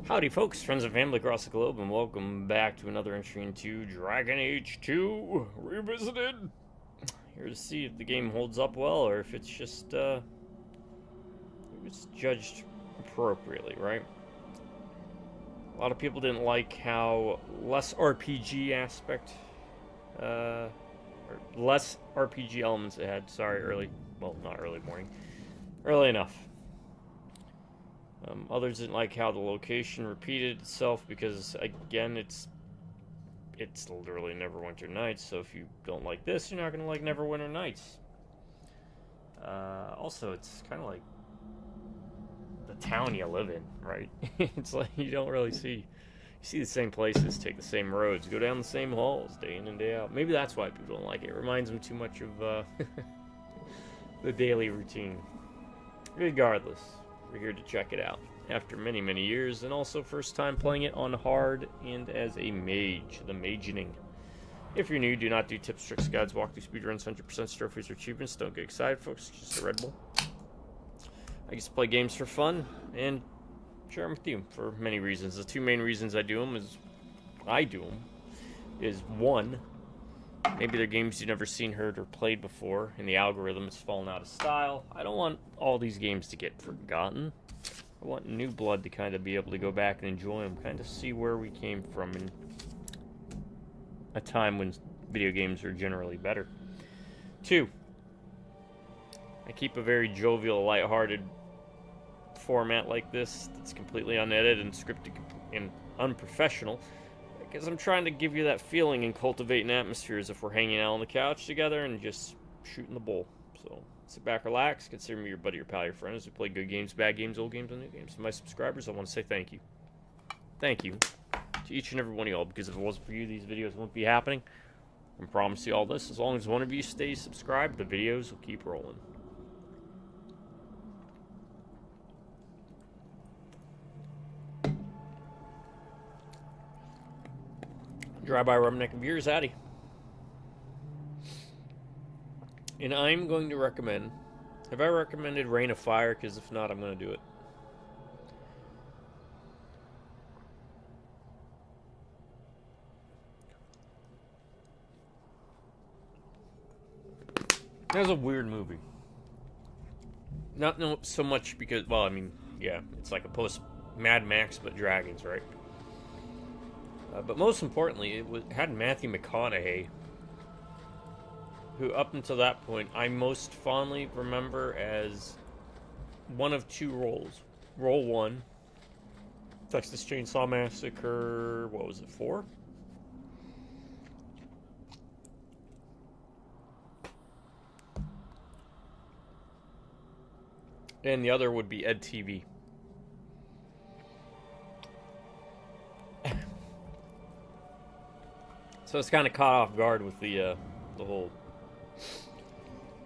Howdy folks, friends and family across the globe, and welcome back to another entry into Dragon Age 2 Revisited. Here to see if the game holds up well, or if it's just, it's judged appropriately, right? A lot of people didn't like how less RPG aspect, or less RPG elements it had. Sorry, not early morning. Early enough. Others didn't like how the location repeated itself because, again, it's literally Neverwinter Nights. So if you don't like this, you're not gonna like Neverwinter Nights. Also, it's kind of like the town you live in, right? It's like you don't really see the same places, take the same roads, go down the same halls day in and day out. Maybe that's why people don't like it. It reminds them too much of the daily routine. Regardless, we're here to check it out after many, many years, and also first time playing it on hard and as a mage, the Magening. If you're new, do not do tips, tricks, guides, walkthrough, speedruns, 100% trophies, or achievements. Don't get excited, folks. It's just a Red Bull. I just play games for fun and share them with you for many reasons. The two main reasons I do them is one, maybe they're games you've never seen, heard, or played before, and the algorithm has fallen out of style. I don't want all these games to get forgotten. I want new blood to kind of be able to go back and enjoy them, kind of see where we came from in a time when video games are generally better. Two, I keep a very jovial, lighthearted format like this that's completely unedited and scripted and unprofessional, because I'm trying to give you that feeling and cultivate an atmosphere as if we're hanging out on the couch together and just shooting the bull. So sit back, relax, consider me your buddy, your pal, your friend as we play good games, bad games, old games, and new games. To my subscribers, I want to say thank you. Thank you to each and every one of y'all, because if it wasn't for you, these videos wouldn't be happening. I can promise you all this: as long as one of you stays subscribed, the videos will keep rolling. Dry-by rum neck of beers, Addy. And I'm going to recommend... Have I recommended Rain of Fire? Because if not, I'm going to do it. That's a weird movie. Not so much because... Well, I mean, yeah. It's like a post-Mad Max, but dragons, right? But most importantly, it had Matthew McConaughey, who up until that point I most fondly remember as one of two roles. Role 1, Texas Chainsaw Massacre, what was it, 4? And the other would be Ed TV. So it's kind of caught off guard with the whole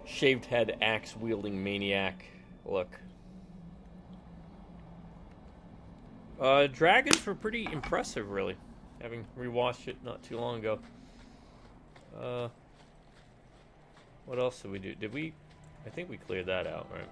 shaved head, axe-wielding maniac look. Dragons were pretty impressive, really, having rewatched it not too long ago. What else did we do? I think we cleared that out, right?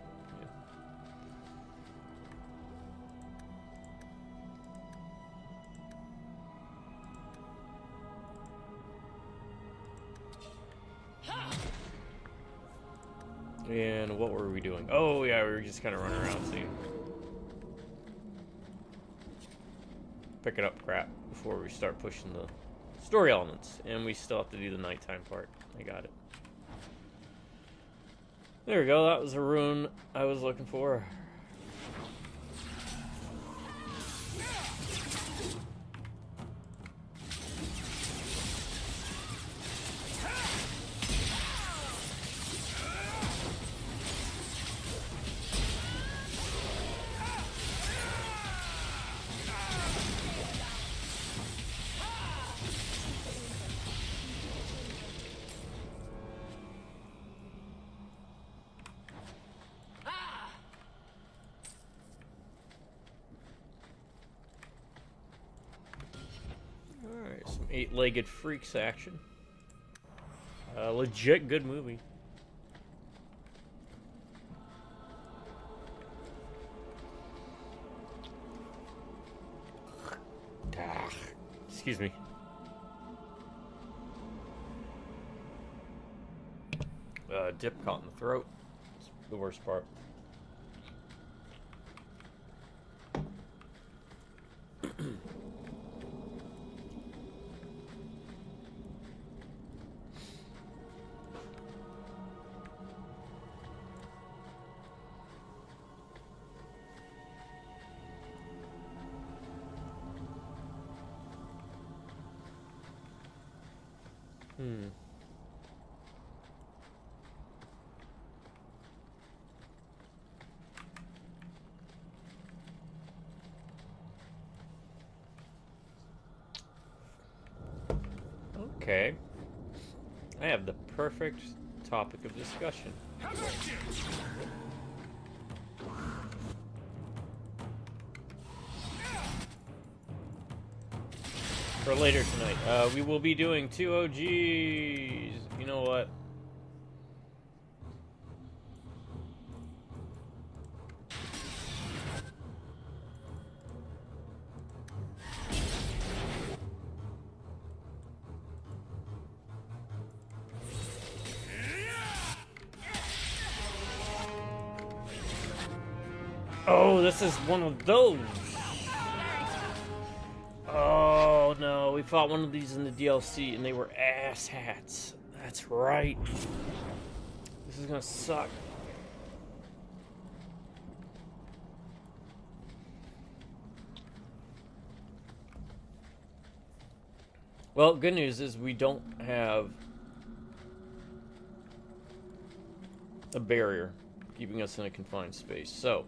And what were we doing? Oh, yeah, we were just kind of running around seeing. Picking up crap before we start pushing the story elements. And we still have to do the nighttime part. I got it. There we go. That was a rune I was looking for. Alright, some eight-legged freaks action. Legit good movie. Excuse me. Dip caught in the throat. It's the worst part. Okay. I have the perfect topic of discussion. For later tonight. We will be doing 2 OGs. You know what? Oh, this is one of those. Oh no, we fought one of these in the DLC and they were ass hats. That's right. This is gonna suck. Well, good news is we don't have a barrier keeping us in a confined space. So,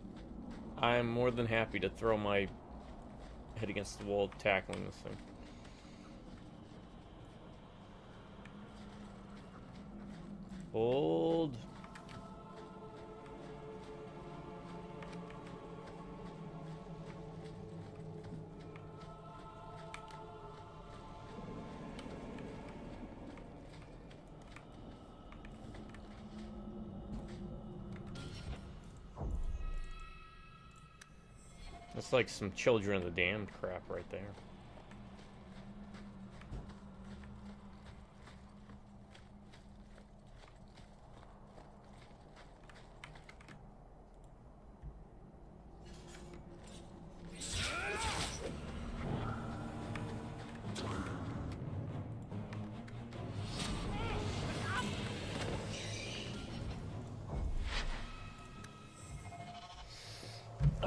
I'm more than happy to throw my head against the wall tackling this thing. Hold. That's like some Children of the Damned crap right there.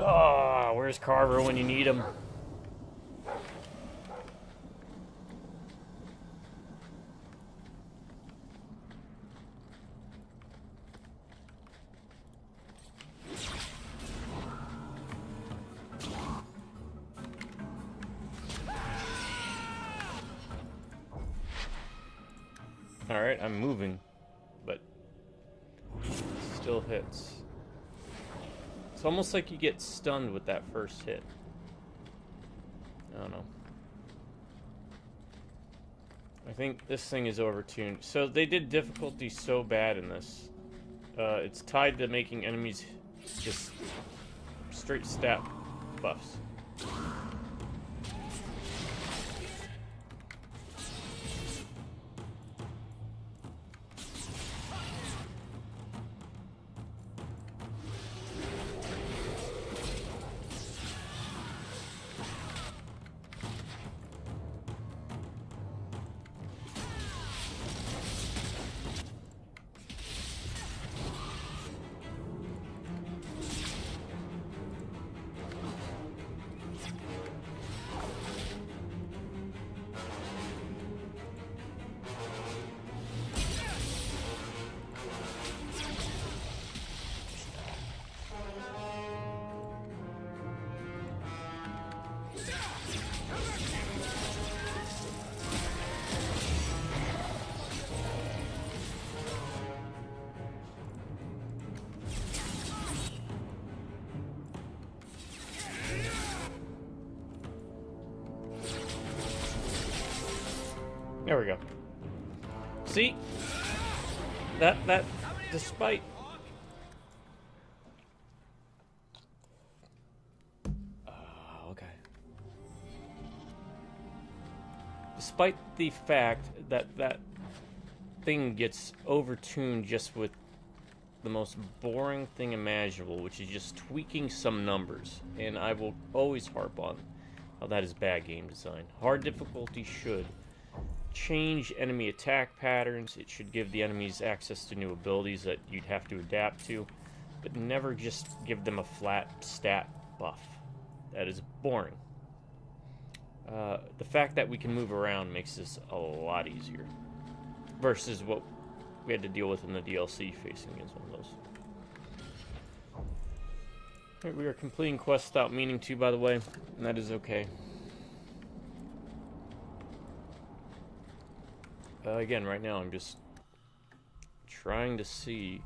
Oh, where's Carver when you need him? Alright, I'm moving, but still hits. It's almost like you get stunned with that first hit. I don't know. I think this thing is overtuned. So they did difficulty so bad in this. It's tied to making enemies just straight stat buffs. There we go. See? That, despite... okay. despite the fact that that thing gets overtuned just with the most boring thing imaginable, which is just tweaking some numbers. And I will always harp on how that is bad game design. Hard difficulty should change enemy attack patterns. It should give the enemies access to new abilities that you'd have to adapt to, but never just give them a flat stat buff. That is boring. The fact that we can move around makes this a lot easier versus what we had to deal with in the DLC facing against one of those. Right, we are completing quests without meaning to, by the way, and that is okay. Again, right now I'm just trying to see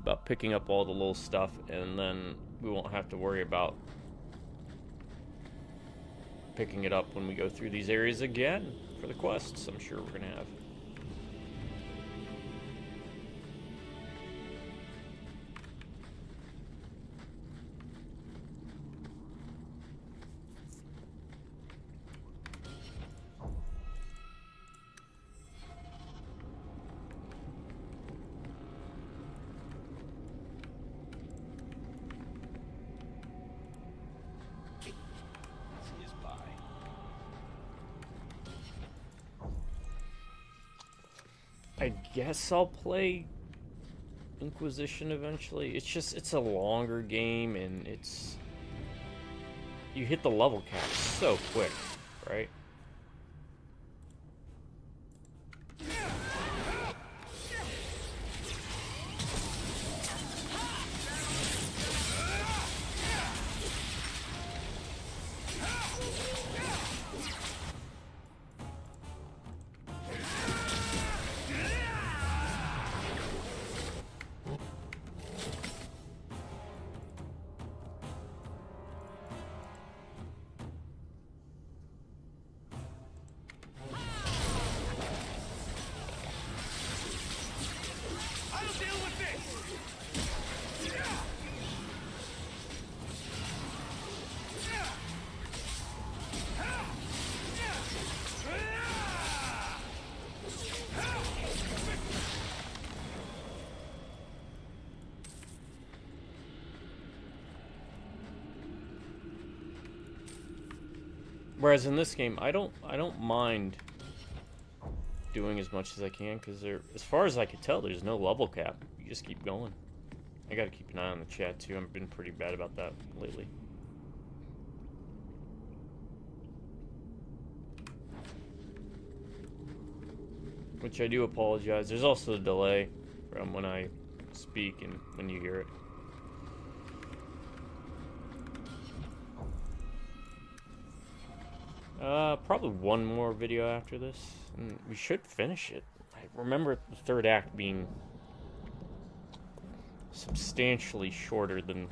about picking up all the little stuff, and then we won't have to worry about picking it up when we go through these areas again for the quests I'm sure we're gonna have. I guess I'll play Inquisition eventually. It's a longer game, and you hit the level cap so quick, right? Whereas in this game, I don't mind doing as much as I can, because as far as I could tell, there's no level cap. You just keep going. I gotta keep an eye on the chat too. I've been pretty bad about that lately. Which I do apologize. There's also a delay from when I speak and when you hear it. Probably one more video after this, and we should finish it. I remember the third act being substantially shorter than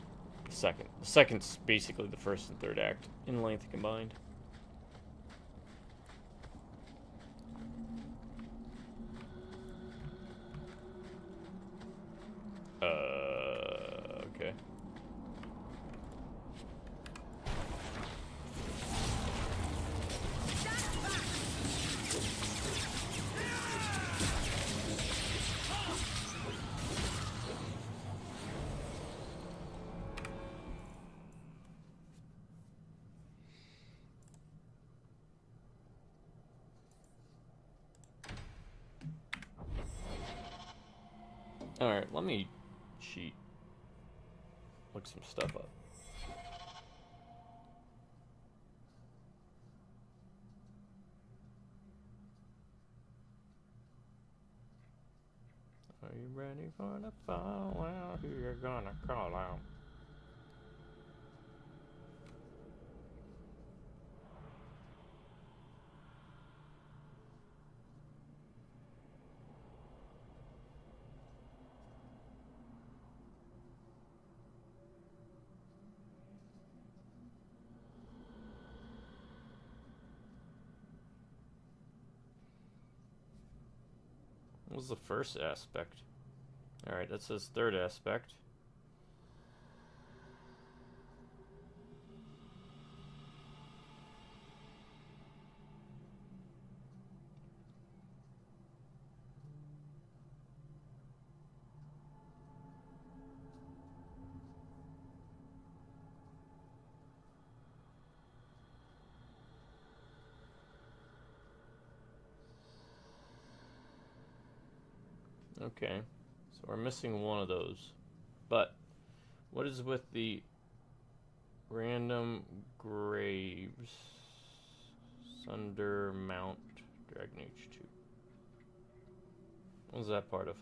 the second. The second's basically the first and third act in length combined. Okay. Alright, let me cheat. Look some stuff up. Are you ready for the fall out? Who you're gonna call out? What was the first aspect? Alright, that says third aspect. Okay. So we're missing one of those. But what is with the random graves? Sunder Mount Dragon Age 2. What was that part of?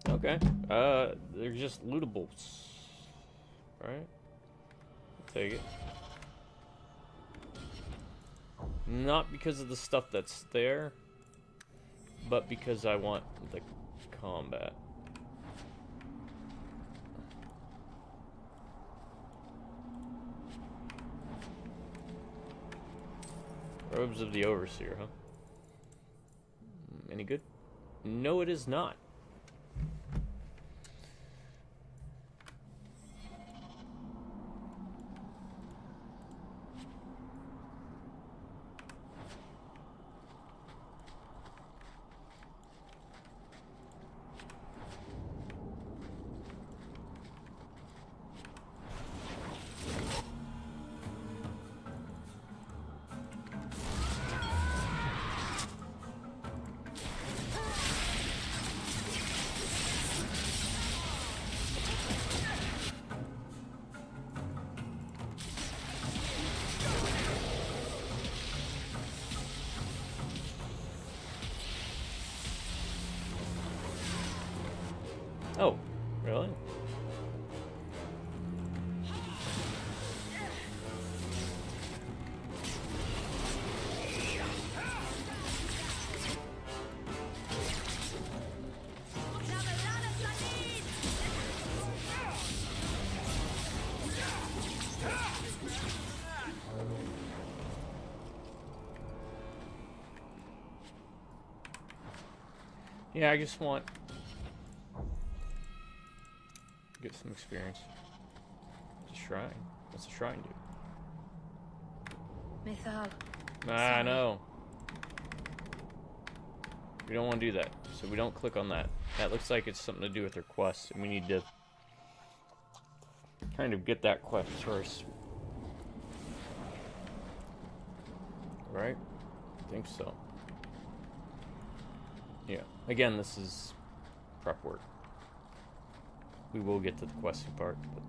Okay. They're just lootables. Right? I'll take it. Not because of the stuff that's there, but because I want the combat. Robes of the Overseer, huh? Any good? No, it is not. Oh, really? Yeah, I just want to get some experience. It's a shrine. What's a shrine do? Mythal. I know. We don't want to do that, so we don't click on that. That looks like it's something to do with their quest, and we need to kind of get that quest first. Right? I think so. Yeah. Again, this is prep work. We will get to the questing part, but...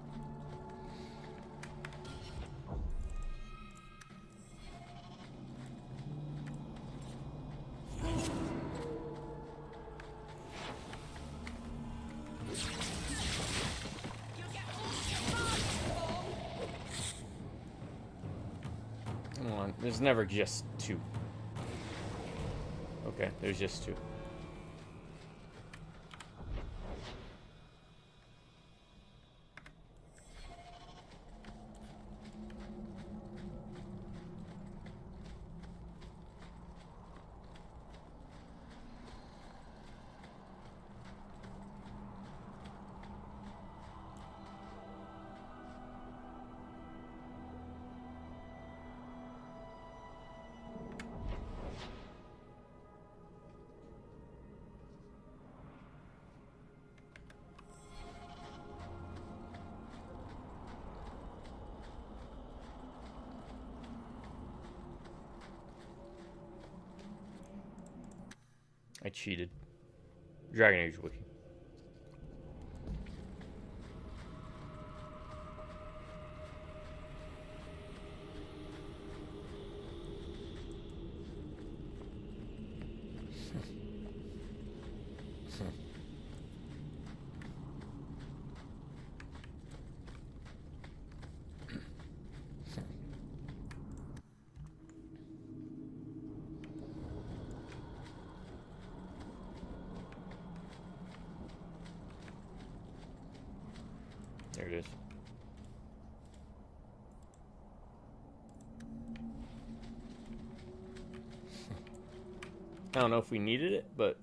Come on, there's never just two. Okay, there's just two. I cheated. Dragon Age Wiki. There it is. I don't know if we needed it, but...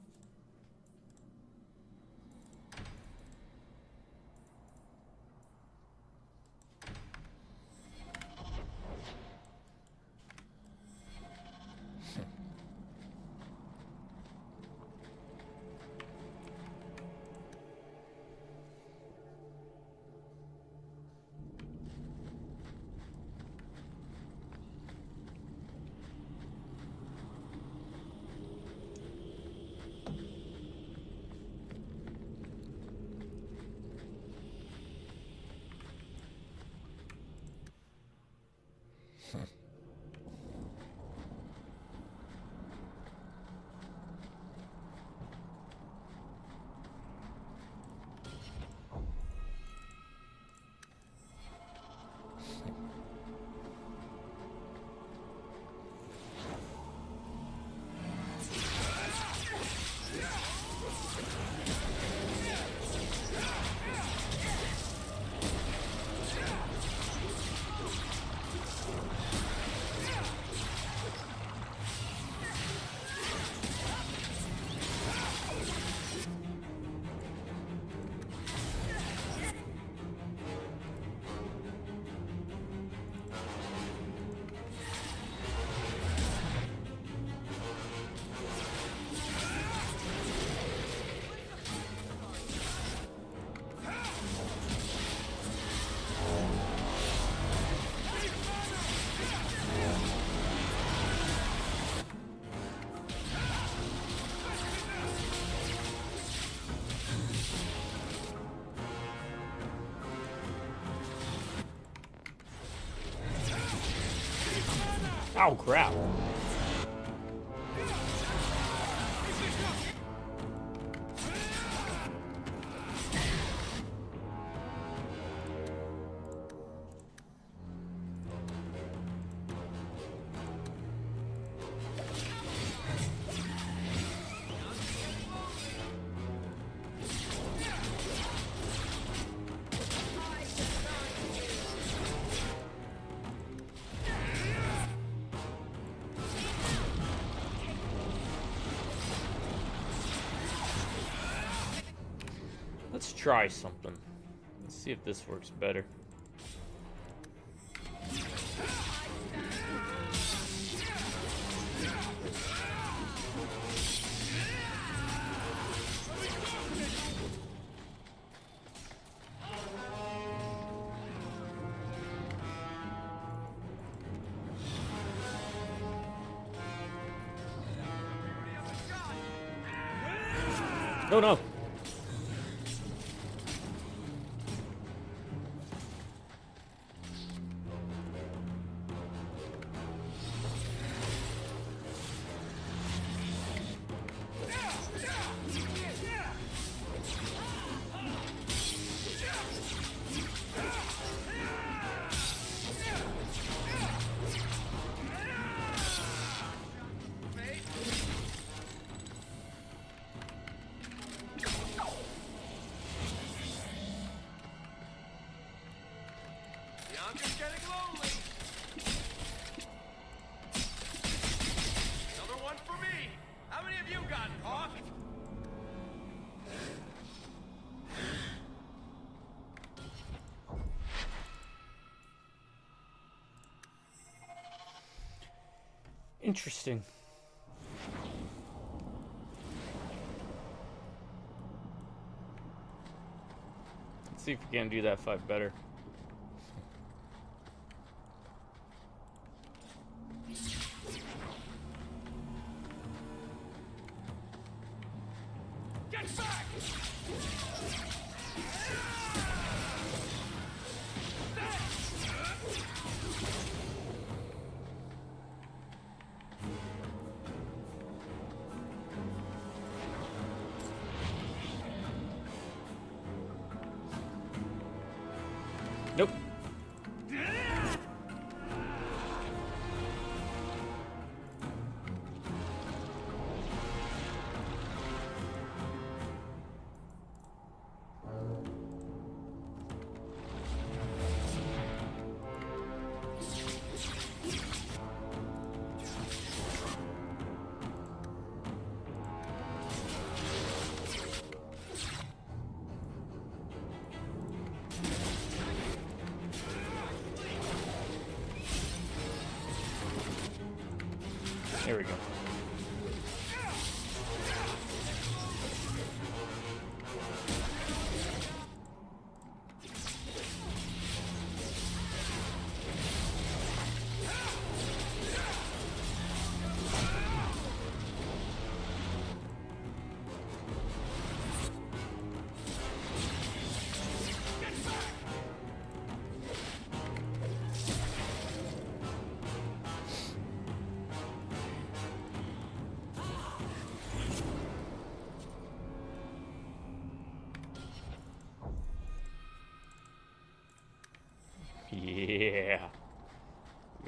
Oh, crap. Let's try something. Let's see if this works better. No, no. I'm just getting lonely. Another one for me. How many of you got Hawk? Interesting. Let's see if we can do that fight better. Get back! Nope. There we go.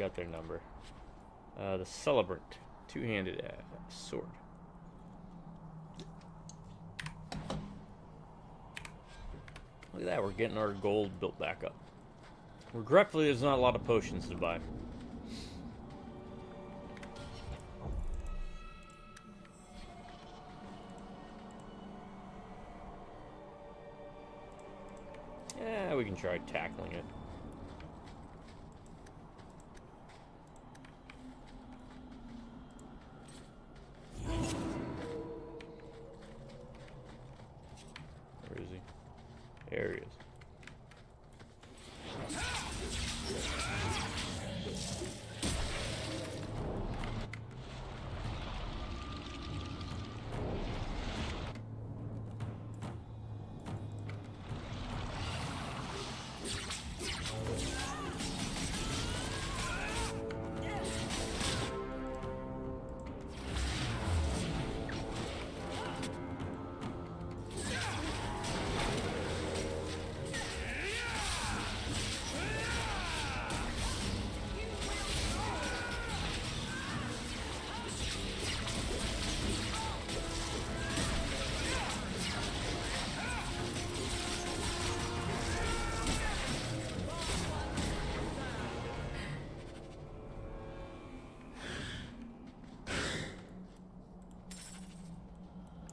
got their number. The Celebrant. Two-handed sword. Look at that, we're getting our gold built back up. Regretfully, there's not a lot of potions to buy. Yeah, we can try tackling it. Where is he? There he is.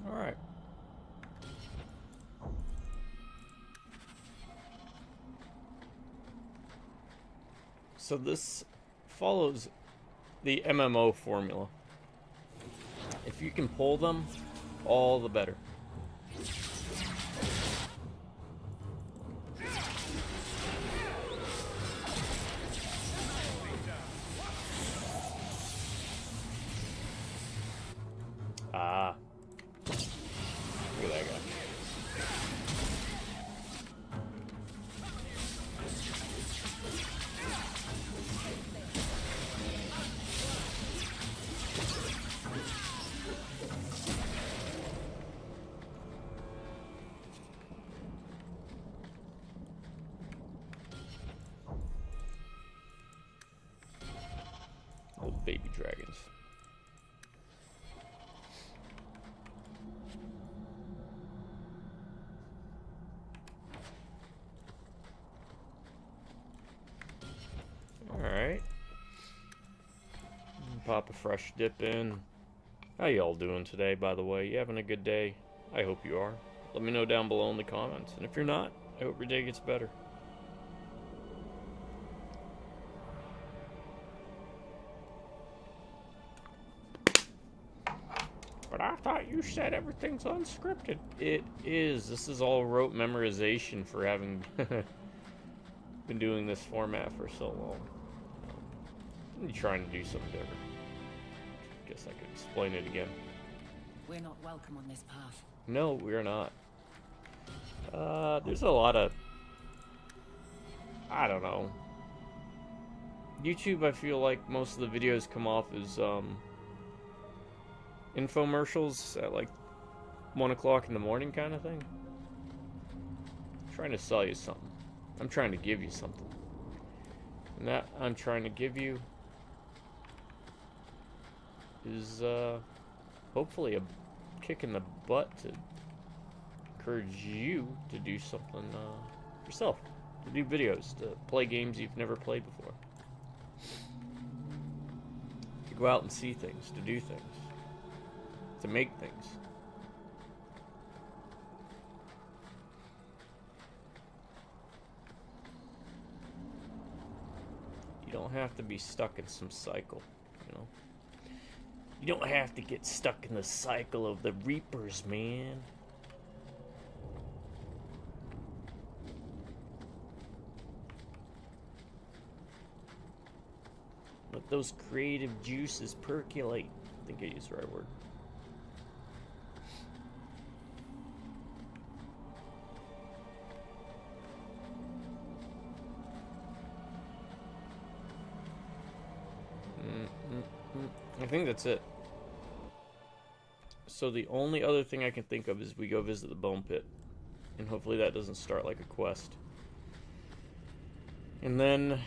Alright. So this follows the MMO formula. If you can pull them, all the better. Ah. Look at that guy. Old baby dragons. Alright. Pop a fresh dip in. How y'all doing today, by the way? You having a good day? I hope you are. Let me know down below in the comments. And if you're not, I hope your day gets better. But I thought you said everything's unscripted. It is. This is all rote memorization for having been doing this format for so long. I'm trying to do something different. Guess I could explain it again. We're not welcome on this path. No, we're not. There's a lot of... I don't know. YouTube, I feel like most of the videos come off as, infomercials at like 1 o'clock in the morning kind of thing. I'm trying to sell you something. I'm trying to give you something. And that I'm trying to give you is hopefully a kick in the butt to encourage you to do something yourself. To do videos, to play games you've never played before. To go out and see things, to do things. To make things. You don't have to be stuck in some cycle, you know? You don't have to get stuck in the cycle of the Reapers, man. Let those creative juices percolate. I think I used the right word. I think that's it. So the only other thing I can think of is we go visit the bone pit. And hopefully that doesn't start like a quest. And then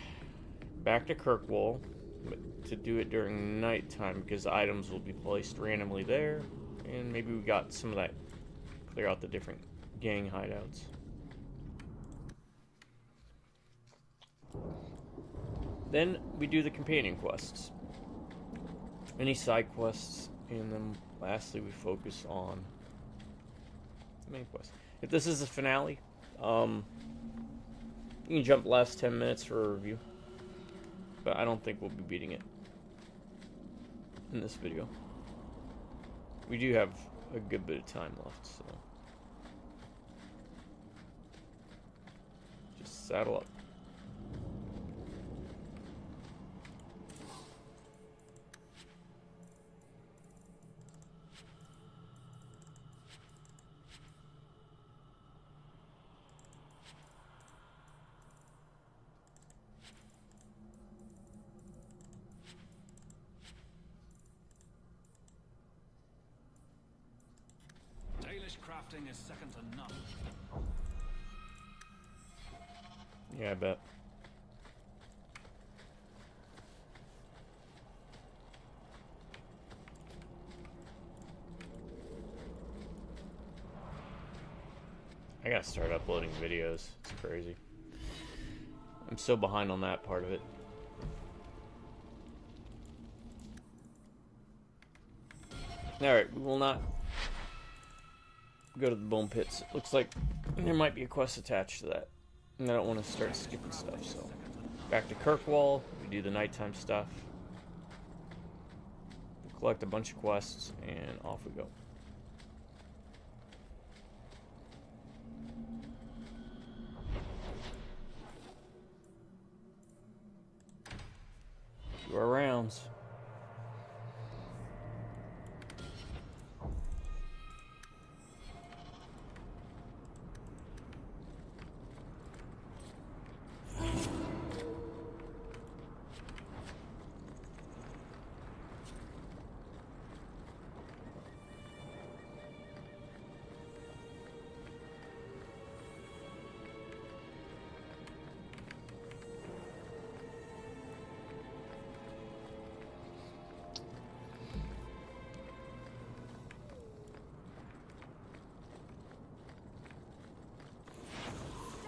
back to Kirkwall, but to do it during nighttime because items will be placed randomly there, and maybe we got some of that, clear out the different gang hideouts. Then we do the companion quests, any side quests, and then lastly we focus on the main quest. If this is the finale, you can jump last 10 minutes for a review, but I don't think we'll be beating it in this video. We do have a good bit of time left, so just saddle up. Crafting is second to none. Yeah, I bet. I gotta start uploading videos. It's crazy. I'm so behind on that part of it. Alright, we will not go to the bone pits. It looks like there might be a quest attached to that, and I don't want to start skipping stuff, so back to Kirkwall. We do the nighttime stuff, collect a bunch of quests, and off we go. Do our rounds.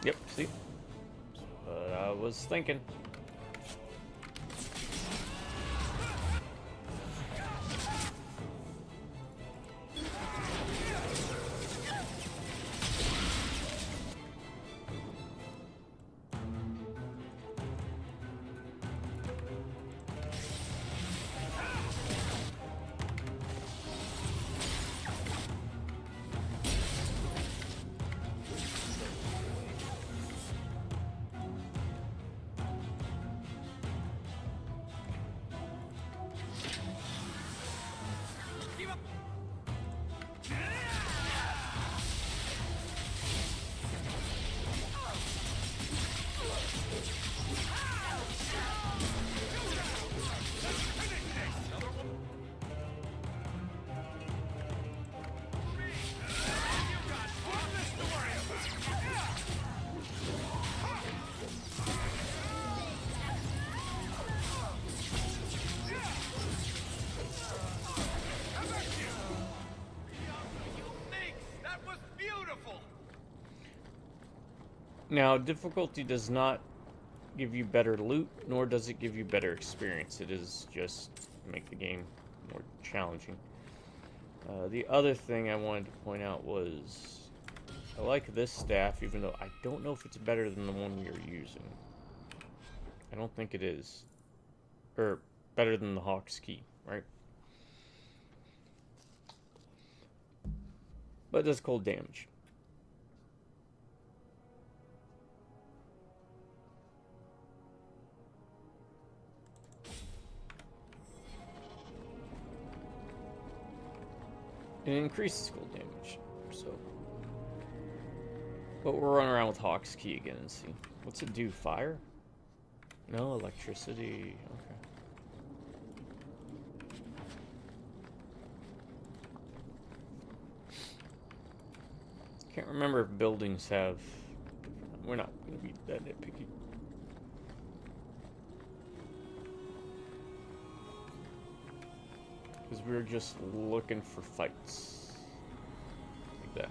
Yep, see? That's what I was thinking. Now, difficulty does not give you better loot, nor does it give you better experience. It is just make the game more challenging. The other thing I wanted to point out was I like this staff, even though I don't know if it's better than the one we are using. I don't think it is. Or better than the Hawk's Key, right? But it does cold damage. It increases cold damage, so. But we'll run around with Hawk's Key again and see. What's it do? Fire? No, electricity. Okay. Can't remember if buildings have. We're not going to be that nitpicky. Because we were just looking for fights. Like that.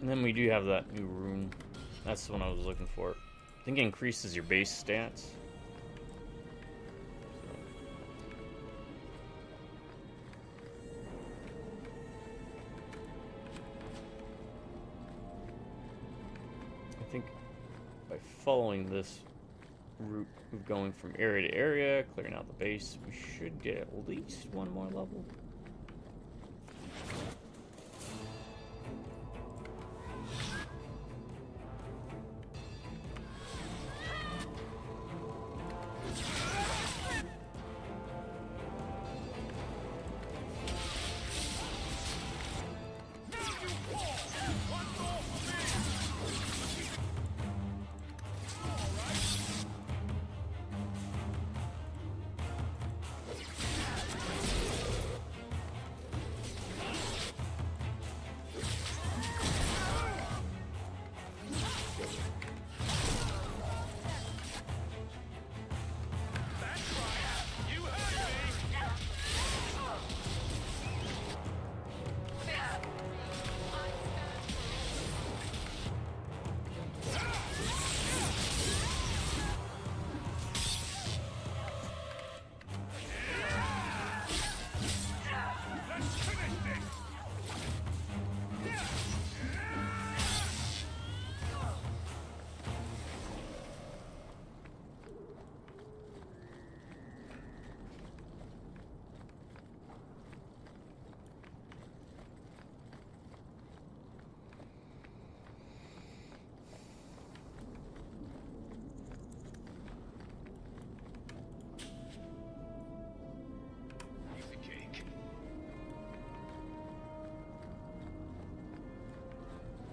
And then we do have that new rune. That's the one I was looking for. I think it increases your base stats. I think by following this route of going from area to area, clearing out the base, we should get at least one more level.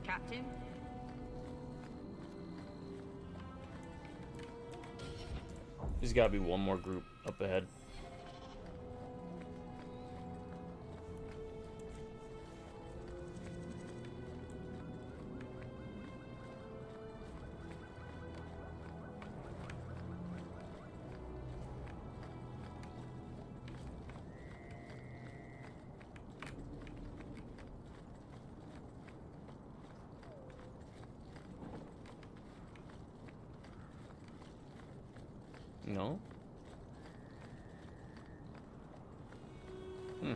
Captain? There's gotta be one more group up ahead. No? Hmm.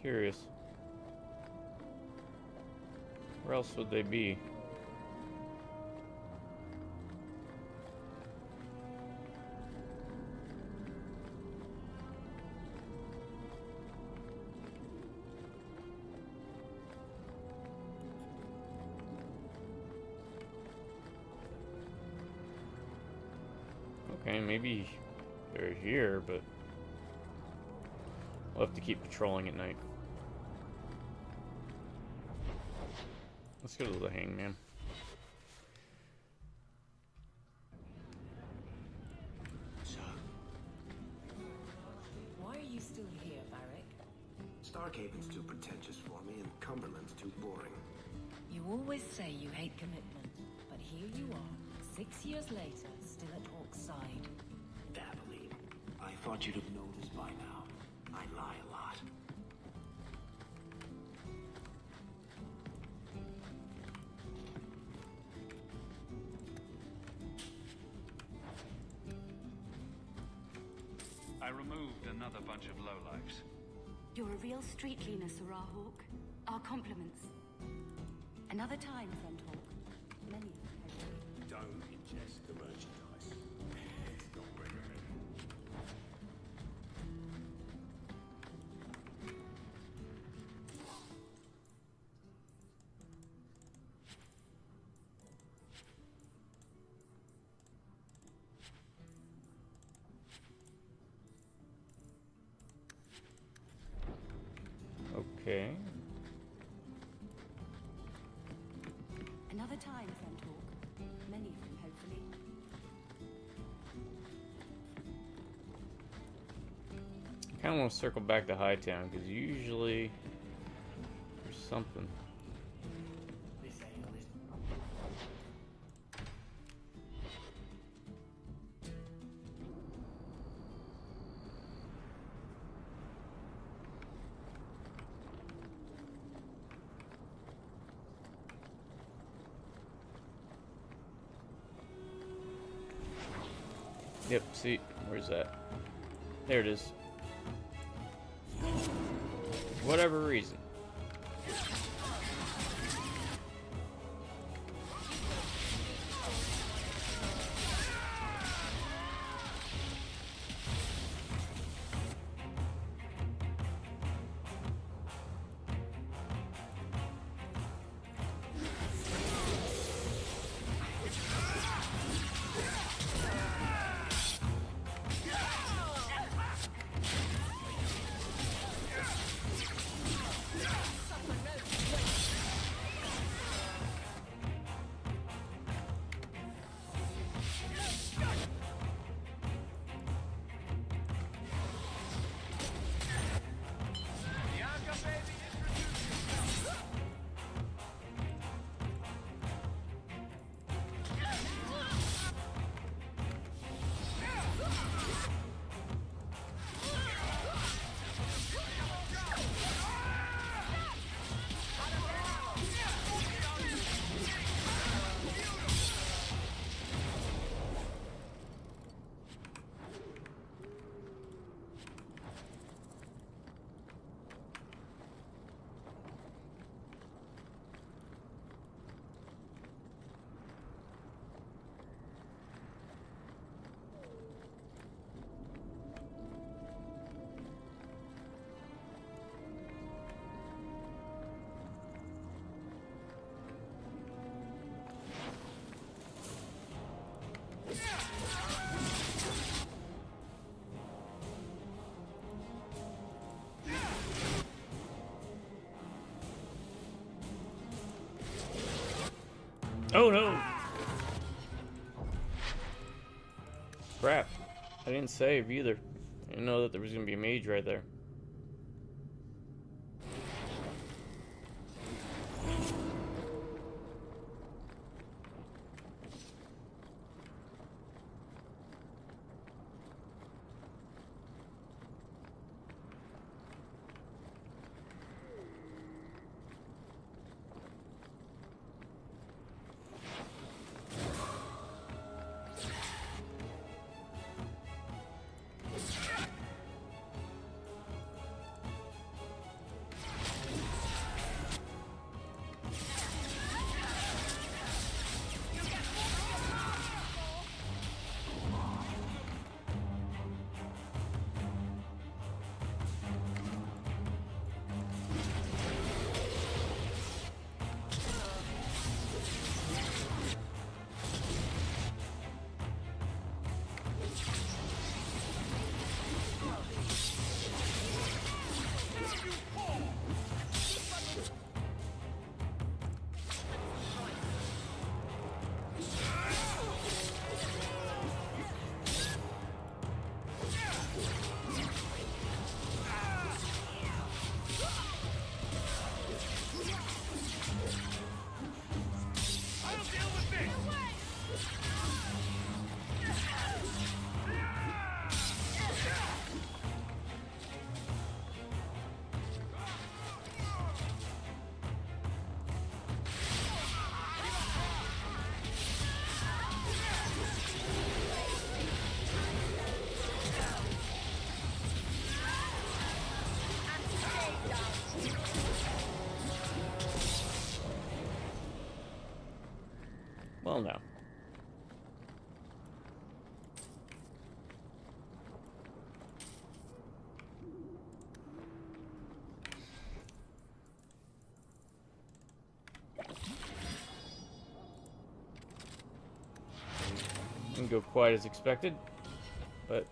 curious. Where else would they be? Okay, maybe they're here, but we'll have to keep patrolling at night. Let's go to the hangman. Why are you still here, Varric? Starkhaven's too pretentious for me, and Cumberland's too boring. You always say you hate commitment, but here you are, 6 years later, still at Hawk's side. Dabbling. I thought you'd have noticed by now. I lie a lot. I removed another bunch of lowlifes. You're a real street cleaner, Sarah Hawk. Our compliments. Another time, friend Hawk. Many. Don't ingest the merchandise. It's not recommended. Okay. Another time, friend Hawk. Many of them, hopefully. I kind of want to circle back to Hightown because usually there's something. Yep, see, where's that? There it is. For whatever reason. Oh no! Crap. I didn't save either. I didn't know that there was going to be a mage right there. Well, no. Didn't go quite as expected, but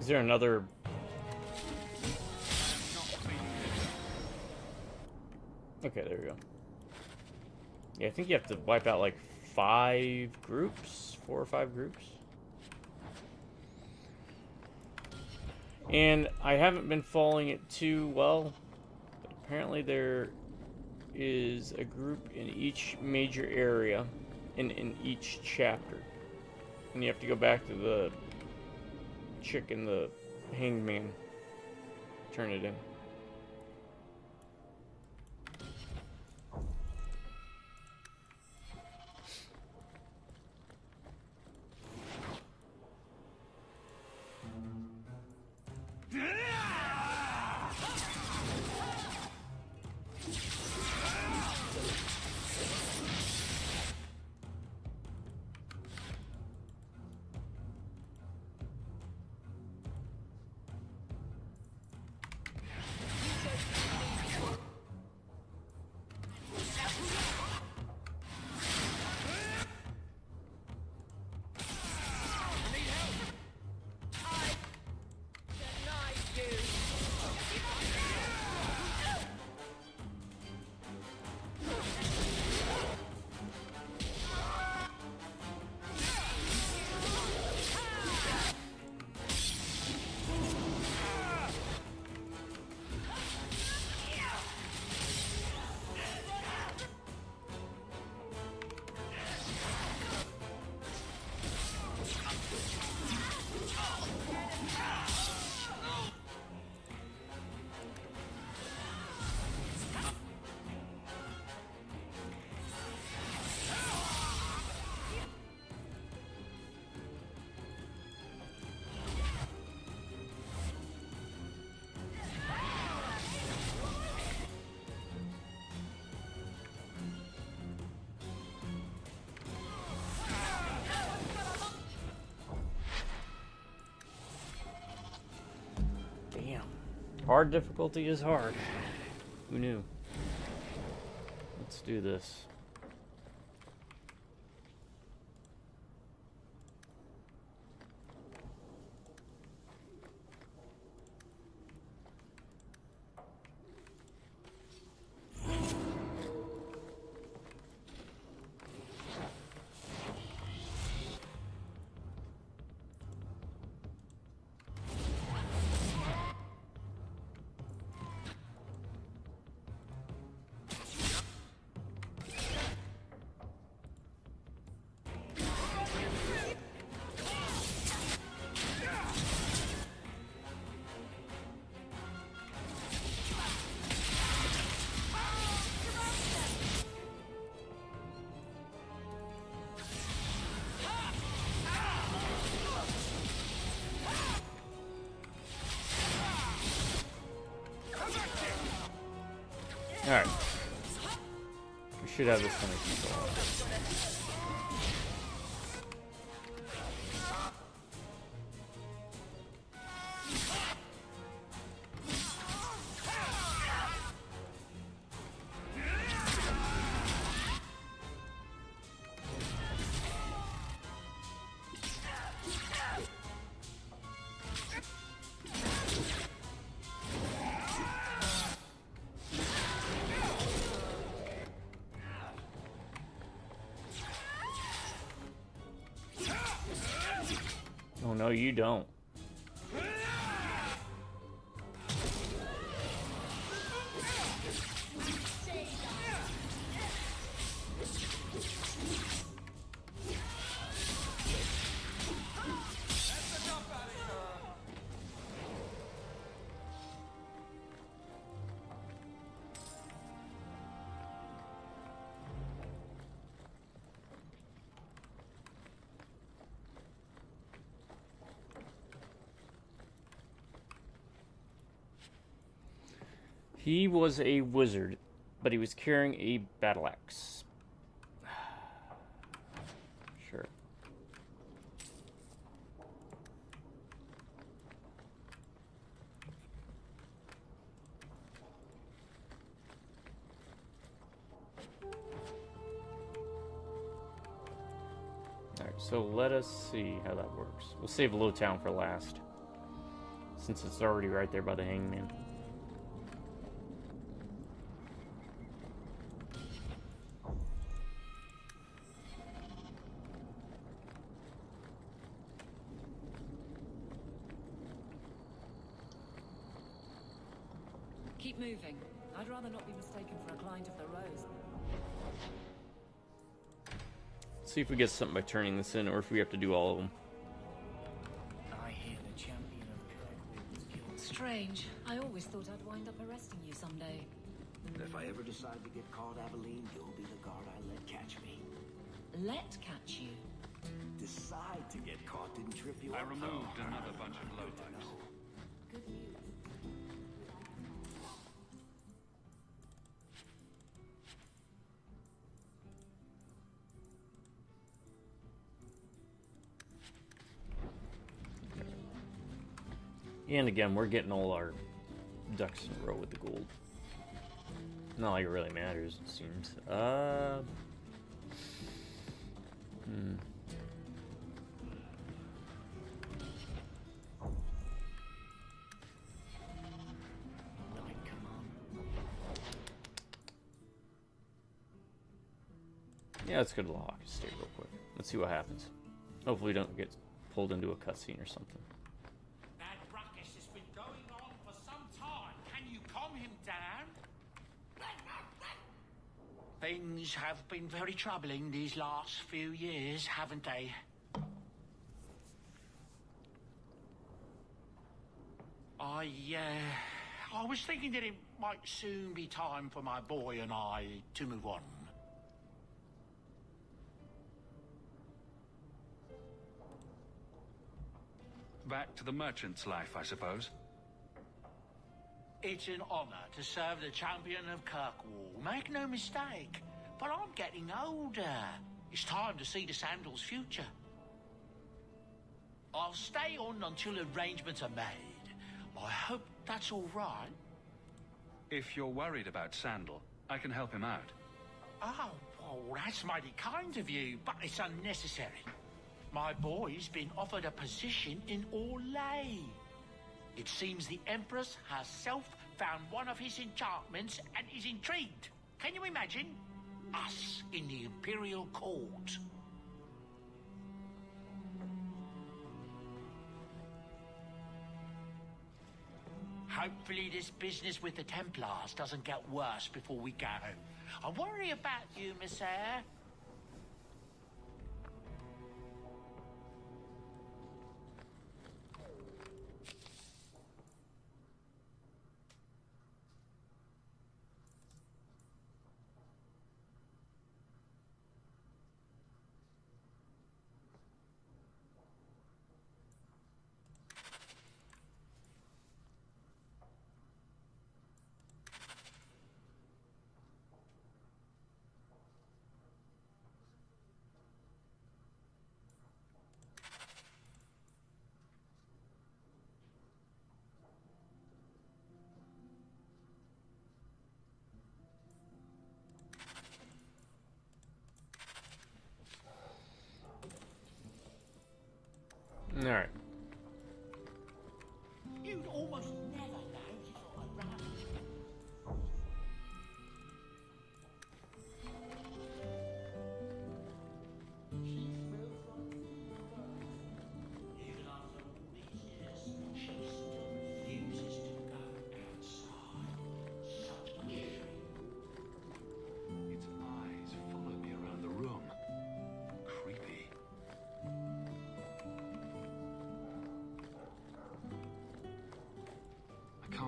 is there another? Okay, there we go. Yeah, I think you have to wipe out like 5 groups, 4 or 5 groups. And I haven't been following it too well, but apparently there is a group in each major area, in each chapter. And you have to go back to the chick and the hanged man, turn it in. Hard difficulty is hard. Who knew? Let's do this. We should have this under control. Oh no, you don't. He was a wizard, but he was carrying a battle axe. Sure. Alright, so let us see how that works. We'll save Lowtown for last, since it's already right there by the hangman. Keep moving. I'd rather not be mistaken for a client of the Rose. See if we get something by turning this in, or if we have to do all of them. I hear the champion of Kirkwood was killed. Strange. I always thought I'd wind up arresting you someday. If I ever decide to get caught, Aveline, you'll be the guard I let catch me. Let catch you. Decide to get caught didn't trip you I up. removed another bunch of lowlifes. Good news. And again, we're getting all our ducks in a row with the gold. Not like it really matters, it seems. Like, come on. Yeah, let's go to the Hawk Estate real quick. Let's see what happens. Hopefully we don't get pulled into a cutscene or something. That ruckus has been going on for some time. Can you calm him down? Things have been very troubling these last few years, haven't they? I was thinking that it might soon be time for my boy and I to move on. Back to the merchant's life, I suppose. It's an honor to serve the champion of Kirkwall, make no mistake. But I'm getting older. It's time to see the Sandal's future. I'll stay on until arrangements are made. I hope that's all right. If you're worried about Sandal, I can help him out. Oh, well, that's mighty kind of you, but it's unnecessary. My boy's been offered a position in Orlais. It seems the Empress herself found one of his enchantments and is intrigued. Can you imagine? Us in the Imperial Court. Hopefully this business with the Templars doesn't get worse before we go. I worry about you, Miss Eyre.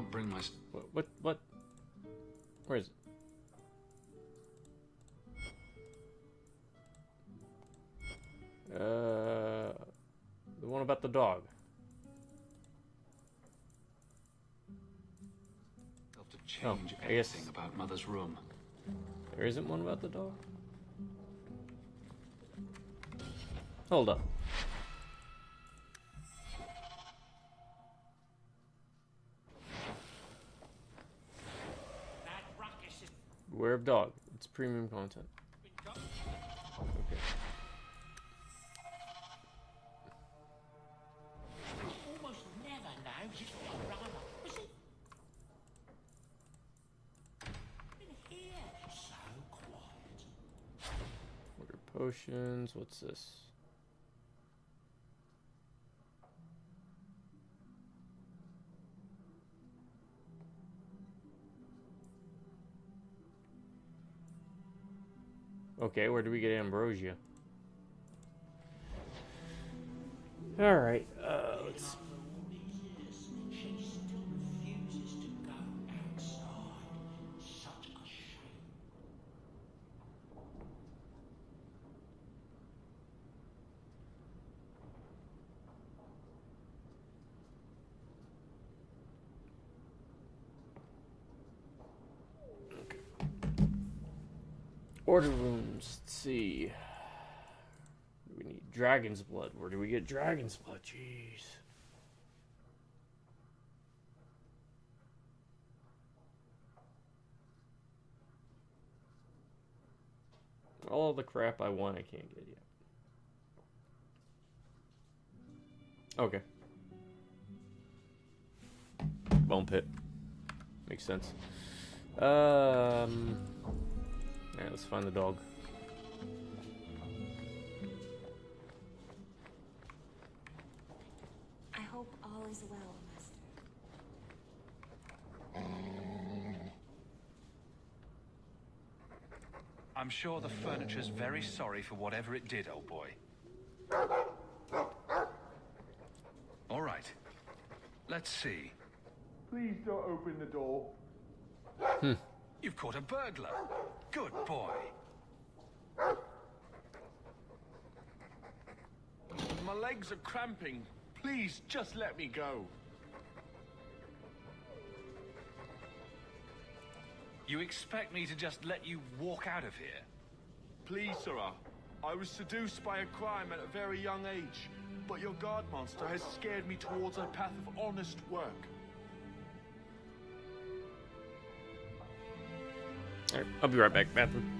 can't bring my... What? Where is it? The one about the dog. To change I guess anything about Mother's room. there isn't one about the dog. Hold up. That ruckus has Beware of dog. It's premium content. been going Okay. almost never knows it's what a runner. Was it? Been here. So quiet. Order potions. What's this? Okay, where do we get ambrosia? Alright, let's... After all these years, she still refuses to go outside. Such a shame. Order rooms. Let's see. We need dragon's blood. Where do we get dragon's blood? Jeez. All the crap I want, I can't get yet. Okay. Bone pit. Makes sense. Yeah, let's find the dog. I hope all is well, Master. I'm sure the furniture's very sorry for whatever it did, old boy. All right. Let's see. Please don't open the door. You've caught a burglar. Good boy. My legs are cramping. Please, just let me go. You expect me to just let you walk out of here? Please, Sarah. I was seduced by a crime at a very young age, but your guard monster has scared me towards a path of honest work. Alright, I'll be right back, bathroom.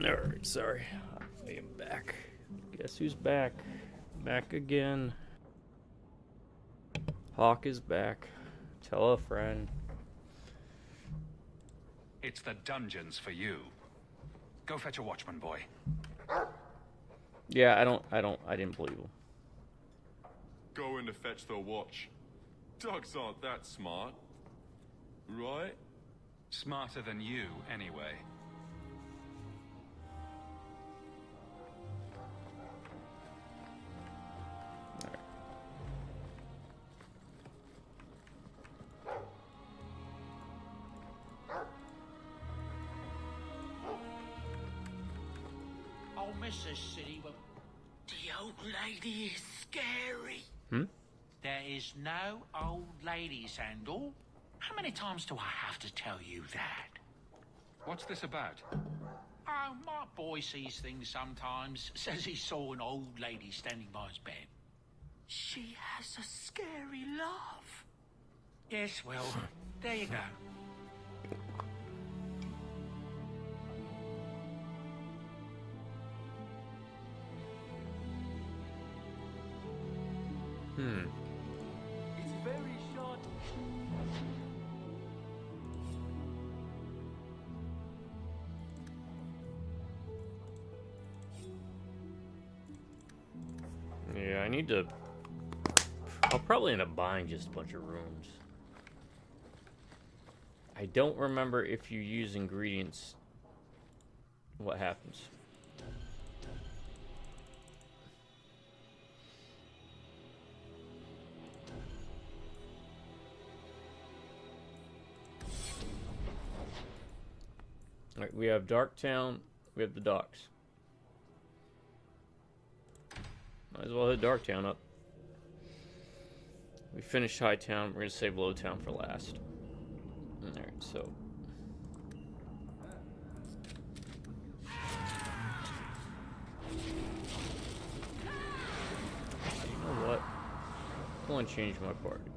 Alright, sorry. I am back. Guess who's back? Back again. Hawk is back. Tell a friend. It's the dungeons for you. Go fetch a watchman, boy. Yeah, I didn't believe him. Going to fetch the watch. Dogs aren't that smart. Right? Smarter than you, anyway. Oh, Mrs. City, well, the old lady is scary. Hmm? There is no old lady, Sandal. How many times do I have to tell you that? What's this about? Oh, my boy sees things sometimes. Says he saw an old lady standing by his bed. She has a scary laugh. Yes, well, there you go. It's very short. Yeah, I need to... I'll probably end up buying just a bunch of rooms. I don't remember if you use ingredients, what happens. Alright, we have Darktown, we have the docks. Might as well hit Darktown up. We finished Hightown, we're gonna save Lowtown for last. Alright, so. You know what? I want to change my party.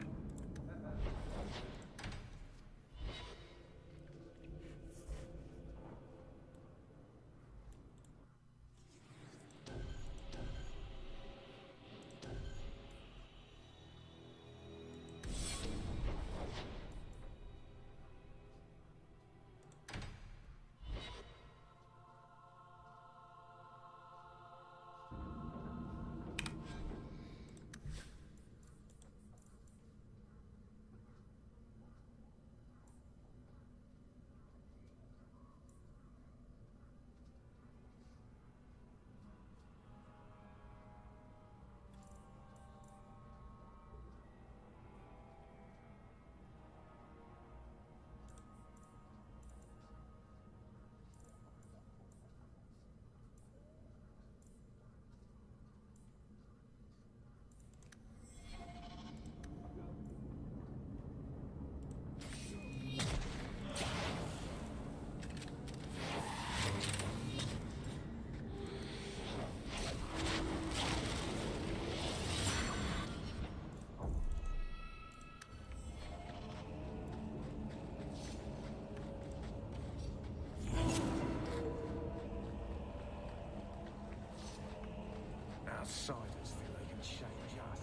Outsiders think they can change us.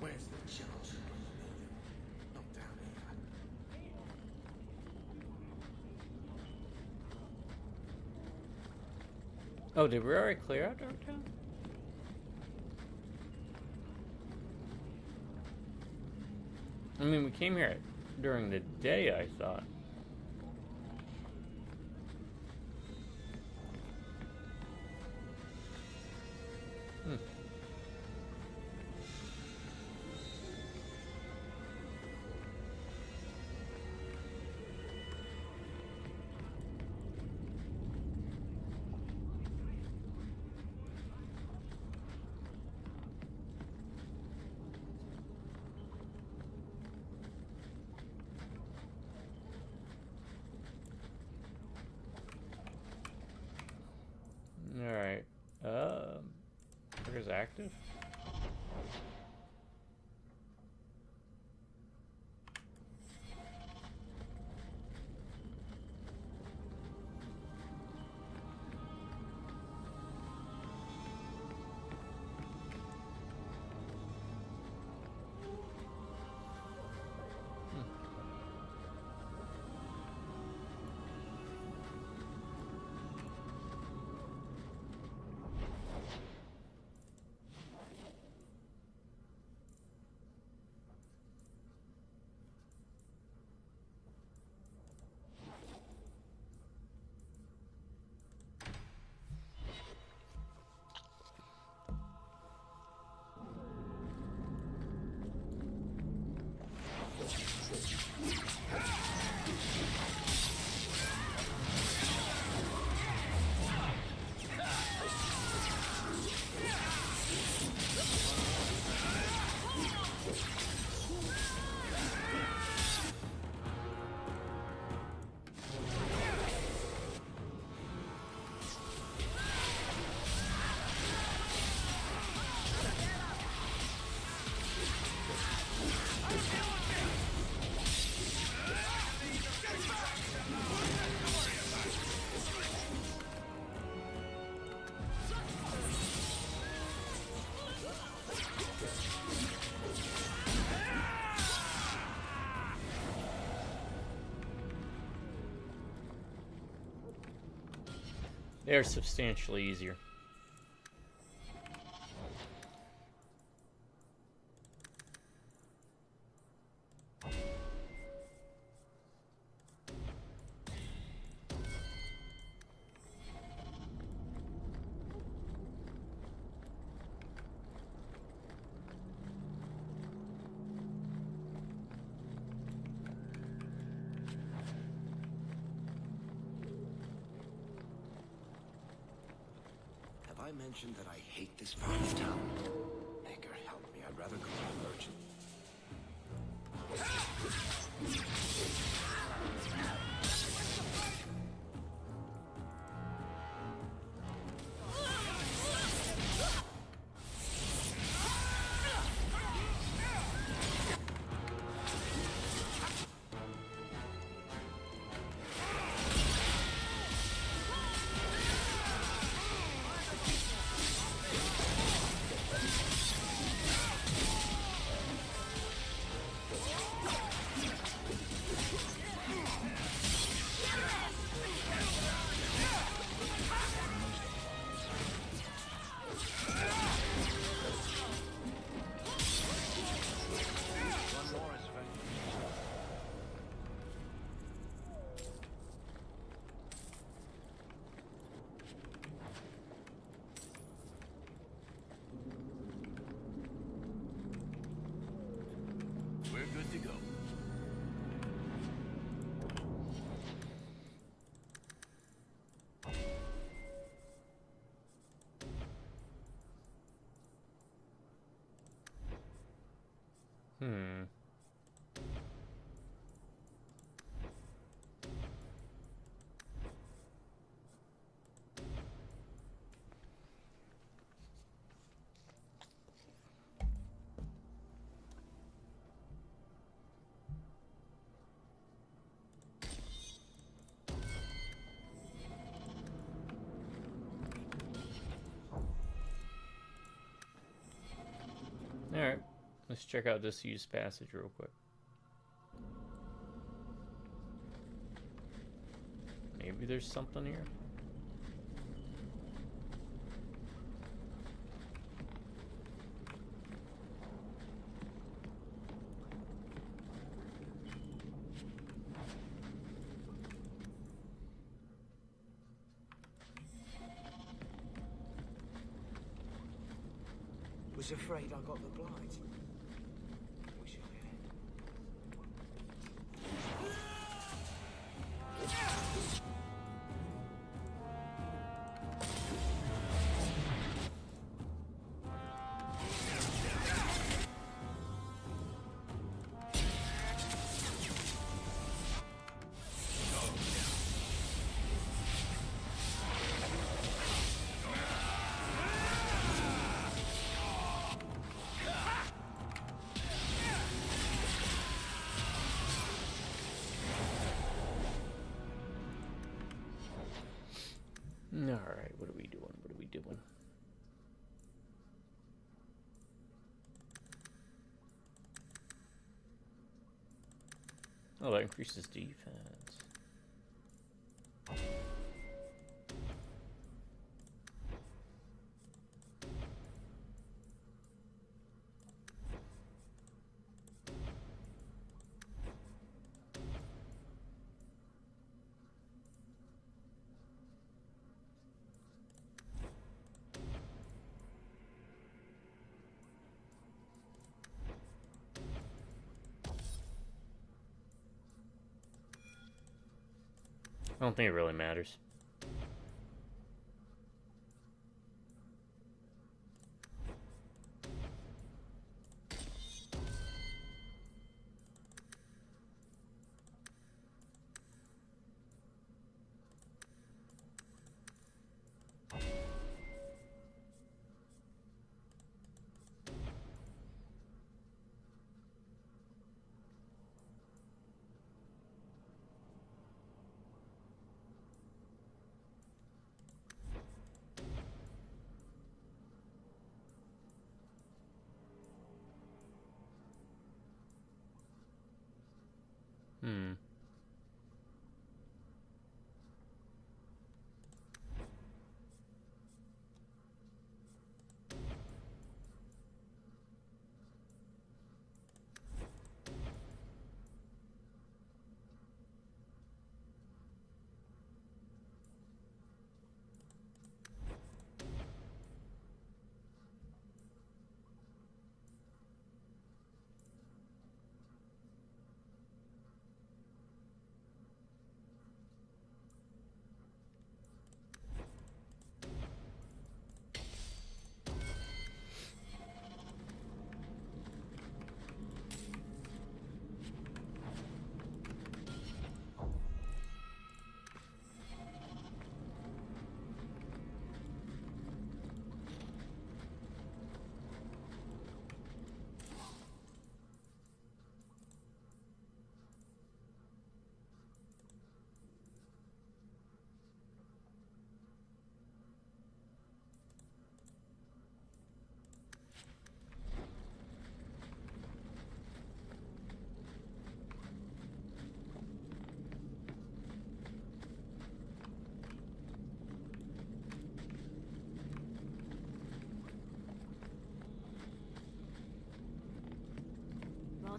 Where's the charge? Not down here. Oh, did we already clear out Darktown? I mean, we came here during the day, I thought. Alright. Trigger's active? They are substantially easier. Have I mentioned that I hate this part of town? Baker, help me. I'd rather go to the merchant. We're good to go. Hmm. Alright, let's check out this used passage real quick. Maybe there's something here. Was afraid I got the blight. Wish I had. Alright, what are we doing? What are we doing? Oh, that increases defense. I don't think it really matters.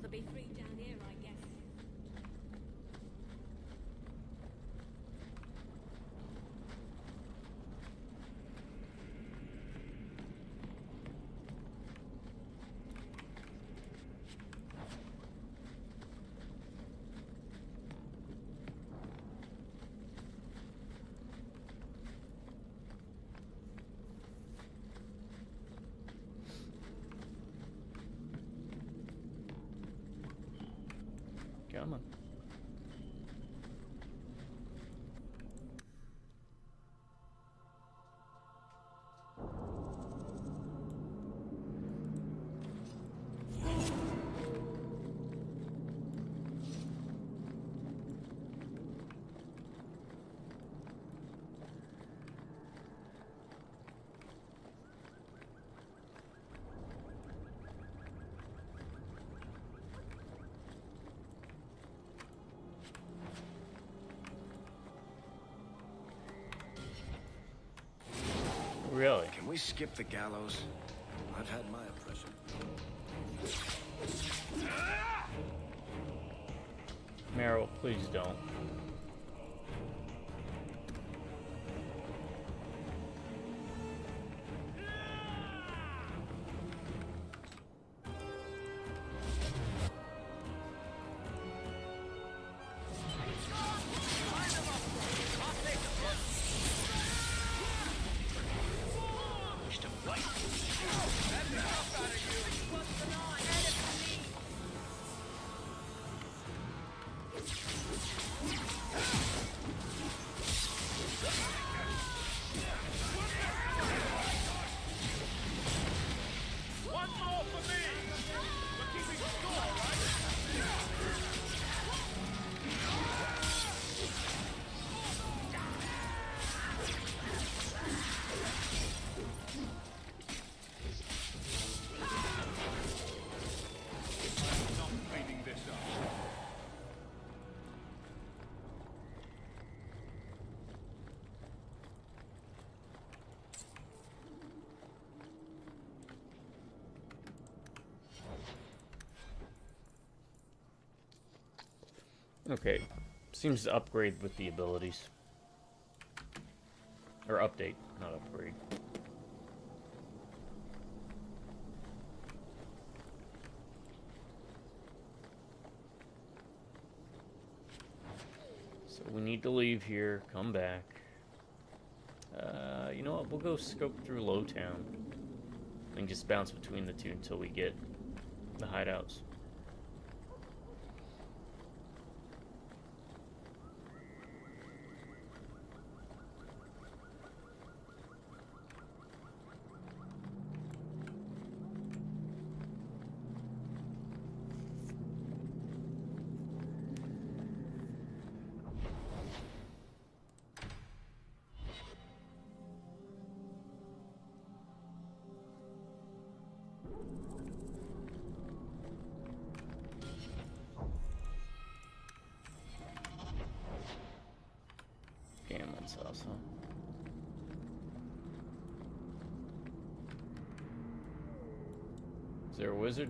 rather be free down here, I guess. Come on. Really? Can we skip the gallows? I've had my impression. Meryl, please don't. Okay, seems to upgrade with the abilities. Or update, not upgrade. So we need to leave here, come back. You know what, we'll go scope through Lowtown. And just bounce between the two until we get the hideouts. Gammon's also. Is there a wizard?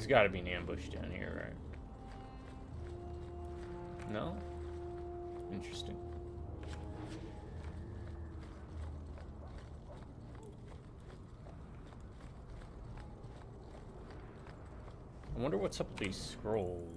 There's got to be an ambush down here, right? No? Interesting. I wonder what's up with these scrolls.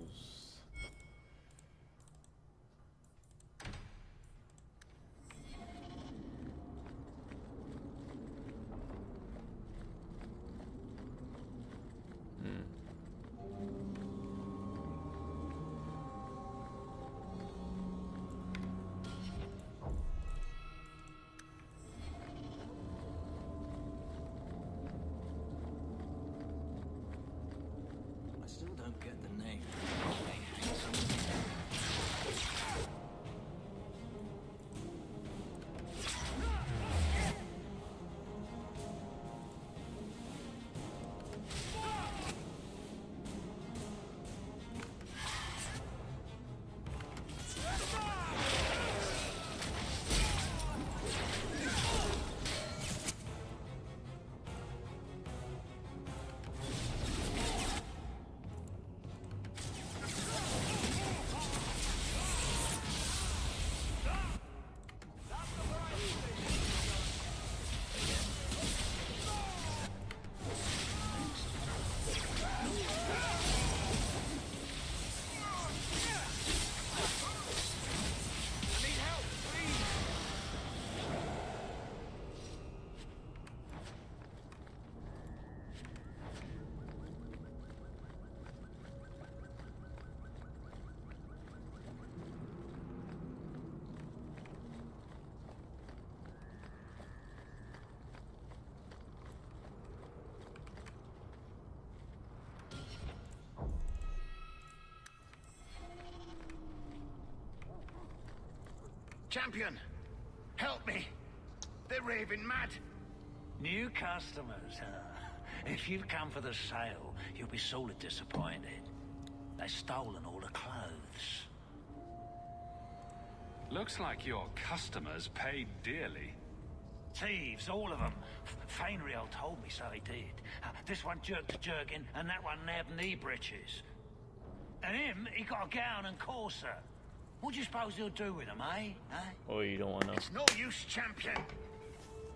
I still don't get the name. Champion, help me. They're raving mad. New customers, huh? If you've come for the sale, you'll be sorely disappointed. They've stolen all the clothes. Looks like your customers paid dearly. Thieves, all of them. Fainriel told me so he did. This one jerked a jerkin, and that one nabbed knee breeches. And him, he got a gown and corset. What do you suppose he'll do with them, eh? Oh, you don't want to know. It's no use, champion.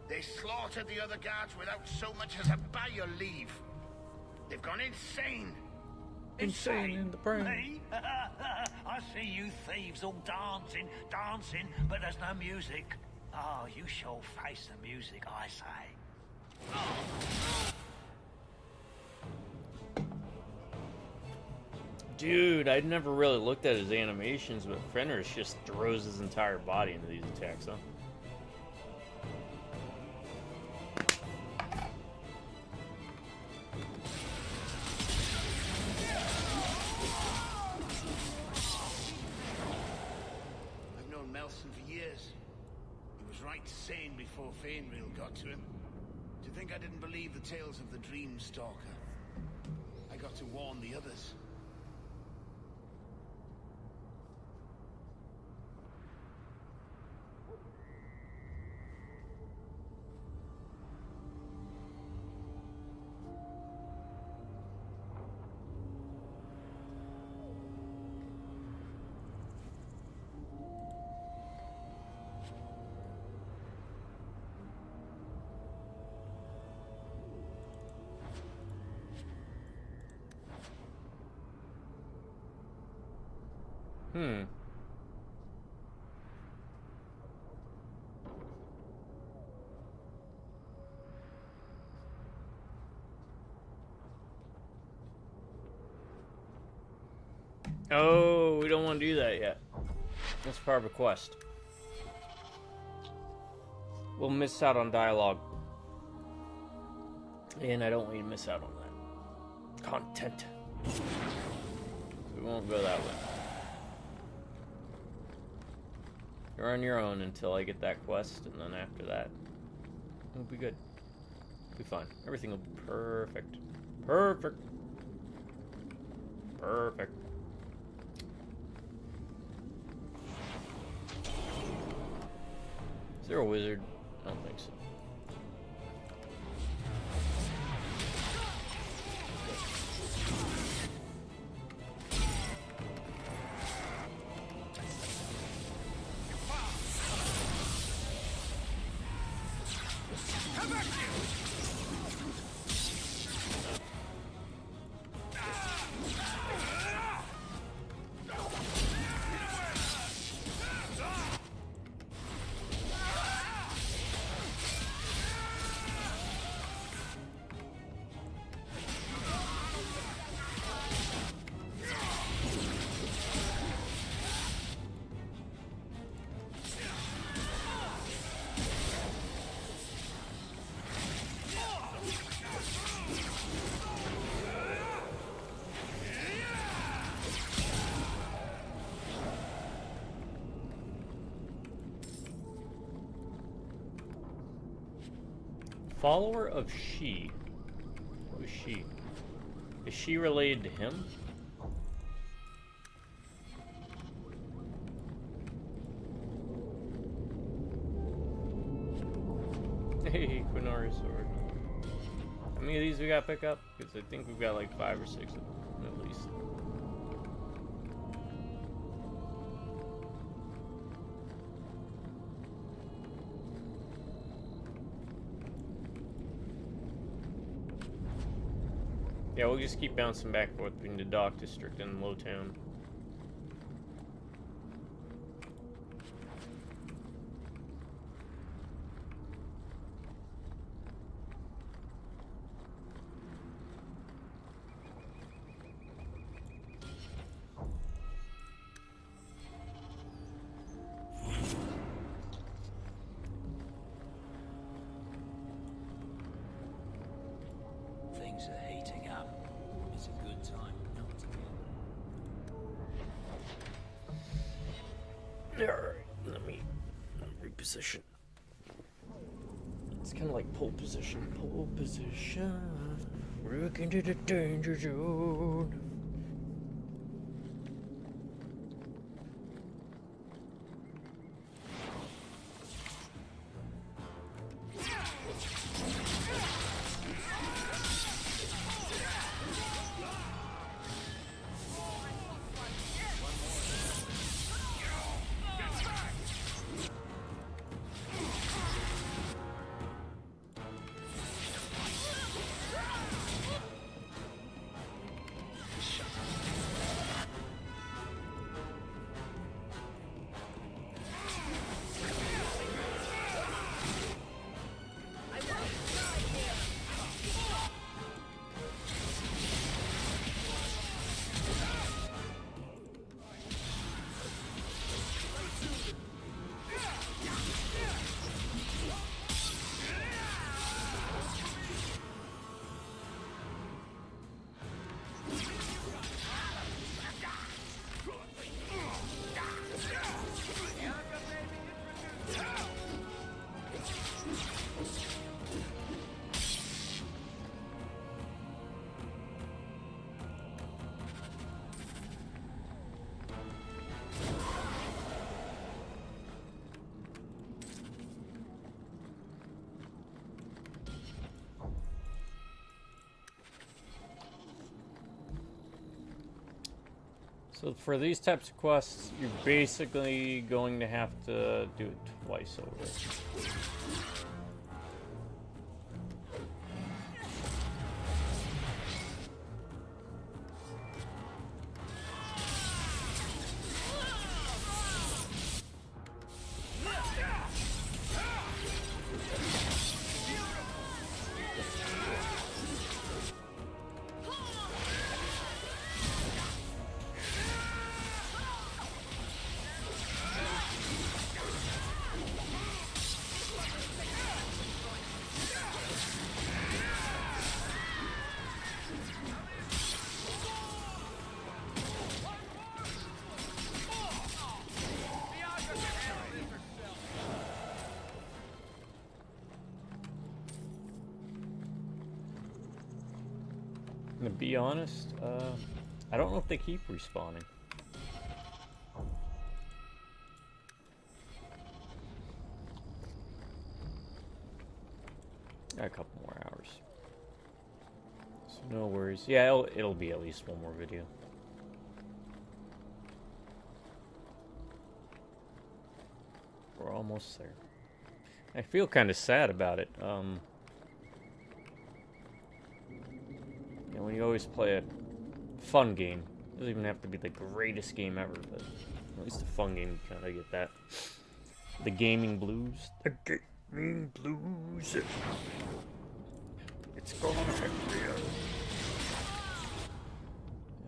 They slaughtered the other guards without so much as a by your leave. They've gone insane. Insane in the brain. Me? I see you thieves all dancing, but there's no music. Oh, you shall face the music, I say. Dude, I'd never really looked at his animations, but Fenris just throws his entire body into these attacks, huh? I've known Melson for years. He was right sane before Fainriel got to him. Do you think I didn't believe the tales of the Dream Stalker? I got to warn the others. Oh, we don't want to do that yet. That's part of a quest. We'll miss out on dialogue. And I don't want you to miss out on that. Content. So we won't go that way. You're on your own until I get that quest, and then after that, we'll be good. We'll be fine. Everything will be perfect. Perfect. Perfect. Is there a wizard? I don't think so. Follower of She. Who is she? Is she related to him? Hey, Quinari sword. How many of these we gotta pick up? Because I think we've got like 5 or 6 of them, at least. Yeah, we'll just keep bouncing back and forth between the Dock District and Lowtown. Things are heating up. It's a good time not to be. Alright, let me reposition. It's kind of like pole position. Pole position. Look into the danger zone. So for these types of quests, you're basically going to have to do it twice over. To be honest, I don't know if they keep respawning. Got a couple more hours. So no worries. Yeah, it'll be at least one more video. We're almost there. I feel kind of sad about it. And when you always play a fun game, it doesn't even have to be the greatest game ever, but at least a fun game, you kind of get that. The gaming blues. The gaming blues. It's gonna affect you.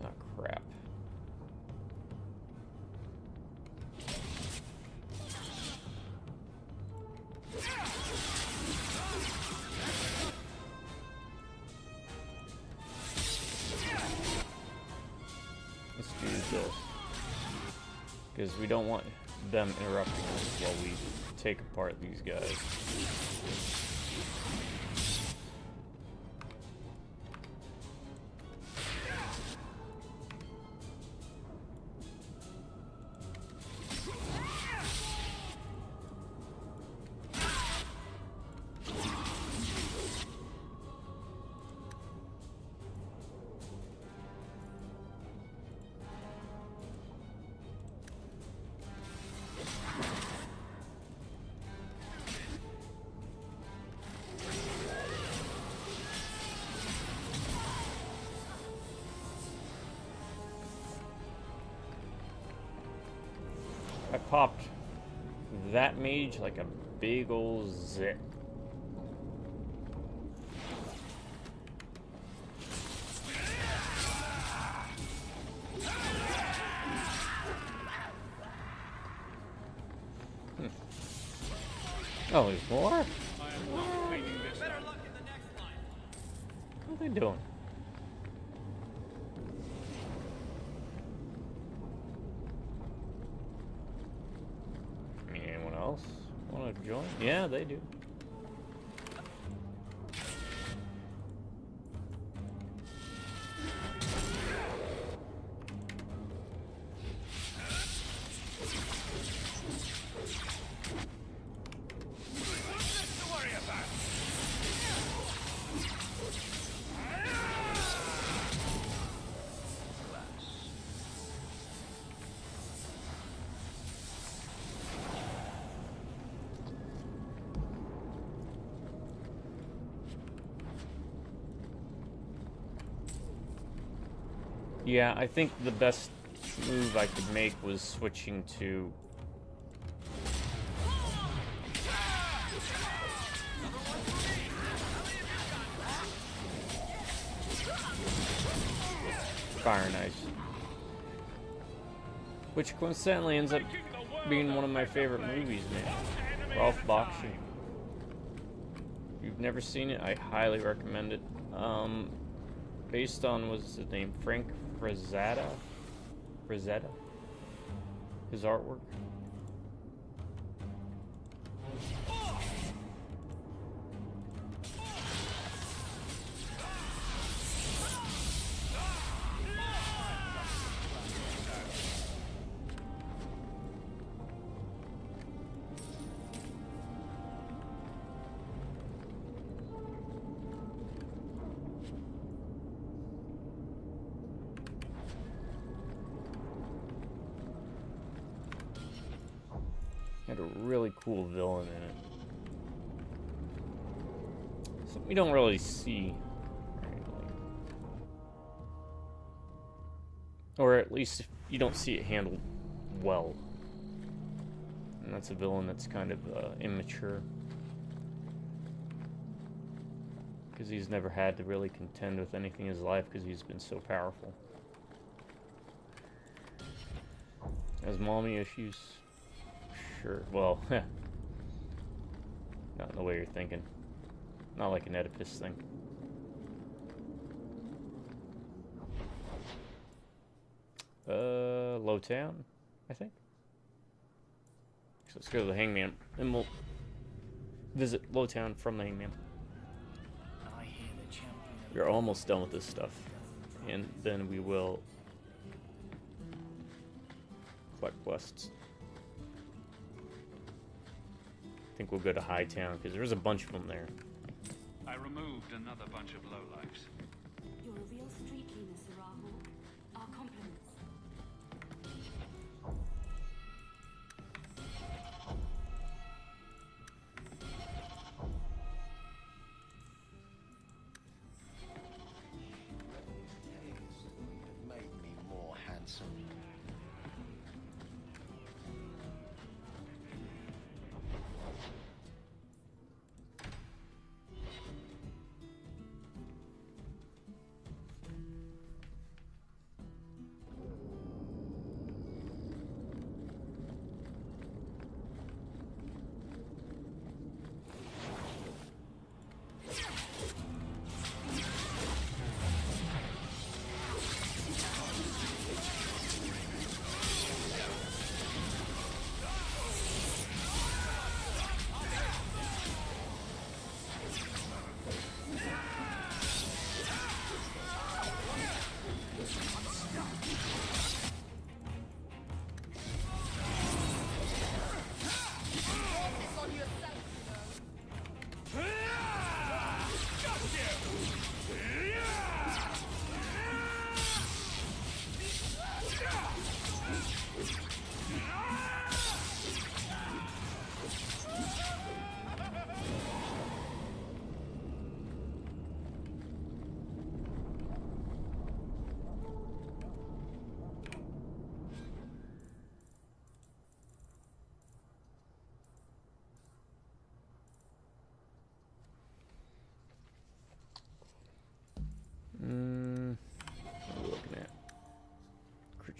Oh, crap. Let's use this. Because we don't want them interrupting us while we take apart these guys. I popped that mage like a big ol' zit. Oh, there's more? What are they doing? Anyone else want to join? Yeah, they do. Yeah, I think the best move I could make was switching to Fire and Ice, which coincidentally ends up being one of my favorite movies, man. Ralph Bakshi. If you've never seen it, I highly recommend it. Based on, what's his name? Frank Frazetta? His artwork. Had a really cool villain in it. Something we don't really see. Or at least you don't see it handled well. And that's a villain that's kind of immature. Because he's never had to really contend with anything in his life because he's been so powerful. Has mommy issues. Sure. Well, not in the way you're thinking. Not like an Oedipus thing. Lowtown, I think. So let's go to the Hangman, and we'll visit Lowtown from the Hangman. We're almost done with this stuff, and then we will collect quests. I think we'll go to Hightown, because there's a bunch of them there. I removed another bunch of lowlifes. You're a real street cleaner, Sarah Hawk. Our compliments.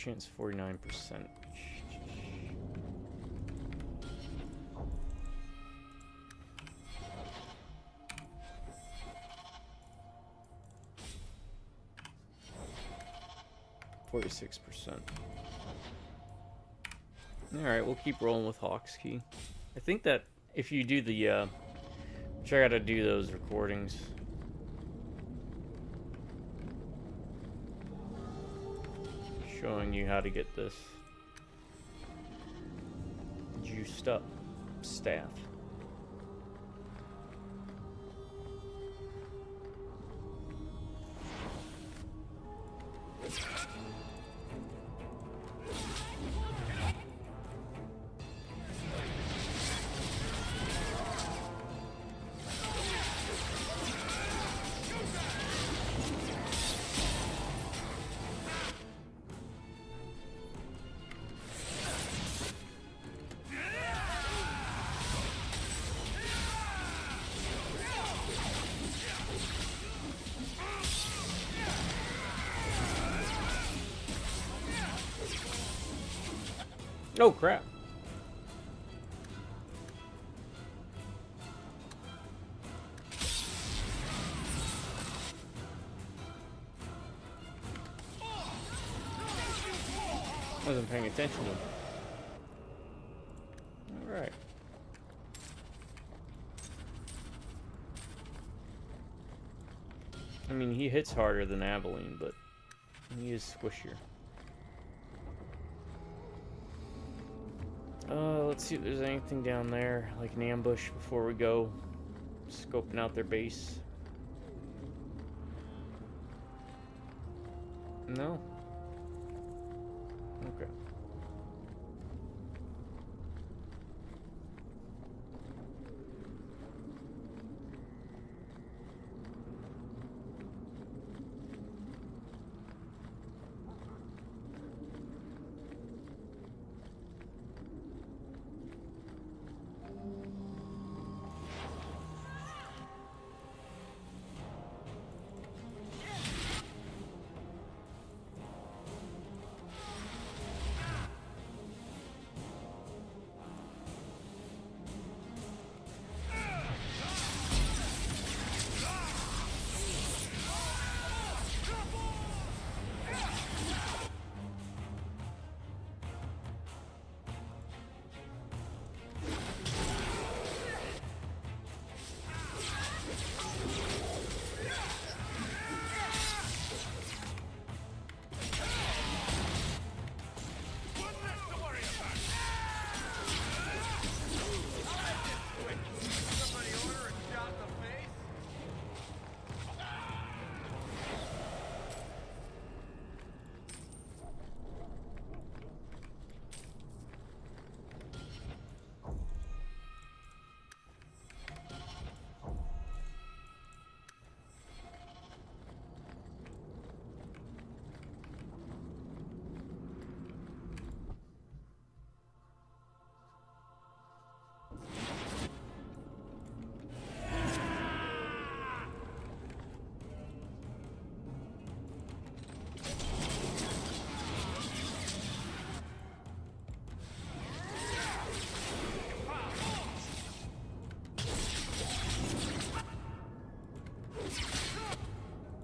chance 49%. %. Alright, we'll keep rolling with Hawk's Key. I think that if you do the, which I gotta do those recordings. Showing you how to get this juiced up staff. Oh crap. Wasn't paying attention to him. Alright. I mean, he hits harder than Abilene, but he is squishier. Let's see if there's anything down there, like an ambush before we go scoping out their base. No? Okay.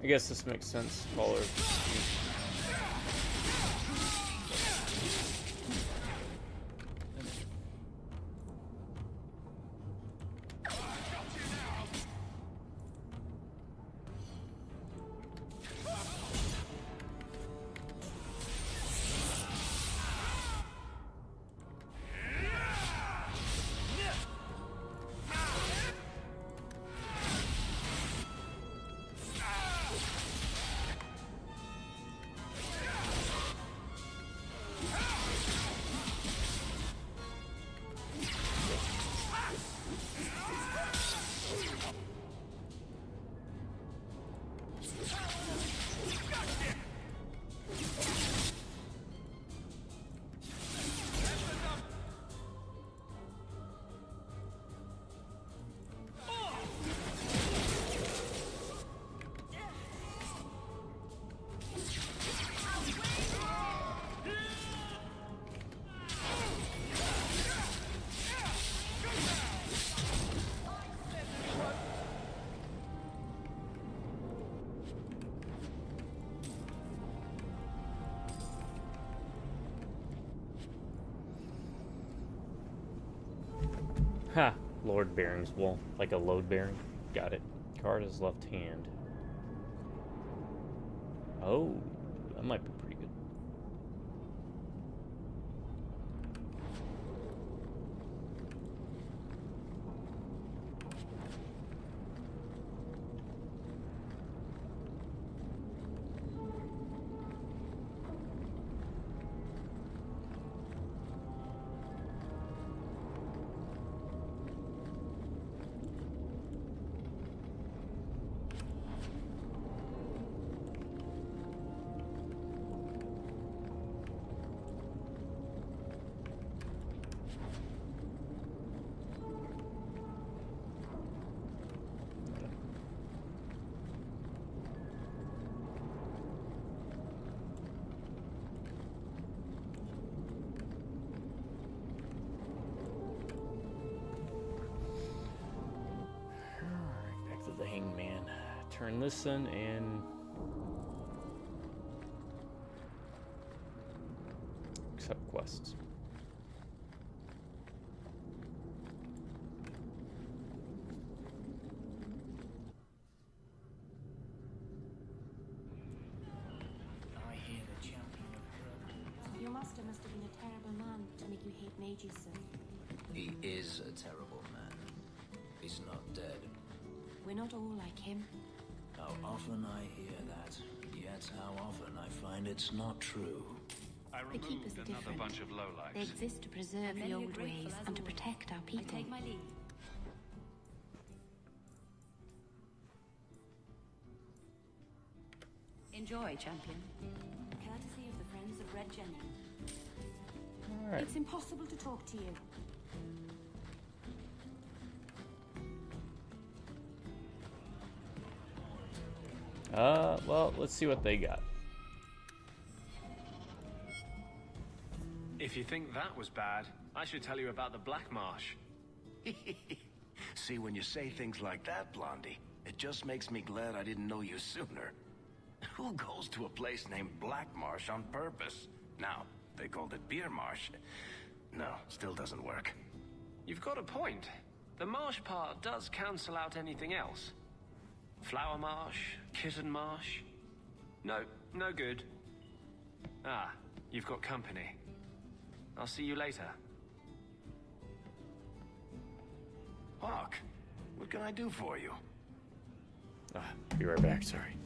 I guess this makes sense. Smaller. Ha! Lord bearings. Well, like a load bearing. Got it. Card is left hand. Oh, that might be pretty good. Back to the hangman. Turn this in and accept quests. I hear the champion of her. Your master must have been a terrible man to make you hate mages so. He is a terrible man. He's not dead. We're not all like him. How often I hear that, yet how often I find it's not true. I The keepers removed are another different. bunch of They lowlifes. exist to preserve the old ways and to protect our people. I take my leave. Enjoy, champion. Courtesy of the Friends of Red Jenny. Alright. It's impossible to talk to you. Well, let's see what they got. If you think that was bad, I should tell you about the Black Marsh. See, when you say things like that, Blondie, it just makes me glad I didn't know you sooner. Who goes to a place named Black Marsh on purpose? Now, they called it Beer Marsh. No, still doesn't work. You've got a point. The marsh part does cancel out anything else. Flower Marsh, Kitten Marsh. No, no good. Ah, you've got company. I'll see you later. Hawk, what can I do for you? Be right back, sorry.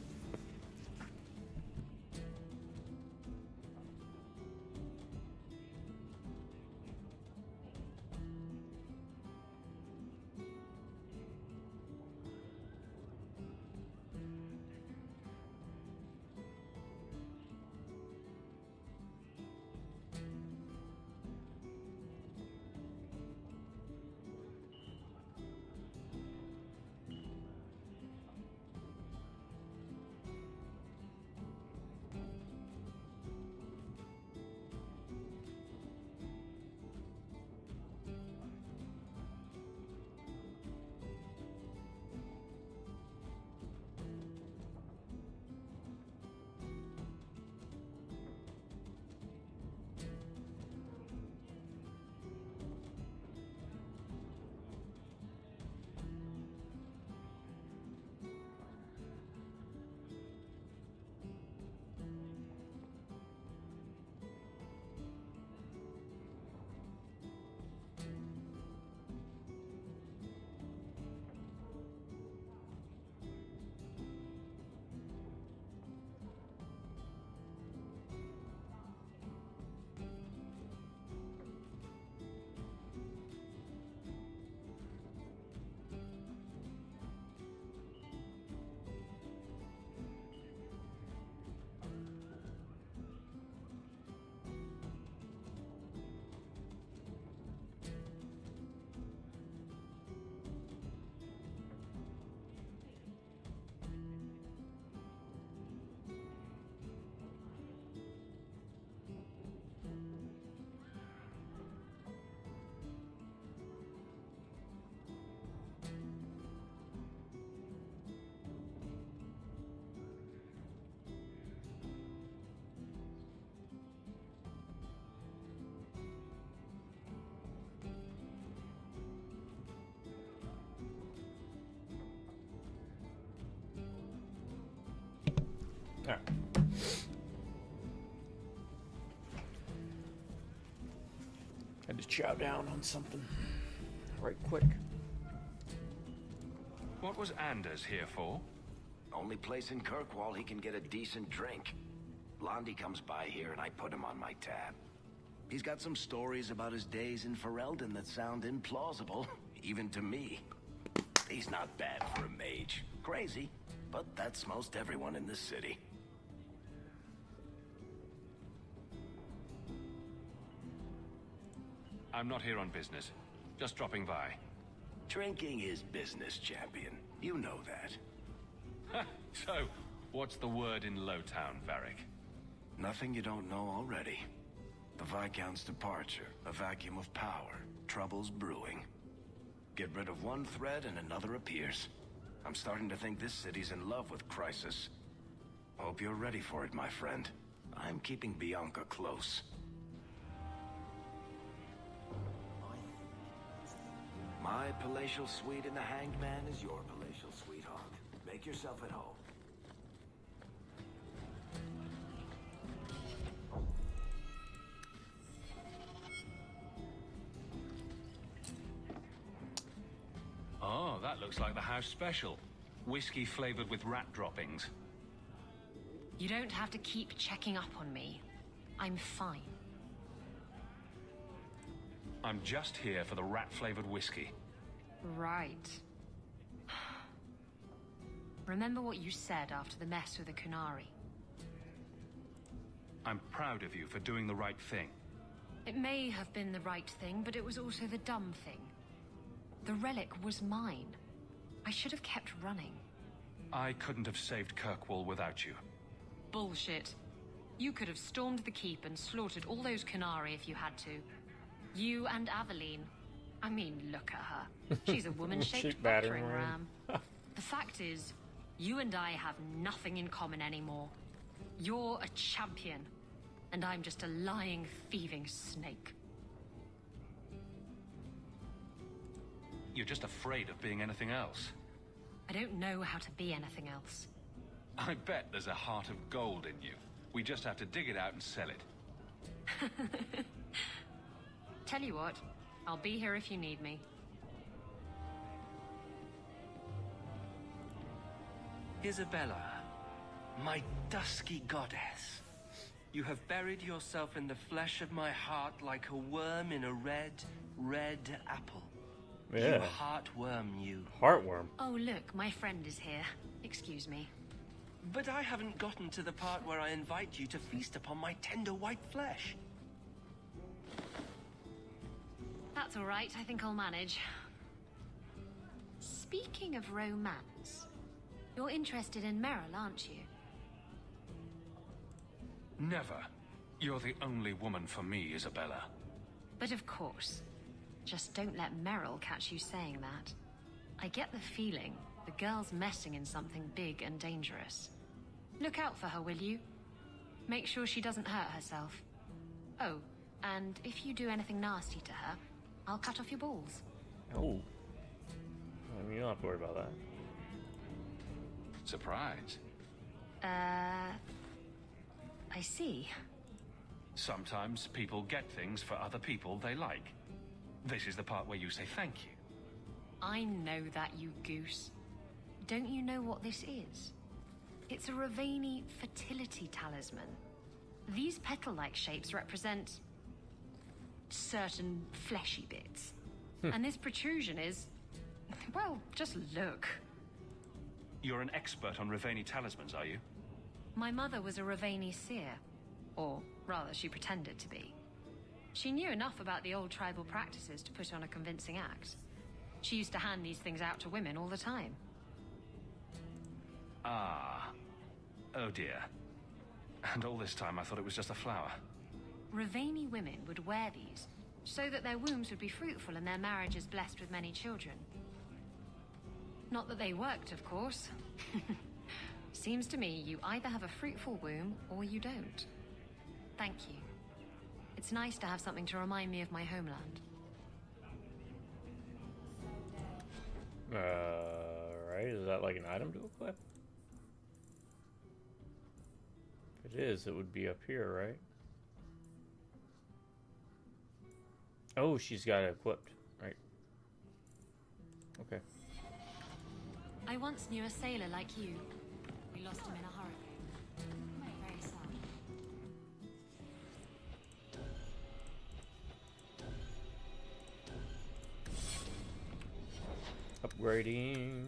Alright. Had to chow down on something right quick. What was Anders here for? Only place in Kirkwall he can get a decent drink. Blondie comes by here and I put him on my tab. He's got some stories about his days in Ferelden that sound implausible, even to me. He's not bad for a mage. Crazy, but that's most everyone in this city. I'm not here on business. Just dropping by. Drinking is business, champion. You know that. So, what's the word in Lowtown, Varric? Nothing you don't know already. The Viscount's departure, a vacuum of power, troubles brewing. Get rid of one thread and another appears. I'm starting to think this city's in love with Crisis. Hope you're ready for it, my friend. I'm keeping Bianca close. My palatial suite in the Hanged Man is your palatial sweetheart. Make yourself at home. Oh, that looks like the house special. Whiskey flavored with rat droppings. You don't have to keep checking up on me. I'm fine. I'm just here for the rat-flavored whiskey. Right. Remember what you said after the mess with the Kunari. I'm proud of you for doing the right thing. It may have been the right thing, but it was also the dumb thing. The relic was mine. I should have kept running. I couldn't have saved Kirkwall without you. Bullshit. You could have stormed the keep and slaughtered all those Kunari if you had to. You and Aveline. I mean, look at her. She's a woman-shaped battering ram. The fact is, you and I have nothing in common anymore. You're a champion, and I'm just a lying, thieving snake. You're just afraid of being anything else. I don't know how to be anything else. I bet there's a heart of gold in you. We just have to dig it out and sell it. Tell you what, I'll be here if you need me. Isabella, my dusky goddess. You have buried yourself in the flesh of my heart like a worm in a red, red apple. Yeah. You heartworm, you. Heartworm. Oh, look, my friend is here. Excuse me. But I haven't gotten to the part where I invite you to feast upon my tender white flesh. That's all right. I think I'll manage. Speaking of romance, you're interested in Meryl, aren't you? Never. You're the only woman for me, Isabella. But of course. Just don't let Meryl catch you saying that. I get the feeling the girl's messing in something big and dangerous. Look out for her, will you? Make sure she doesn't hurt herself. Oh, and if you do anything nasty to her, I'll cut off your balls. Oh. I mean, you don't have to worry about that. Surprise. I see. Sometimes people get things for other people they like. This is the part where you say thank you. I know that, you goose. Don't you know what this is? It's a Ravani fertility talisman. These petal-like shapes represent certain fleshy bits. And this protrusion is... well, just look. You're an expert on Ravani talismans, are you? My mother was a Ravani seer. Or, rather, she pretended to be. She knew enough about the old tribal practices to put on a convincing act. She used to hand these things out to women all the time. Ah. Oh dear. And all this time I thought it was just a flower. Ravani women would wear these so that their wombs would be fruitful and their marriages blessed with many children. Not that they worked, of course. Seems to me you either have a fruitful womb or you don't. Thank you. It's nice to have something to remind me of my homeland. Right, is that like an item to equip? it is, it would be up here, right? Oh, she's got it equipped, right? Okay. I once knew a sailor like you. We lost him in a hurricane. Very sad. Upgrading.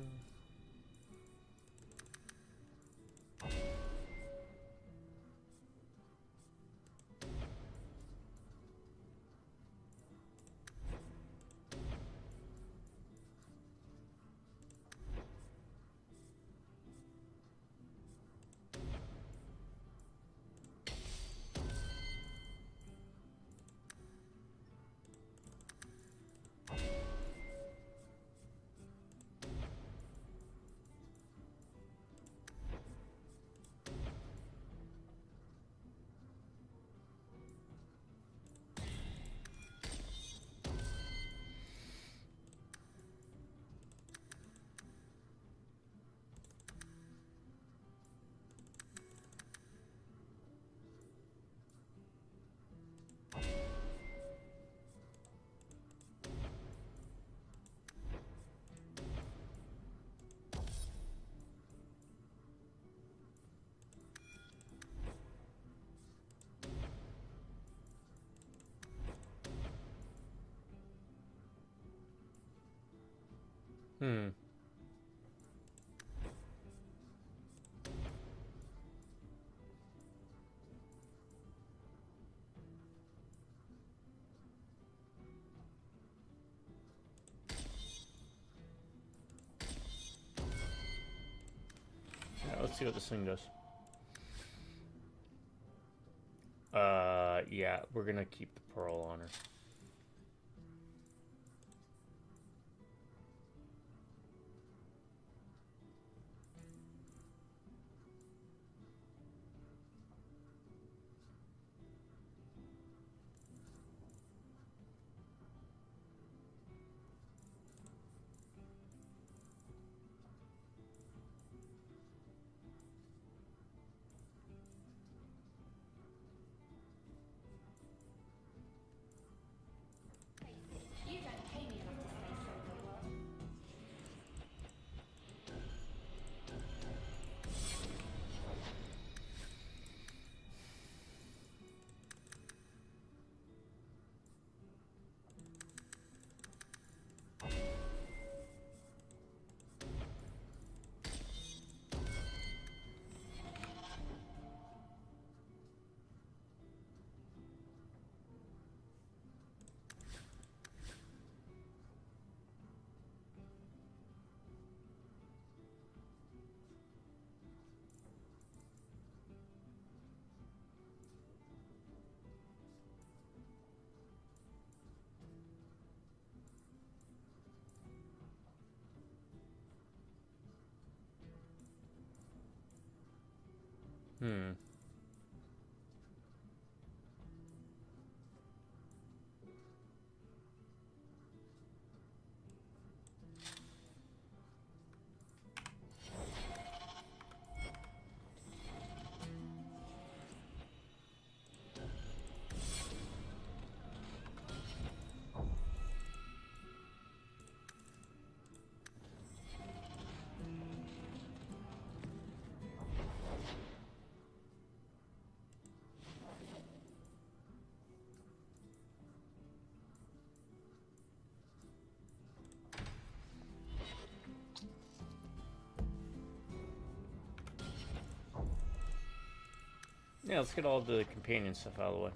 Hmm. Yeah, let's see what this thing does. Yeah, we're gonna keep the pearl on her. Hmm. Yeah, let's get all the companion stuff out of the way.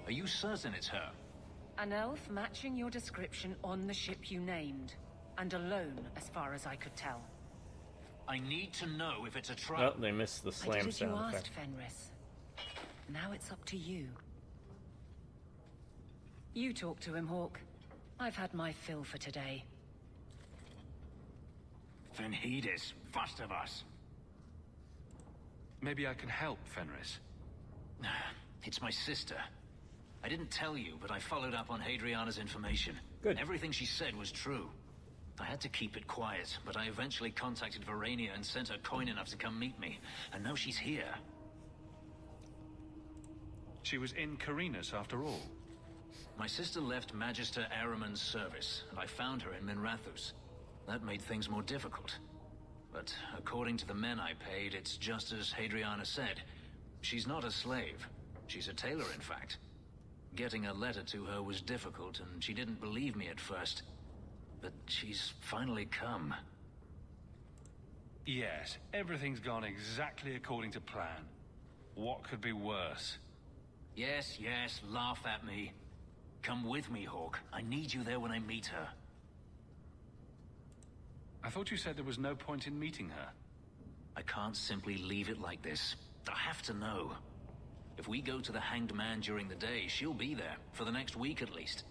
Are you certain it's her? An elf matching your description on the ship you named. And alone, as far as I could tell. I need to know if it's a trap. Well, they missed the I slam did as you sound asked, effect. Fenris. Now it's up to you. You talk to him, Hawk. I've had my fill for today. Fenhidis, first of us. Maybe I can help, Fenris. It's my sister. I didn't tell you, but I followed up on Hadriana's information. Good. Everything she said was true. I had to keep it quiet, but I eventually contacted Verania and sent her coin enough to come meet me. And now she's here. She was in Carinas after all. My sister left Magister Araman's service, and I found her in Minrathus. That made things more difficult. But according to the men I paid, it's just as Hadriana said. She's not a slave. She's a tailor, in fact. Getting a letter to her was difficult, and she didn't believe me at first. But she's finally come. Yes, everything's gone exactly according to plan. What could be worse? Yes, yes, laugh at me. Come with me, Hawk. I need you there when I meet her. I thought you said there was no point in meeting her. I can't simply leave it like this. I have to know. If we go to the Hanged Man during the day, she'll be there, for the next week at least.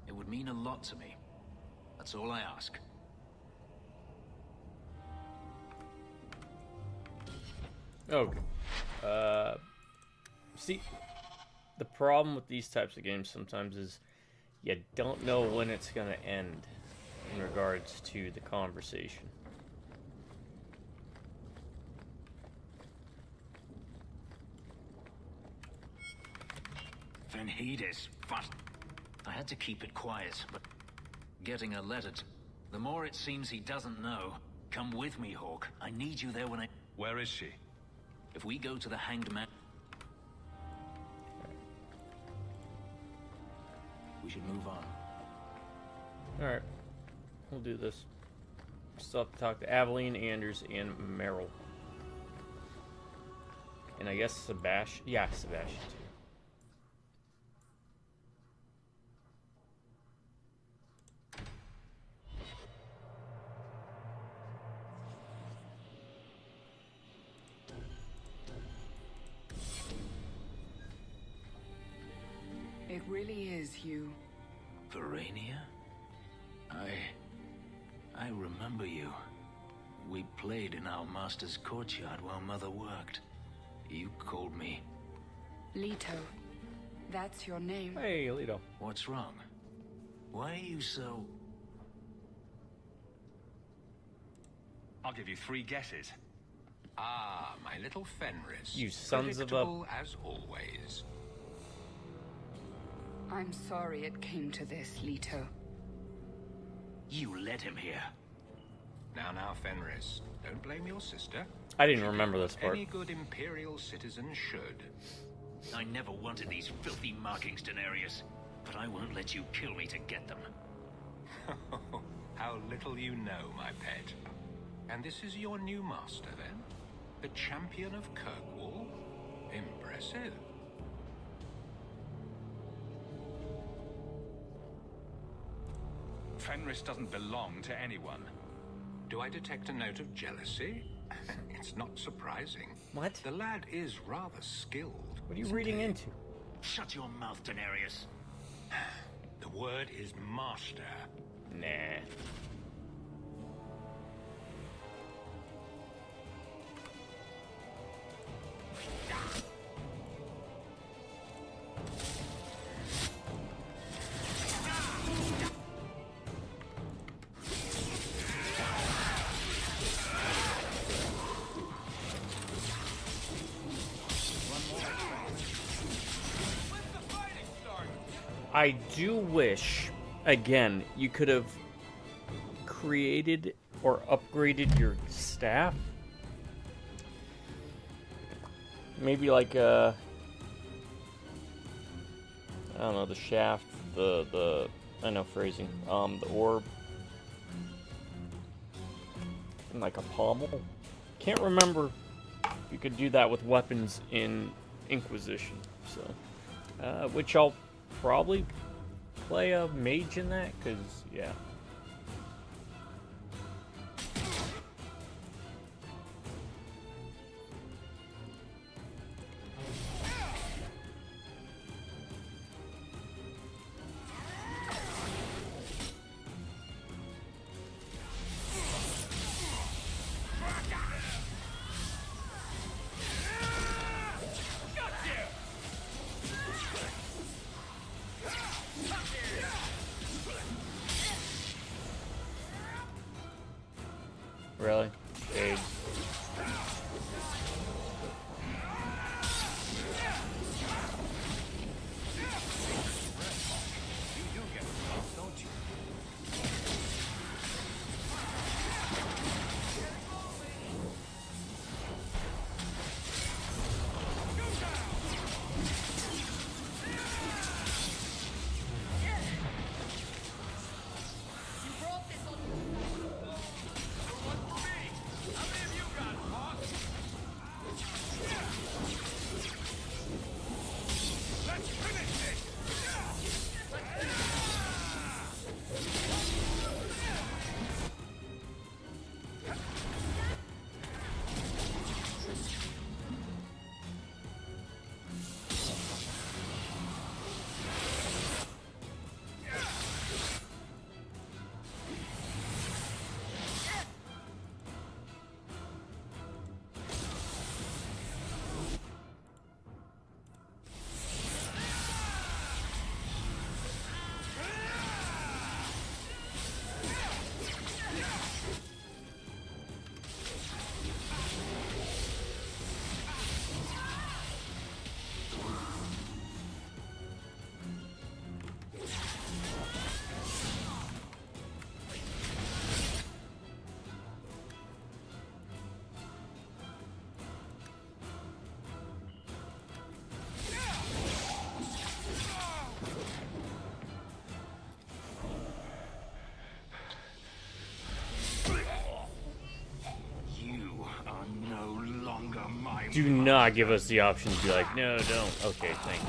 It would mean a lot to me. That's all I ask. Okay. See, the problem with these types of games sometimes is you don't know when it's going to end in regards to the conversation. Venhedis, what? I had to keep it quiet, but getting a letter to... The more it seems he doesn't know. Come with me, Hawk. I need you there when I... Where is she? If we go to the Hanged Man... We should move on. Alright. We'll do this. Still have to talk to Aveline, Anders, and Meryl. And I guess Sebastian. Yeah, Sebastian too. It really is you. Verania? I remember you. We played in our master's courtyard while Mother worked. You called me... Leto. That's your name. Hey, Leto. What's wrong? Why are you so... I'll give you 3 guesses. Ah, my little Fenris. You sons of a... Predictable as always. I'm sorry it came to this, Leto. You led him here. Now, Fenris. Don't blame your sister. I didn't remember this part. Any good Imperial citizen should. I never wanted these filthy markings, Daenerys. But I won't let you kill me to get them. How little you know, my pet. And this is your new master, then? The champion of Kirkwall? Impressive. Fenris doesn't belong to anyone. Do I detect a note of jealousy? It's not surprising. What? The lad is rather skilled. What are you reading into? Shut your mouth, Daenerys. The word is master. Nah. I do wish, again, you could have created or upgraded your staff. Maybe like I don't know, the shaft, I know phrasing, the orb, and like a pommel. Can't remember if you could do that with weapons in Inquisition, so, which I'll probably play a mage in that, because, yeah. my Do not give us the option to be like, no, don't. Okay, thank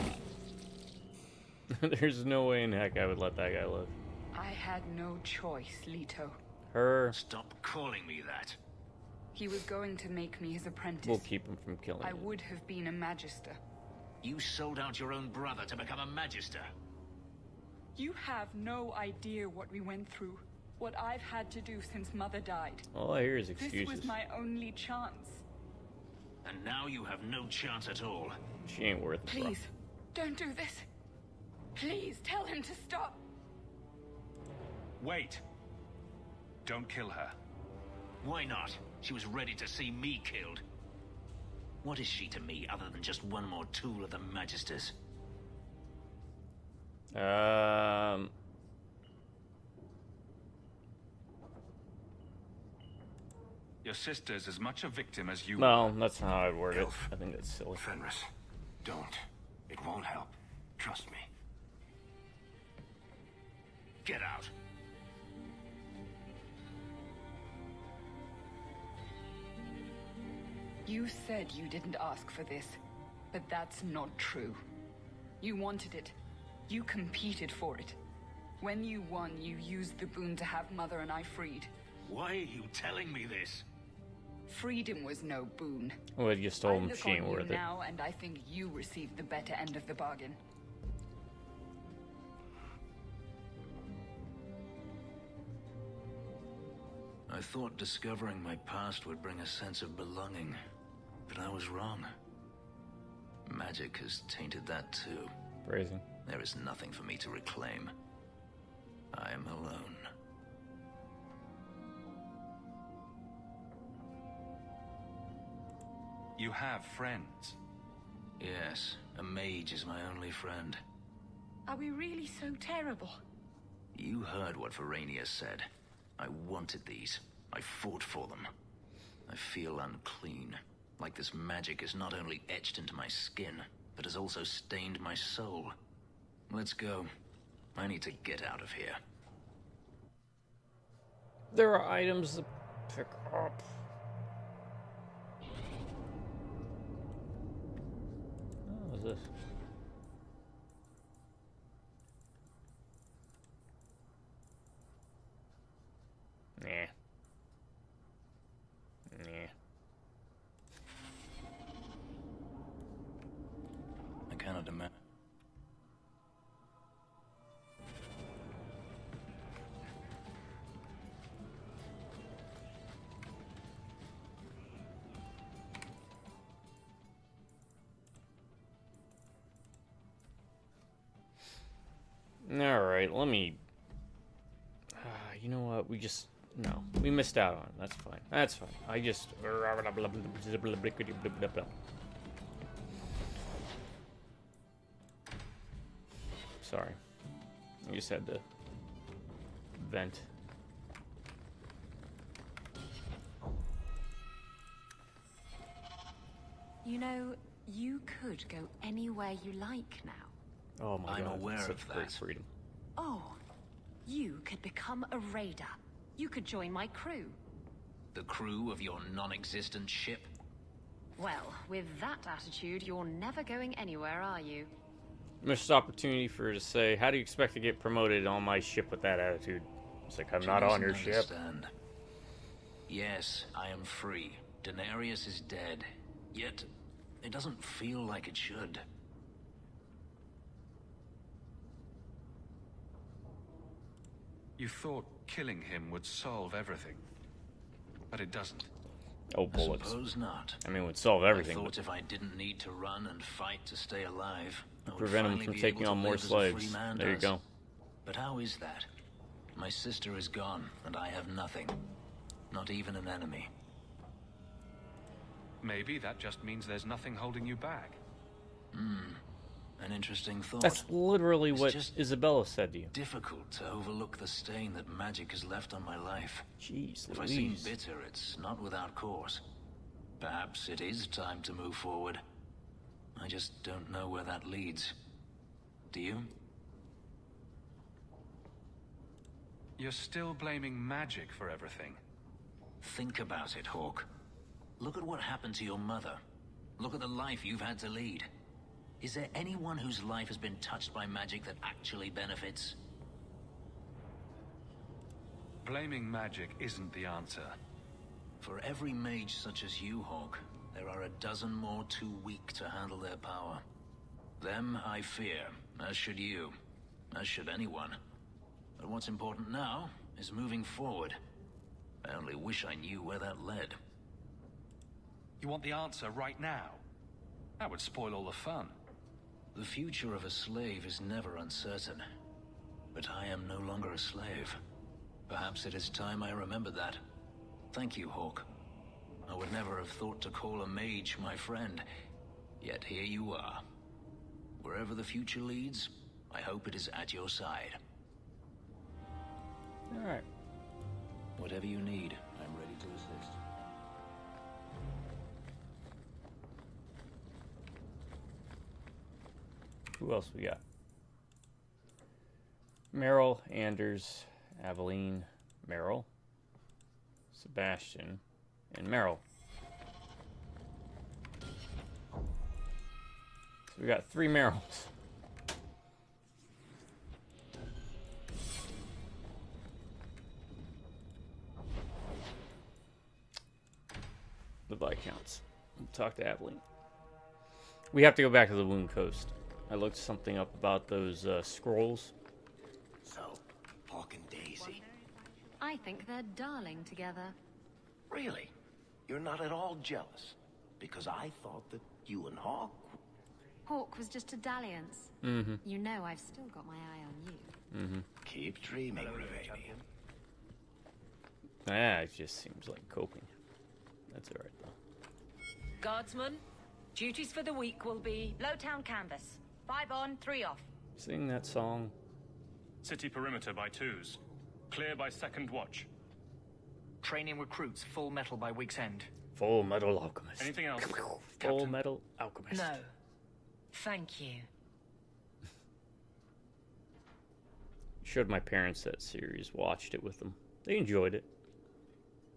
you. There's no way in heck I would let that guy live. I had no choice, Leto. Her. Stop calling me that. He was going to make me his apprentice. We'll keep him from killing I him. would have been a magister. You sold out your own brother to become a magister. You have no idea what we went through. What I've had to do since Mother died. All I hear is excuses. This was my only chance. And now you have no chance at all. She ain't worth it, bro. Please, don't do this. Please, tell him to stop. Wait. Don't kill her. Why not? She was ready to see me killed. What is she to me other than just one more tool of the Magisters? Your sister's as much a victim as you Well, that's not how I'd word it. I think that's silly. Fenris, don't. It won't help. Trust me. Get out. You said you didn't ask for this, but that's not true. You wanted it. You competed for it. When you won, you used the boon to have Mother and I freed. Why are you telling me this? Freedom was no boon. Well, you stole him. I look She ain't on you worth it. now, and I think you received the better end of the bargain. I thought discovering my past would bring a sense of belonging, but I was wrong. Magic has tainted that too. Phrasing. There is nothing for me to reclaim. I am alone. You have friends. Yes, a mage is my only friend. Are we really so terrible? You heard what Verania said. I wanted these. I fought for them. I feel unclean. Like this magic is not only etched into my skin, but has also stained my soul. Let's go. I need to get out of here. There are items to pick up. Oh, what's this? Nah. Nah. I cannot imagine. Alright, let me... you know what? No. We missed out on it. That's fine. That's fine. I just... Sorry. I just had to... vent. You know, you could go anywhere you like now. Oh my I'm god, aware such of great that. freedom. Oh, you could become a raider. You could join my crew. The crew of your non-existent ship? Well, with that attitude, you're never going anywhere, are you? Missed opportunity for her to say, how do you expect to get promoted on my ship with that attitude? It's like, I'm She not on doesn't your ship. understand. Yes, I am free. Denarius is dead. Yet, it doesn't feel like it should. You thought killing him would solve everything. But it doesn't. Oh, bullets. I suppose not. I mean, it would solve everything. I thought if I didn't need to run and fight to stay alive, I would Prevent him finally from be taking able on to more live as a slaves. free man There you does. go. But how is that? My sister is gone, and I have nothing. Not even an enemy. Maybe that just means there's nothing holding you back. An interesting thought. That's literally It's what just Isabella said to you. difficult to overlook the stain that magic has left on my life. Jeez, If I seem Louise. bitter, it's not without cause. Perhaps it is time to move forward. I just don't know where that leads. Do you? You're still blaming magic for everything. Think about it, Hawk. Look at what happened to your mother. Look at the life you've had to lead. Is there anyone whose life has been touched by magic that actually benefits? Blaming magic isn't the answer. For every mage such as you, Hawk, there are a dozen more too weak to handle their power. Them I fear, as should you, as should anyone. But what's important now is moving forward. I only wish I knew where that led. You want the answer right now? That would spoil all the fun. The future of a slave is never uncertain. But I am no longer a slave. Perhaps it is time I remember that. Thank you, Hawk. I would never have thought to call a mage my friend. Yet here you are. Wherever the future leads, I hope it is at your side. Alright. Whatever you need, I'm ready to assist. Who else we got? Meryl, Anders, Aveline, Meryl, Sebastian, and Meryl. So we got 3 Meryls. The Viscounts. We'll talk to Aveline. We have to go back to the Wound Coast. I looked something up about those scrolls. So, Hawk and Daisy. I think they're darling together. Really? You're not at all jealous? Because I thought that you and Hawk... Hawk was just a dalliance. Mm-hmm. You know I've still got my eye on you. Mm-hmm. Keep dreaming, baby. Ah, it just seems like coping. That's alright, though. Guardsman, duties for the week will be Lowtown canvas. 5 on, 3 off. Sing that song. City perimeter by 2s. Clear by 2nd watch. Training recruits full metal by week's end. Full Metal Alchemist. Anything else? Full Metal Alchemist. No. Thank you. Showed my parents that series, watched it with them. They enjoyed it.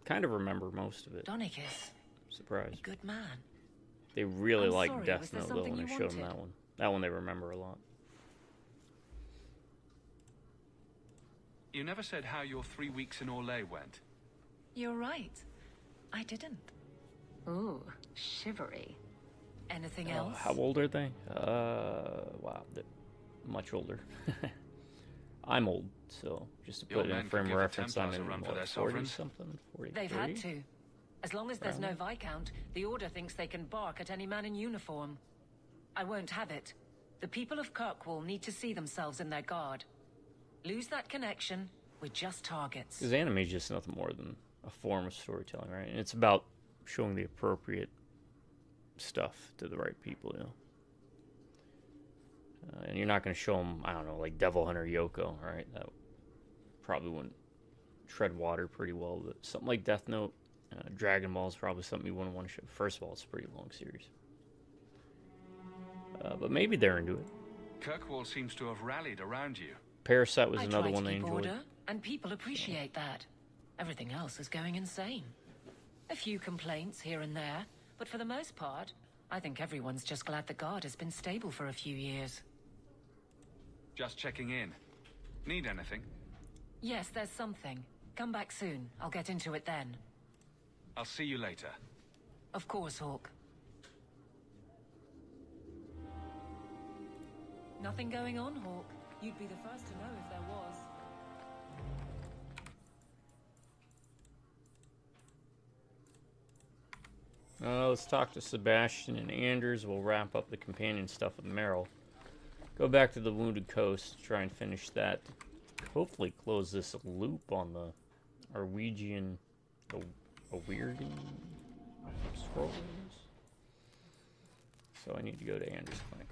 Kind of remember most of it. Donicus. Surprised. Good man. They really I'm liked sorry, Death was there Note though when something I you showed them wanted? that one. That one they remember a lot. You never said how your 3 weeks in Orlais went. You're right. I didn't. Ooh, shivery. Anything else? How old are they? Wow, they're much older. I'm old, so just to Your put it men in could frame give of the reference, I'm Templars a in run for what, their 40 sovereigns? something, 43. They've had to. As long as there's no Around Viscount, the Order thinks they can bark at any man in uniform. I won't have it. The people of Kirkwall need to see themselves in their guard. Lose that connection, we're just targets. Because anime is just nothing more than a form of storytelling, right? And it's about showing the appropriate stuff to the right people, you know. And you're not going to show them, I don't know, like Devil Hunter Yoko, right? That probably wouldn't tread water pretty well. But something like Death Note, Dragon Ball is probably something you wouldn't want to show. First of all, it's a pretty long series. But maybe they're into it. Kirkwall seems to have rallied around you. Parasite was I another try one to they keep enjoyed. order, and people appreciate that. Everything else is going insane. A few complaints here and there, but for the most part, I think everyone's just glad the guard has been stable for a few years. Just checking in. Need anything? Yes, there's something. Come back soon. I'll get into it then. I'll see you later. Of course, Hawk. Nothing going on, Hawk. You'd be the first to know if there was. Let's talk to Sebastian and Anders. We'll wrap up the companion stuff with Meryl. Go back to the Wounded Coast, try and finish that. Hopefully close this loop on the Norwegian, Aweirden scrolls. So I need to go to Anders' clinic.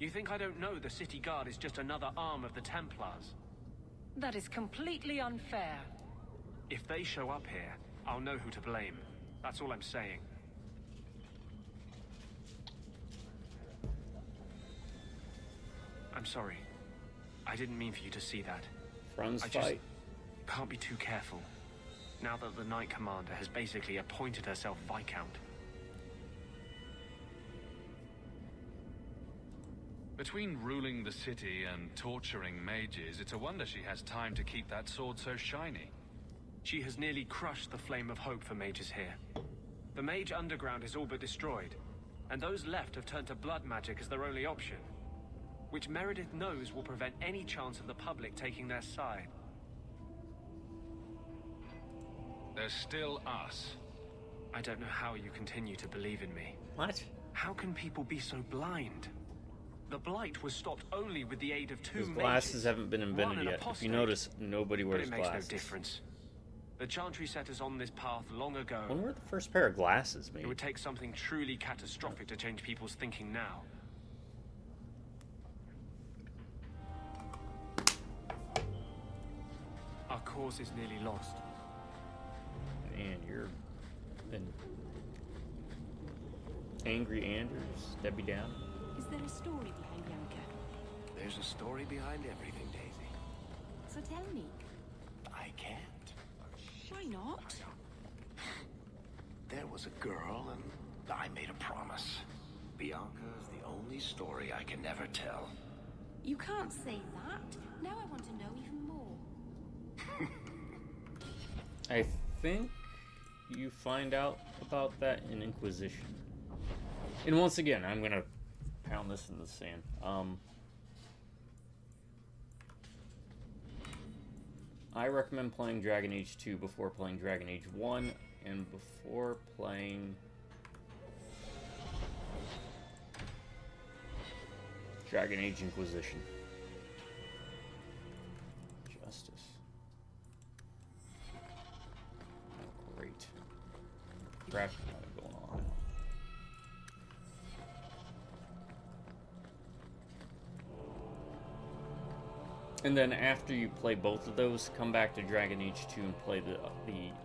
You think I don't know the city guard is just another arm of the Templars? That is completely unfair. If they show up here, I'll know who to blame. That's all I'm saying. I'm sorry. I didn't mean for you to see that. Friends I just fight. can't be too careful. Now that the Knight Commander has basically appointed herself Viscount. Between ruling the city and torturing mages, it's a wonder she has time to keep that sword so shiny. She has nearly crushed the flame of hope for mages here. The mage underground is all but destroyed, and those left have turned to blood magic as their only option, which Meredith knows will prevent any chance of the public taking their side. There's still us. I don't know how you continue to believe in me. What? How can people be so blind? The Blight was stopped only with the aid of two His mages. glasses haven't been One invented an yet. If you apostate. notice, nobody But wears it makes glasses. no difference. The Chantry set us on this path long ago. When were the first pair of glasses made? It would take something truly catastrophic to change people's thinking now. Our cause is nearly lost. And you're an angry Anders, Debbie Down. Is there a story behind Yanka? There's a story behind everything, Daisy. So tell me, I can't. why not? There was a girl, and I made a promise. Bianca's the only story I can never tell. You can't say that. Now I want to know even more. I think you find out about that in Inquisition. And once again, I'm gonna pound this in the sand. I recommend playing Dragon Age 2 before playing Dragon Age 1 and before playing Dragon Age Inquisition. Justice. Oh, great. Crap going on. And then after you play both of those, come back to Dragon Age 2 and play the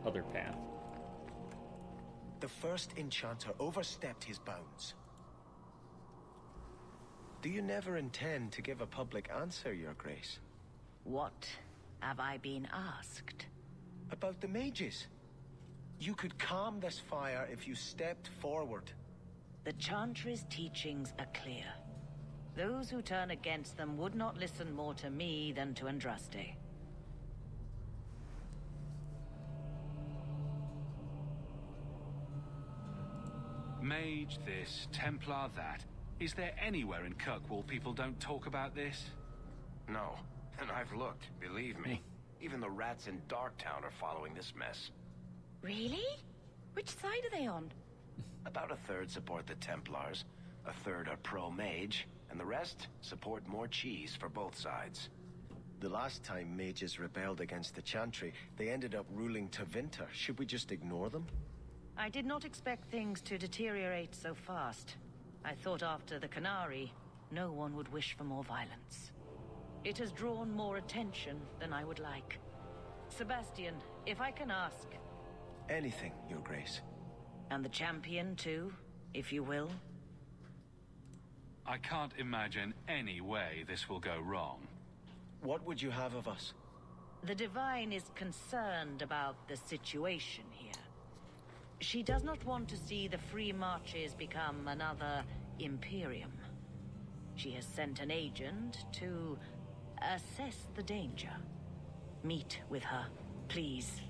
other path. The first enchanter overstepped his bounds. Do you never intend to give a public answer, Your Grace? What have I been asked? About the mages. You could calm this fire if you stepped forward. The Chantry's teachings are clear. Those who turn against them would not listen more to me than to Andraste. Mage this, Templar that. Is there anywhere in Kirkwall people don't talk about this? No, and I've looked, believe me. Even the rats in Darktown are following this mess. Really? Which side are they on? About a third support the Templars, a third are pro-mage, and the rest support more cheese for both sides. The last time mages rebelled against the Chantry, they ended up ruling Tevinter. Should we just ignore them? I did not expect things to deteriorate so fast. I thought after the Canary, no one would wish for more violence. It has drawn more attention than I would like. Sebastian, if I can ask... Anything, Your Grace. And the champion, too, if you will? I can't imagine any way this will go wrong. What would you have of us? The Divine is concerned about the situation here. She does not want to see the Free Marches become another Imperium. She has sent an agent to assess the danger. Meet with her, please.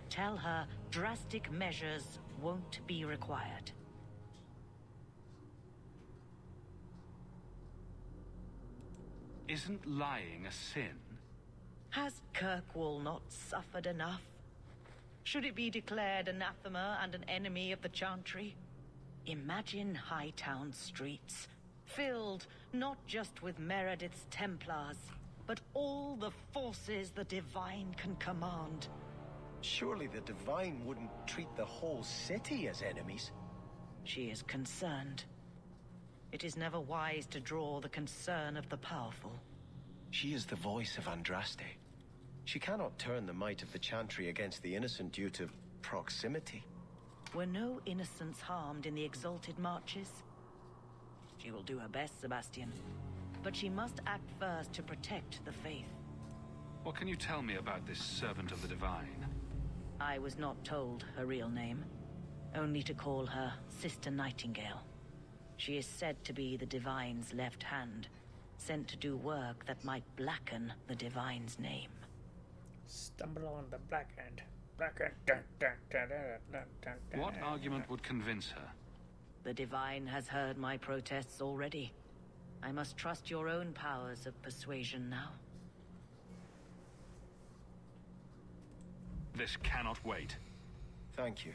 Tell her drastic measures won't be required. Isn't lying a sin? Has Kirkwall not suffered enough? Should it be declared anathema and an enemy of the Chantry? Imagine Hightown streets, filled not just with Meredith's Templars, but all the forces the Divine can command. Surely the Divine wouldn't treat the whole city as enemies. She is concerned. It is never wise to draw the concern of the powerful. She is the voice of Andraste. She cannot turn the might of the Chantry against the innocent due to proximity. Were no innocents harmed in the exalted marches? She will do her best, Sebastian. But she must act first to protect the faith. What can you tell me about this servant of the divine? I was not told her real name. Only to call her Sister Nightingale. She is said to be the Divine's left hand, sent to do work that might blacken the Divine's name. Stumble on the black hand. What argument would convince her? The Divine has heard my protests already. I must trust your own powers of persuasion now. This cannot wait. Thank you.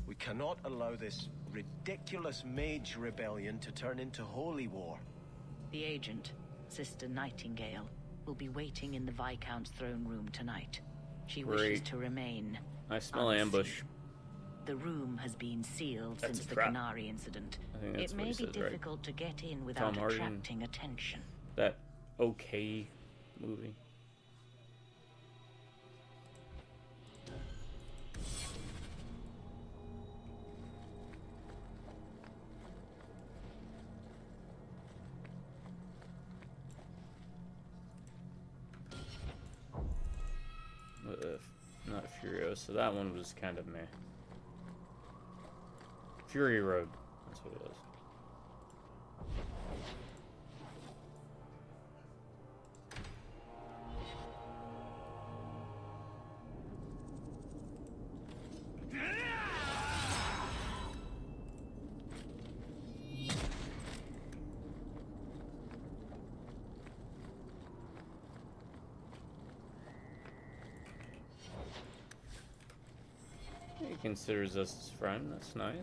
We cannot allow this ridiculous mage rebellion to turn into holy war. The agent, Sister Nightingale, will be waiting in the Viscount's throne room tonight. She wishes to remain. I smell ambush. The room has been sealed That's since a the trap. Canary incident. I think that's It what may he be says, right? difficult to get in without Tom Hardy. attracting attention. That okay movie. Not Furio, so that one was kind of meh. Fury Road, that's what it was. He considers us his friend, that's nice.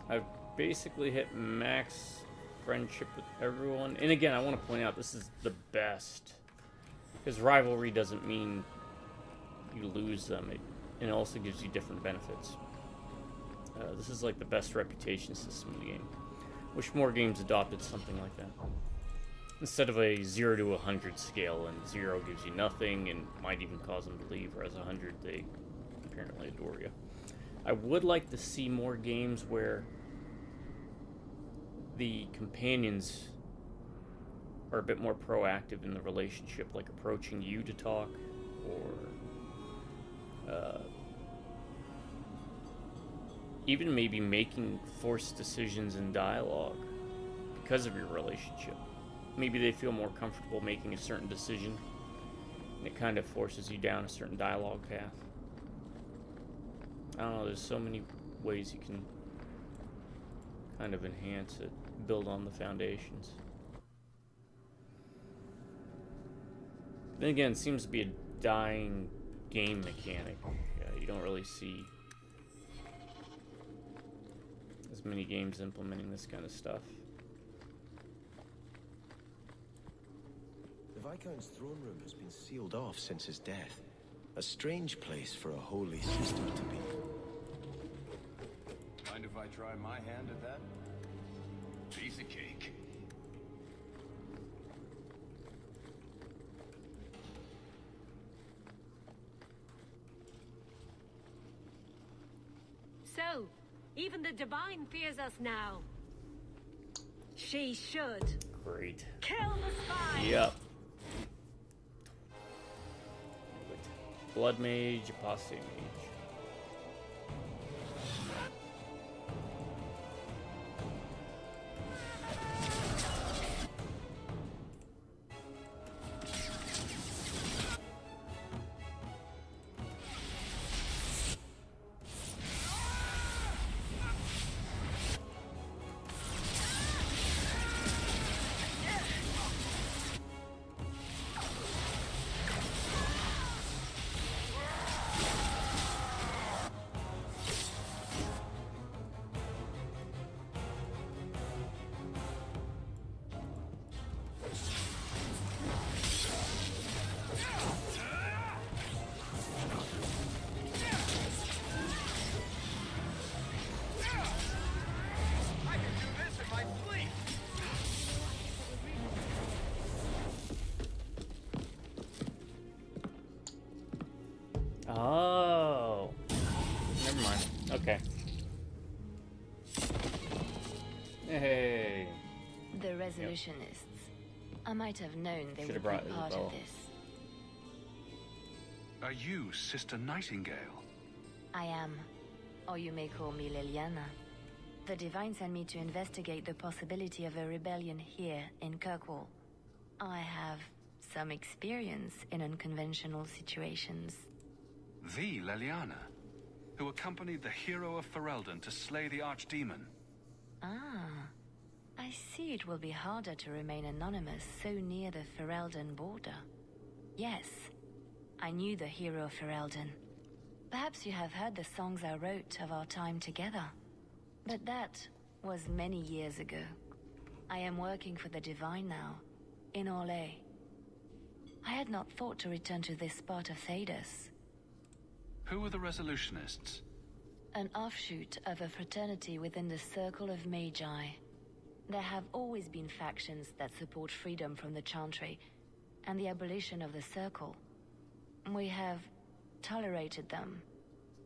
I've basically hit max friendship with everyone. And again, I want to point out this is the best. Because rivalry doesn't mean you lose them. It also gives you different benefits. This is like the best reputation system in the game. Wish more games adopted something like that. Instead of a 0 to 100 scale, and 0 gives you nothing and might even cause them to leave, whereas 100, they apparently adore you. I would like to see more games where the companions are a bit more proactive in the relationship, like approaching you to talk, or even maybe making forced decisions in dialogue because of your relationship. Maybe they feel more comfortable making a certain decision, and it kind of forces you down a certain dialogue path. I don't know, there's so many ways you can kind of enhance it, build on the foundations. Then again, it seems to be a dying game mechanic. You don't really see as many games implementing this kind of stuff. The Viscount's throne room has been sealed off since his death. A strange place for a holy sister to be. Mind if I try my hand at that? Piece of cake. So, even the Divine fears us now. She should. Great. Kill the spy! Yep. Blood Mage, Apostate Mage. Oh. Never mind. Okay. Hey. The Resolutionists. I might have known they Should've would be brought part Isabella. of this. Are you Sister Nightingale? I am. Or you may call me Liliana. The Divine sent me to investigate the possibility of a rebellion here in Kirkwall. I have some experience in unconventional situations. The Liliana, who accompanied the hero of Ferelden to slay the archdemon. Ah. I see it will be harder to remain anonymous so near the Ferelden border. Yes, I knew the hero of Ferelden. Perhaps you have heard the songs I wrote of our time together. But that was many years ago. I am working for the Divine now, in Orlais. I had not thought to return to this part of Thedas. Who are the Resolutionists? An offshoot of a fraternity within the Circle of Magi. There have always been factions that support freedom from the Chantry and the abolition of the Circle. We have tolerated them,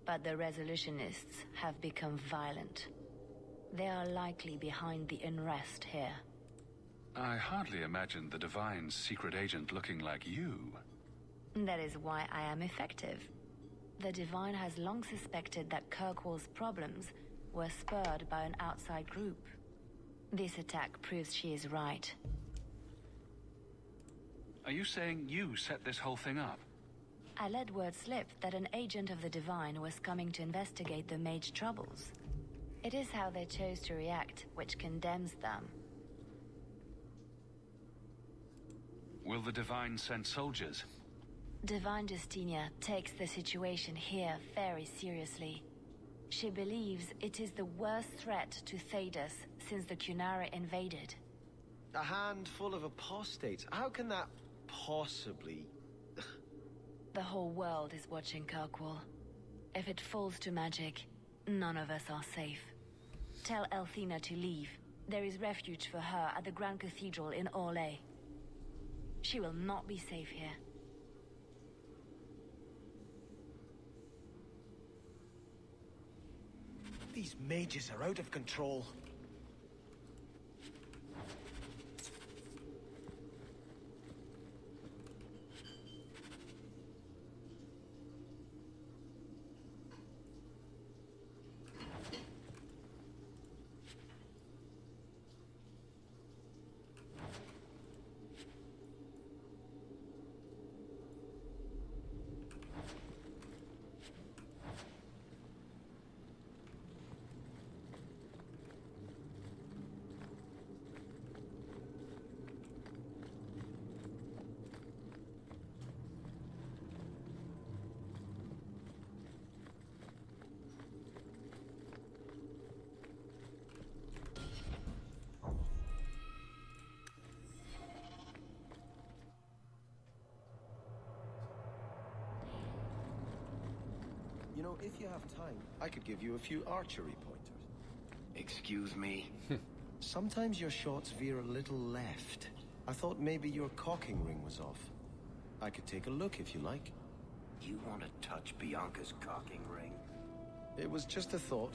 but the Resolutionists have become violent. They are likely behind the unrest here. I hardly imagined the Divine's secret agent looking like you. That is why I am effective. The Divine has long suspected that Kirkwall's problems were spurred by an outside group. This attack proves she is right. Are you saying you set this whole thing up? I let word slip that an agent of the Divine was coming to investigate the Mage troubles. It is how they chose to react which condemns them. Will the Divine send soldiers? Divine Justinia takes the situation here very seriously. She believes it is the worst threat to Thedas since the Cunara invaded. A handful of apostates. How can that possibly... The whole world is watching Kirkwall. If it falls to magic, none of us are safe. Tell Elthina to leave. There is refuge for her at the Grand Cathedral in Orlais. She will not be safe here. These mages are out of control. You know, if you have time, I could give you a few archery pointers. Excuse me? Sometimes your shots veer a little left. I thought maybe your cocking ring was off. I could take a look if you like. You want to touch Bianca's cocking ring? It was just a thought.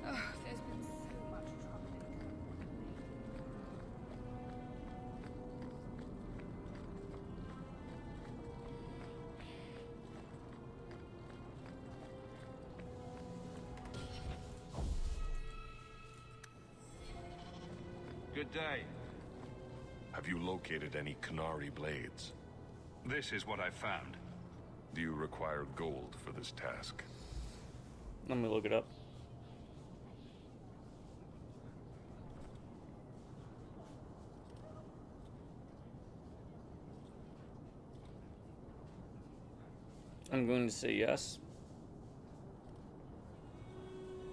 Ugh, there's been so much trouble in Good day. Have you located any Canary blades? This is what I found. Do you require gold for this task? Let me look it up. I'm going to say yes.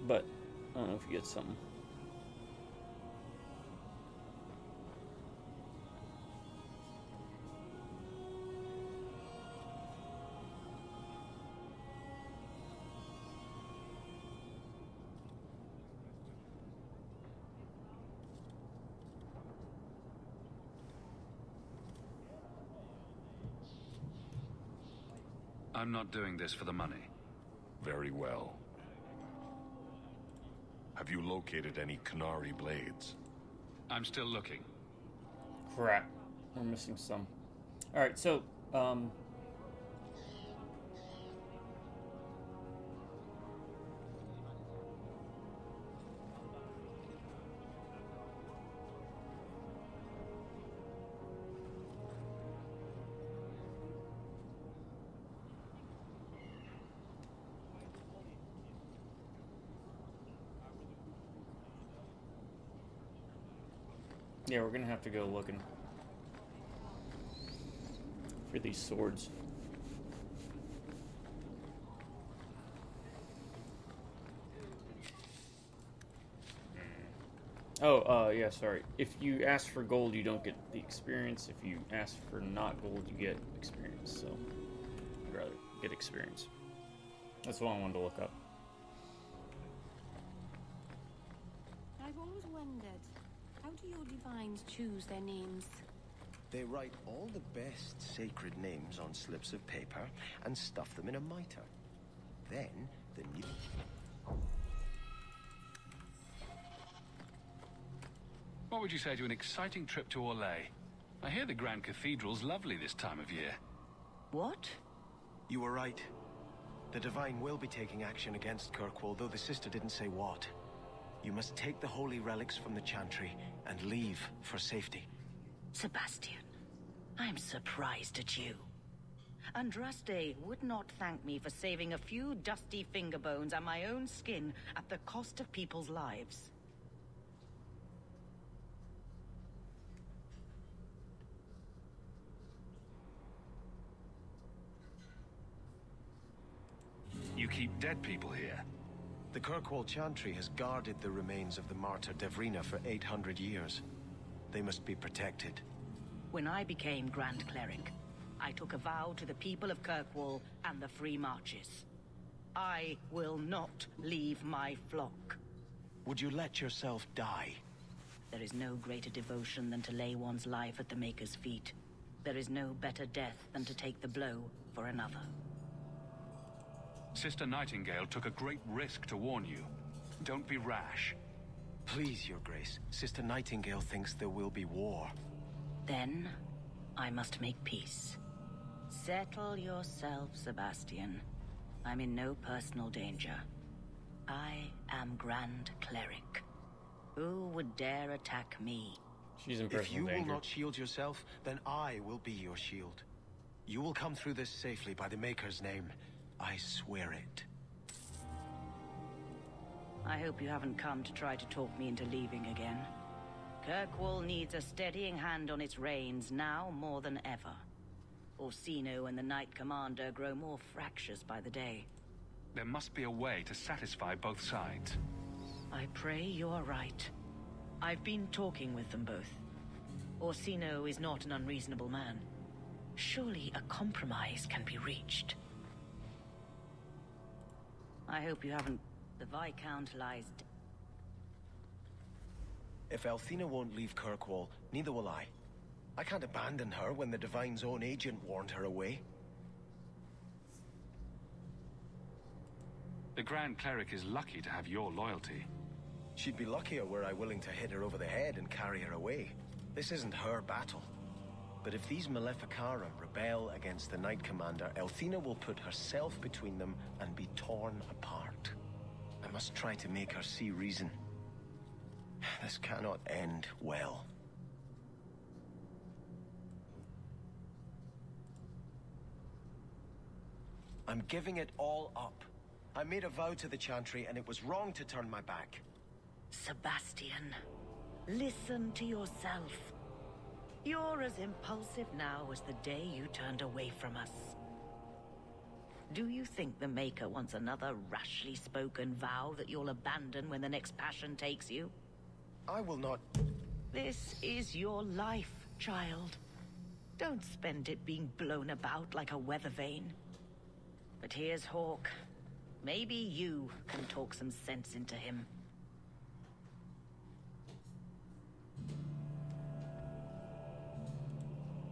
But I don't know if you get something. I'm not doing this for the money. Very well. Have you located any Canary blades? I'm still looking. Crap. We're missing some. Alright, so, yeah, we're gonna have to go looking for these swords. Oh, yeah, sorry. If you ask for gold, you don't get the experience. If you ask for not gold, you get experience. So, I'd rather get experience. That's what I wanted to look up. I've always wondered, how do your divines choose their names? They write all the best sacred names on slips of paper and stuff them in a mitre. Then, the new... What would you say to an exciting trip to Orlais? I hear the Grand Cathedral's lovely this time of year. What? You were right. The Divine will be taking action against Kirkwall, though the sister didn't say what. You must take the holy relics from the Chantry and leave for safety. Sebastian, I'm surprised at you. Andraste would not thank me for saving a few dusty finger bones and my own skin at the cost of people's lives. You keep dead people here. The Kirkwall Chantry has guarded the remains of the martyr Devrina for 800 years. They must be protected. When I became Grand Cleric, I took a vow to the people of Kirkwall and the Free Marches. I will not leave my flock. Would you let yourself die? There is no greater devotion than to lay one's life at the Maker's feet. There is no better death than to take the blow for another. Sister Nightingale took a great risk to warn you. Don't be rash. Please, Your Grace. Sister Nightingale thinks there will be war. Then, I must make peace. Settle yourself, Sebastian. I'm in no personal danger. I am Grand Cleric. Who would dare attack me? She's in If personal you danger. will not shield yourself, then I will be your shield. You will come through this safely by the Maker's name. I swear it. I hope you haven't come to try to talk me into leaving again. Kirkwall needs a steadying hand on its reins now more than ever. Orsino and the Knight Commander grow more fractious by the day. There must be a way to satisfy both sides. I pray you're right. I've been talking with them both. Orsino is not an unreasonable man. Surely a compromise can be reached. I hope you haven't... The Viscount lies... If Althena won't leave Kirkwall, neither will I. I can't abandon her when the Divine's own agent warned her away. The Grand Cleric is lucky to have your loyalty. She'd be luckier were I willing to hit her over the head and carry her away. This isn't her battle. But if these Maleficarum rebel against the Knight Commander, Althena will put herself between them and be torn apart. I must try to make her see reason. This cannot end well. I'm giving it all up. I made a vow to the Chantry, and it was wrong to turn my back. Sebastian, listen to yourself. You're as impulsive now as the day you turned away from us. Do you think the Maker wants another rashly spoken vow that you'll abandon when the next passion takes you? I will not... This is your life, child. Don't spend it being blown about like a weather vane. But here's Hawk. Maybe you can talk some sense into him.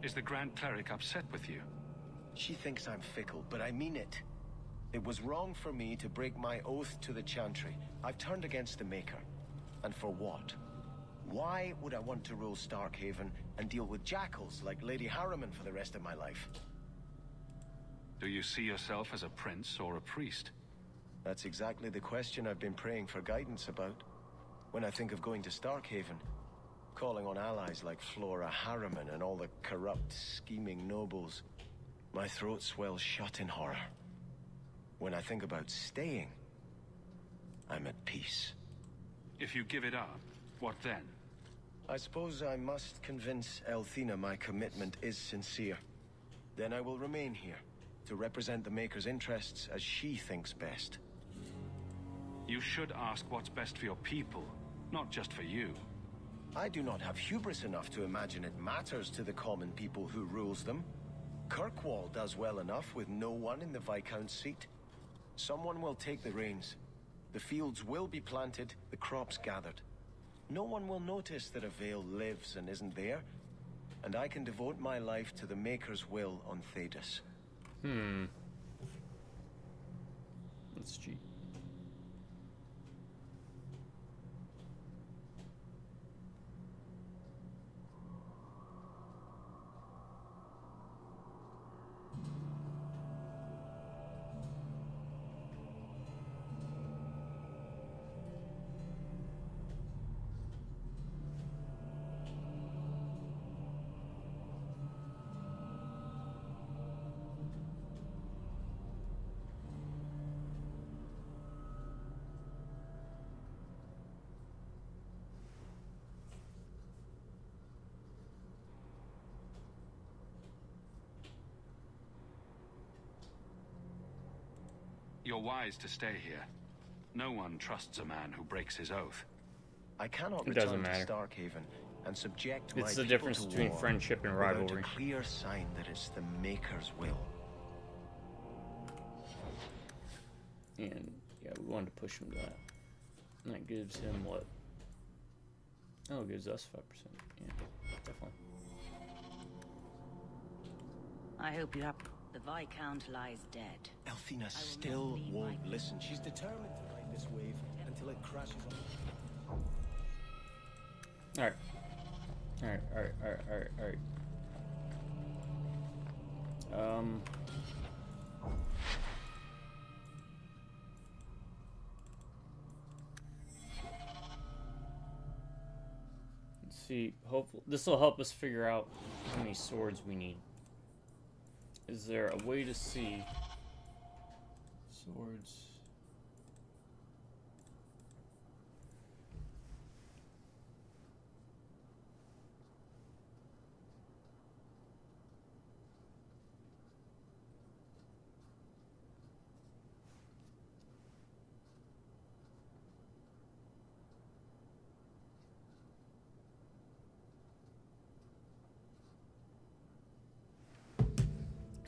Is the Grand Cleric upset with you? She thinks I'm fickle, but I mean it. It was wrong for me to break my oath to the Chantry. I've turned against the Maker. And for what? Why would I want to rule Starkhaven and deal with jackals like Lady Harriman for the rest of my life? Do you see yourself as a prince or a priest? That's exactly the question I've been praying for guidance about. When I think of going to Starkhaven, calling on allies like Flora Harriman and all the corrupt, scheming nobles, my throat swells shut in horror. When I think about staying, I'm at peace. If you give it up, what then? I suppose I must convince Elthina my commitment is sincere. Then I will remain here, to represent the Maker's interests as she thinks best. You should ask what's best for your people, not just for you. I do not have hubris enough to imagine it matters to the common people who rules them. Kirkwall does well enough with no one in the Viscount's seat. Someone will take the reins. The fields will be planted, the crops gathered. No one will notice that a Vale lives and isn't there, and I can devote my life to the Maker's will on Thedas. That's cheap. You're wise to stay here. No one trusts a man who breaks his oath. I cannot It doesn't return to matter. Starkhaven and subject my It's the people difference to between war friendship and without rivalry. a clear sign that it's the Maker's will. And yeah, we wanted to push him to that. And that gives him what? Oh, it gives us 5%. Yeah, definitely. I hope you have... The Viscount lies dead. Elthina still won't listen. She's determined to ride this wave until it crashes on. Alright. Alright. Let's see. Hopefully, this will help us figure out how many swords we need. Is there a way to see swords?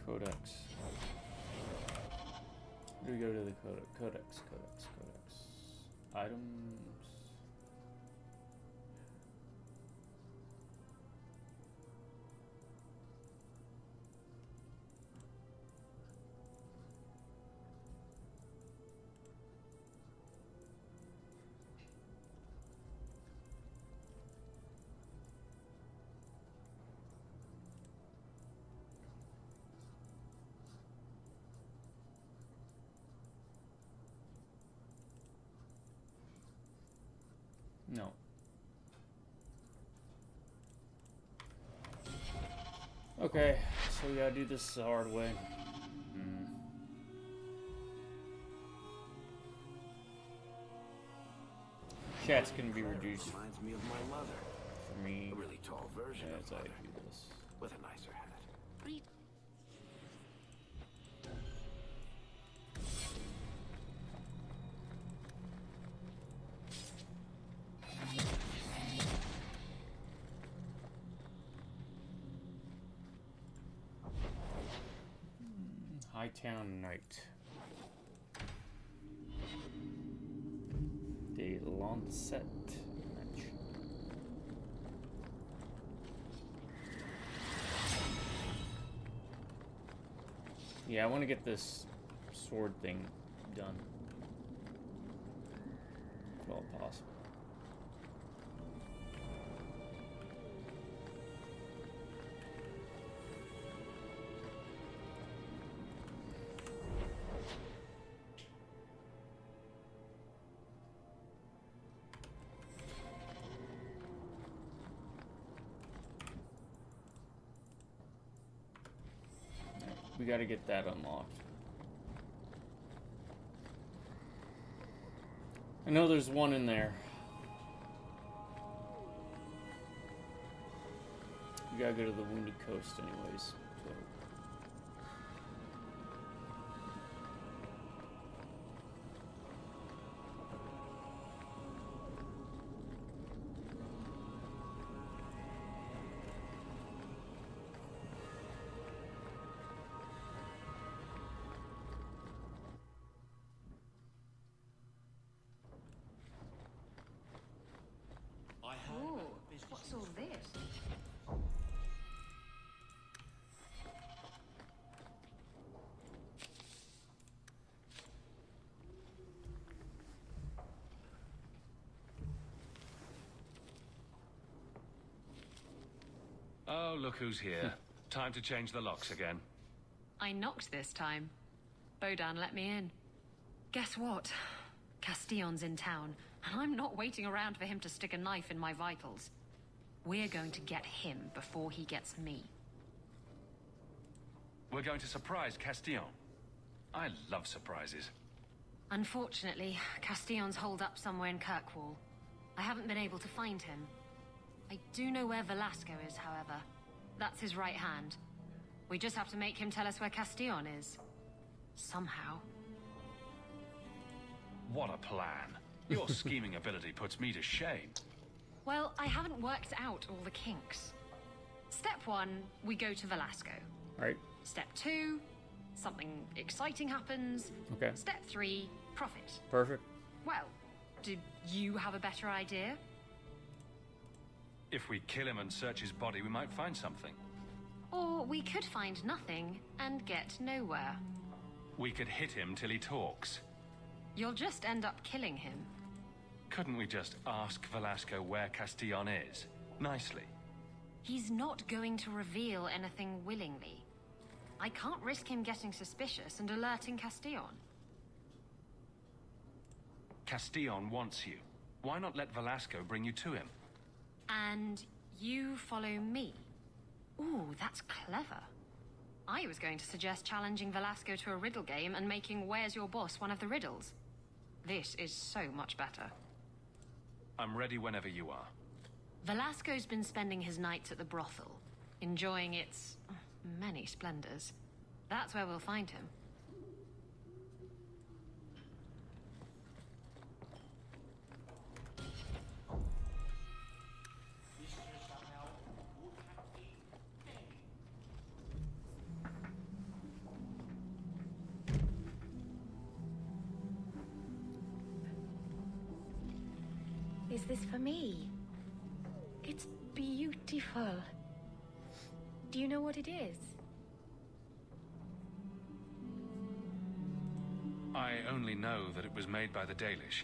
Codex. Where do we go to the codex? Items. No. Okay, so we gotta do this the hard way. Chat's gonna be reduced. Reminds me of my mother. For me, A really tall version yeah, of that's how I mother, do this. with a nicer hat. Hightown Knight. The Lancet match. Yeah, I want to get this sword thing done. If well possible. We gotta get that unlocked. I know there's one in there. We gotta go to the Wounded Coast anyways. So. Oh, what's all this? Oh, look who's here. Time to change the locks again. I knocked this time. Bodan let me in. Guess what? Castillon's in town, and I'm not waiting around for him to stick a knife in my vitals. We're going to get him before he gets me. We're going to surprise Castillon. I love surprises. Unfortunately, Castillon's holed up somewhere in Kirkwall. I haven't been able to find him. I do know where Velasco is, however. That's his right hand. We just have to make him tell us where Castillon is. Somehow. What a plan. Your scheming ability puts me to shame. Well, I haven't worked out all the kinks. Step 1, we go to Velasco. Right. Step 2, something exciting happens. Okay. Step 3, profit. Perfect. Well, do you have a better idea? If we kill him and search his body, we might find something. Or we could find nothing and get nowhere. We could hit him till he talks. You'll just end up killing him. Couldn't we just ask Velasco where Castillon is? Nicely. He's not going to reveal anything willingly. I can't risk him getting suspicious and alerting Castillon. Castillon wants you. Why not let Velasco bring you to him? And you follow me. Ooh, that's clever. I was going to suggest challenging Velasco to a riddle game and making Where's Your Boss one of the riddles. This is so much better. I'm ready whenever you are. Velasco's been spending his nights at the brothel, enjoying its many splendors. That's where we'll find him. Is this for me? It's beautiful. Do you know what it is? I only know that it was made by the Dalish.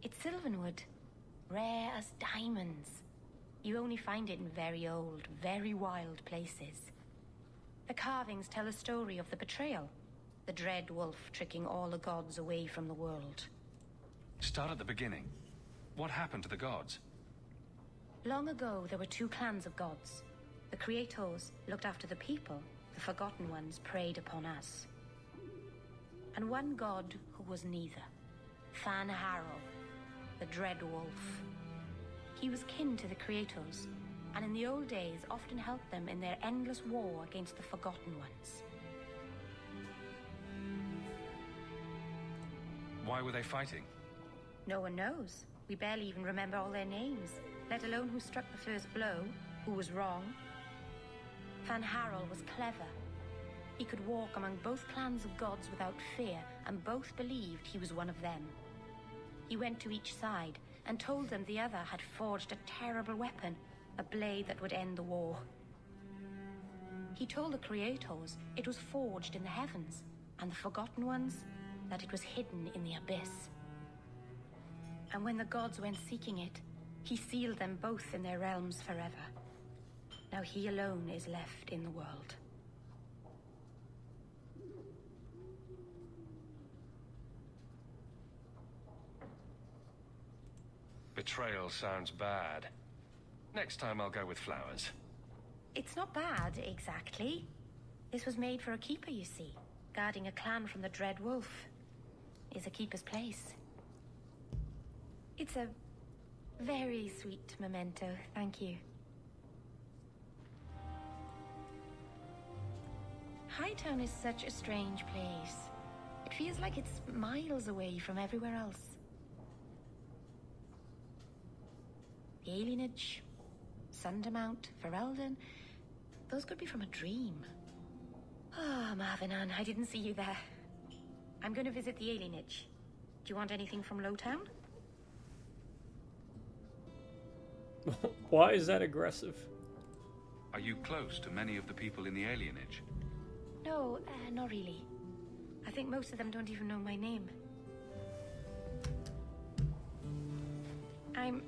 It's Sylvanwood. Rare as diamonds. You only find it in very old, very wild places. The carvings tell a story of the betrayal. The dread wolf tricking all the gods away from the world. Start at the beginning. What happened to the gods? Long ago, there were two clans of gods. The Creators looked after the people. The Forgotten Ones preyed upon us. And one god who was neither. Fan Harrow, the Dread Wolf. He was kin to the Creators, and in the old days often helped them in their endless war against the Forgotten Ones. Why were they fighting? No one knows. We barely even remember all their names, let alone who struck the first blow, who was wrong. Van Harrel was clever. He could walk among both clans of gods without fear, and both believed he was one of them. He went to each side and told them the other had forged a terrible weapon, a blade that would end the war. He told the Creators it was forged in the heavens, and the Forgotten Ones that it was hidden in the abyss. And when the gods went seeking it, he sealed them both in their realms forever. Now he alone is left in the world. Betrayal sounds bad. Next time I'll go with flowers. It's not bad, exactly. This was made for a keeper, you see. Guarding a clan from the Dread Wolf is a keeper's place. It's a very sweet memento, thank you. Hightown is such a strange place. It feels like it's miles away from everywhere else. The Alienage, Sundermount, Ferelden, those could be from a dream. Ah, oh, Marvinan, I didn't see you there. I'm going to visit the Alienage. Do you want anything from Lowtown? Why is that aggressive? Are you close to many of the people in the alienage? No, not really. I think most of them don't even know my name. I'm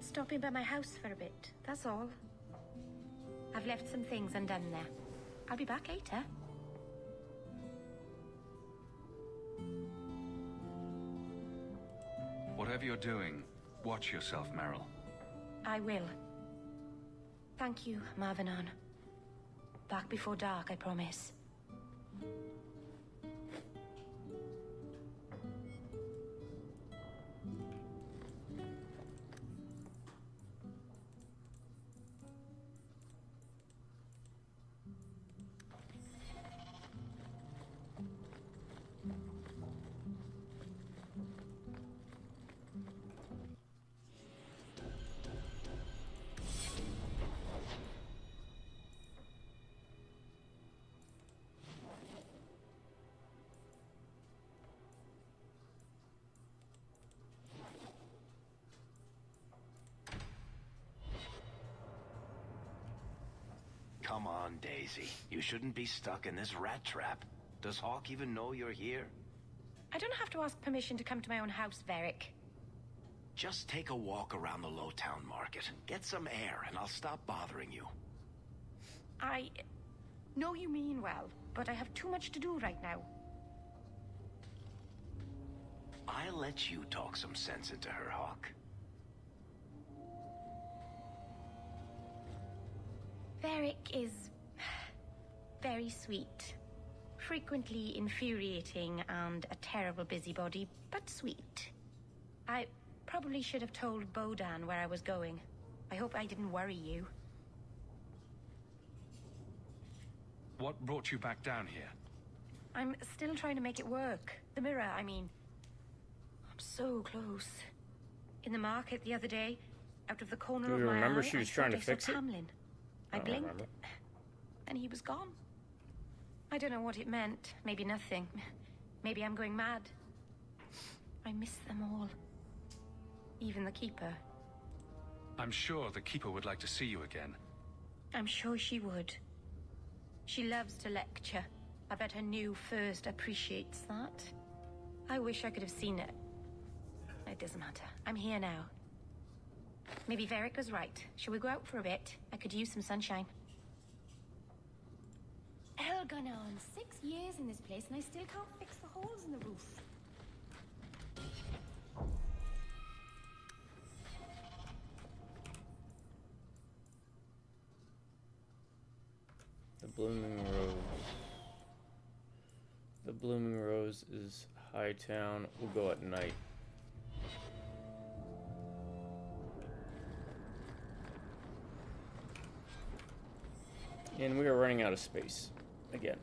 stopping by my house for a bit, that's all. I've left some things undone there. I'll be back later. Whatever you're doing, watch yourself, Meryl. I will. Thank you, Marvinan. Back before dark, I promise. Come on, Daisy. You shouldn't be stuck in this rat trap. Does Hawk even know you're here? I don't have to ask permission to come to my own house, Varric. Just take a walk around the Lowtown market. Get some air, and I'll stop bothering you. I know you mean well, but I have too much to do right now. I'll let you talk some sense into her, Hawk. Varric is very sweet. Frequently infuriating and a terrible busybody, but sweet. I probably should have told Bodan where I was going. I hope I didn't worry you. What brought you back down here? I'm still trying to make it work. The mirror, I mean. I'm so close. In the market the other day, out of the corner Do of you my remember eye, she was I trying thought to I fix saw it? Tamlin. I don't blinked, remember. and he was gone. I don't know what it meant. Maybe nothing. Maybe I'm going mad. I miss them all. Even the Keeper. I'm sure the Keeper would like to see you again. I'm sure she would. She loves to lecture. I bet her new first appreciates that. I wish I could have seen it. It doesn't matter. I'm here now. Maybe Varric was right. Shall we go out for a bit? I could use some sunshine. Elgonon, 6 years in this place and I still can't fix the holes in the roof. The Blooming Rose. The Blooming Rose is Hightown. We'll go at night. And we are running out of space again.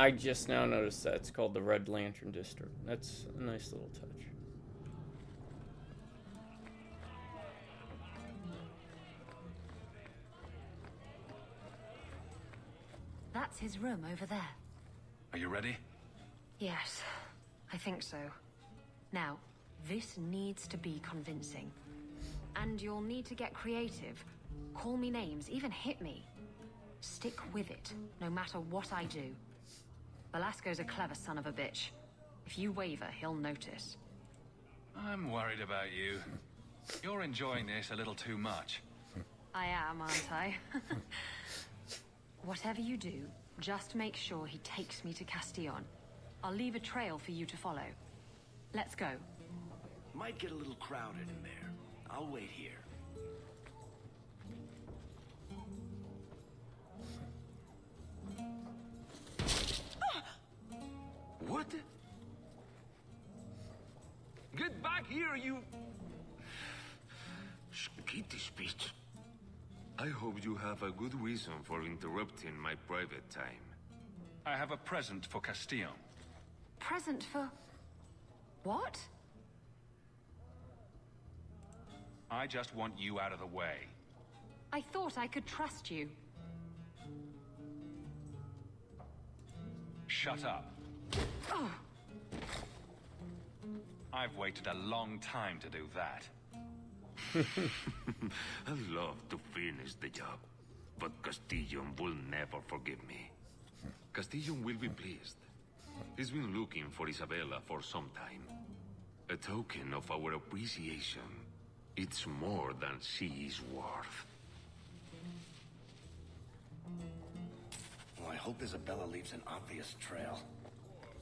I just now noticed that it's called the Red Lantern District. That's a nice little touch. That's his room over there. Are you ready? Yes, I think so. Now, this needs to be convincing. And you'll need to get creative. Call me names, even hit me. Stick with it, no matter what I do. Velasco's a clever son of a bitch. If you waver, he'll notice. I'm worried about you. You're enjoying this a little too much. I am, aren't I? Whatever you do, just make sure he takes me to Castillon. I'll leave a trail for you to follow. Let's go. Might get a little crowded in there. I'll wait here. What? Get back here, you... Skitty speech. I hope you have a good reason for interrupting my private time. I have a present for Castillon. Present for... what? I just want you out of the way. I thought I could trust you. Shut up. Oh. I've waited a long time to do that. I love to finish the job, but Castillon will never forgive me. Castillon will be pleased. He's been looking for Isabella for some time. A token of our appreciation. It's more than she is worth. Well, I hope Isabella leaves an obvious trail.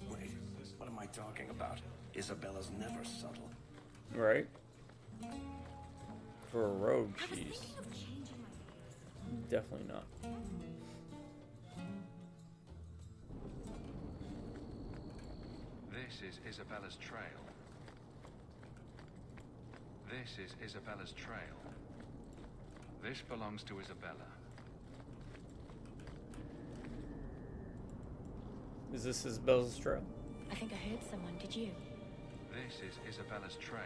Wait, what am I talking about? Isabella's never subtle. Right? For a rogue, she's definitely not. This is Isabella's trail. This is Isabella's trail. This belongs to Isabella. Is this Isabella's trail? I think I heard someone, did you? This is Isabella's trail.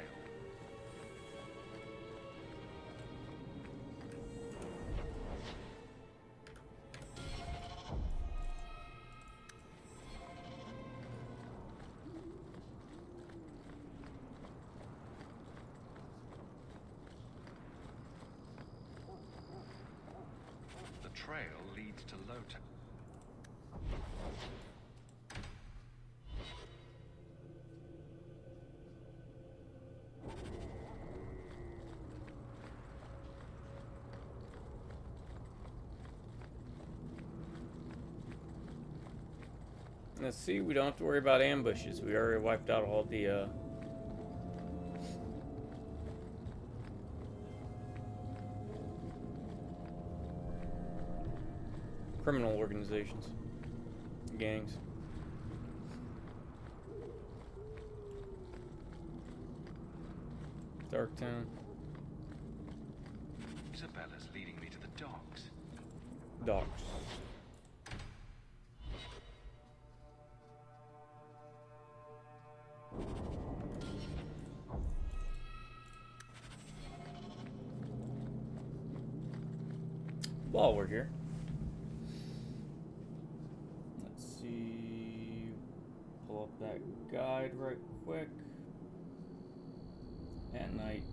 The trail leads to Lota. Let's see, we don't have to worry about ambushes. We already wiped out all the, criminal organizations. Gangs. Darktown. Isabella's leading me to the docks. Docks. While we're here, let's see, pull up that guide right quick. At night.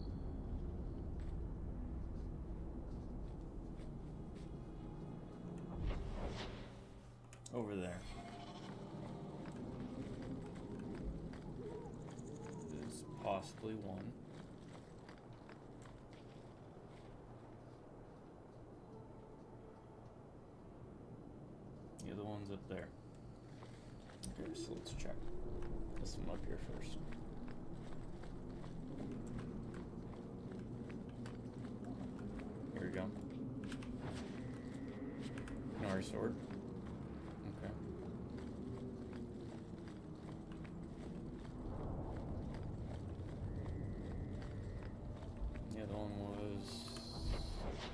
Over there. Is possibly one. The other one's up there. Okay, so let's check this one up here first. Here we go. Nari sword. Okay. The other one was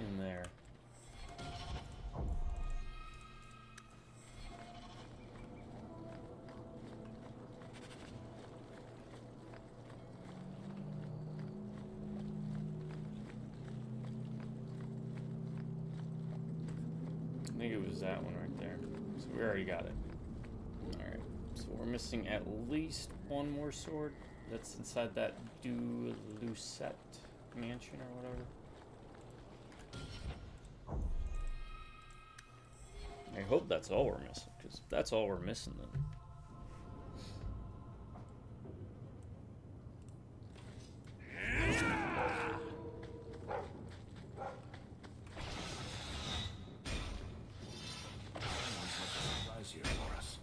in there. was that one right there. So we already got it. Alright, so we're missing at least one more sword that's inside that Lucette mansion or whatever. I hope that's all we're missing, because if that's all we're missing, then... Surprise here for us.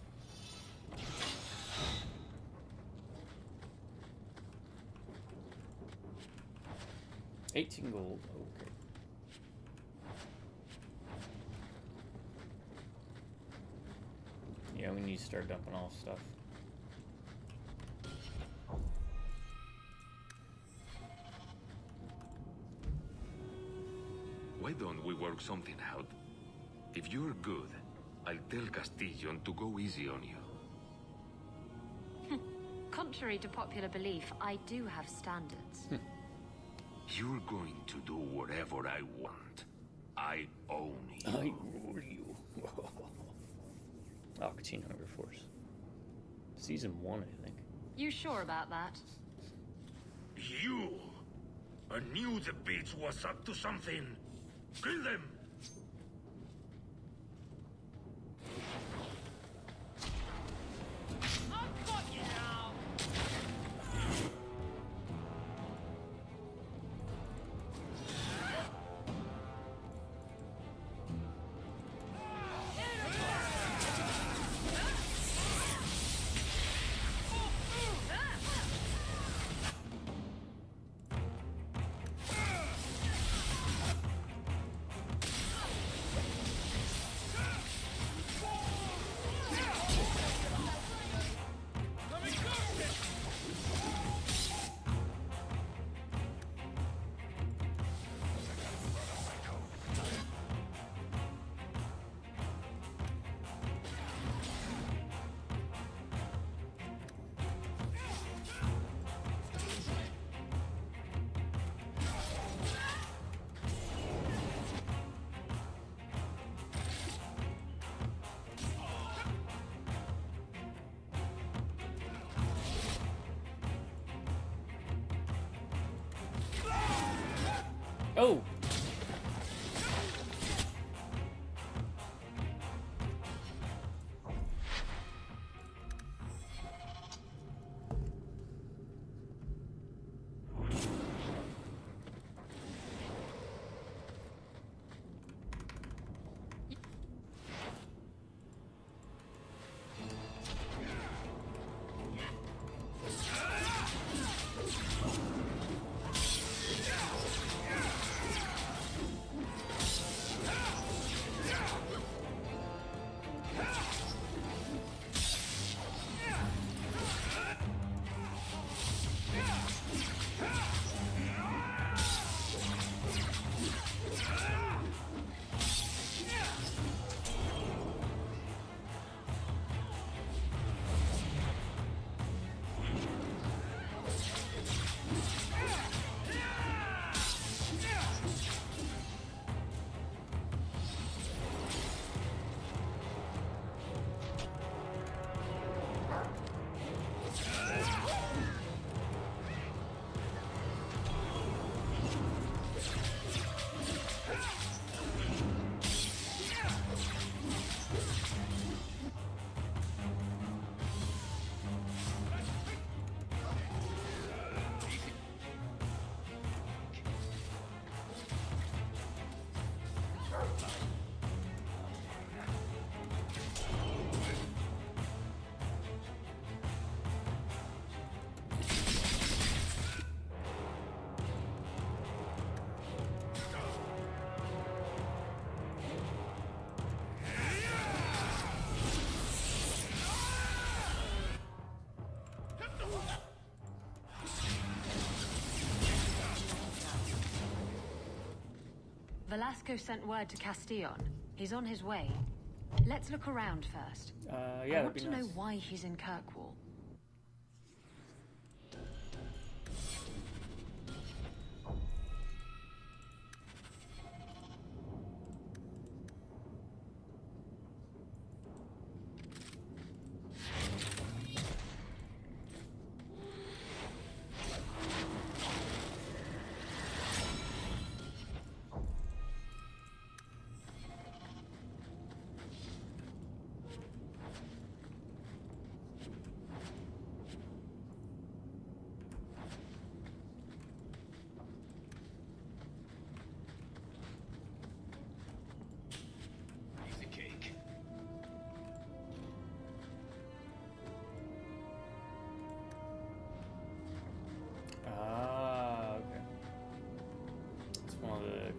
18 gold, okay. Yeah, we need to start dumping all stuff. Why don't we work something out? If you're good, I'll tell Castillon to go easy on you. Contrary to popular belief, I do have standards. You're going to do whatever I want. I own you. I own you. Octane Hunger Force. Season 1, I think. You sure about that? You! I knew the bitch was up to something. Kill them! Oh! Velasco sent word to Castillon. He's on his way. Let's look around first. Yeah, I want that'd be to nice. know why he's in Kirkwall.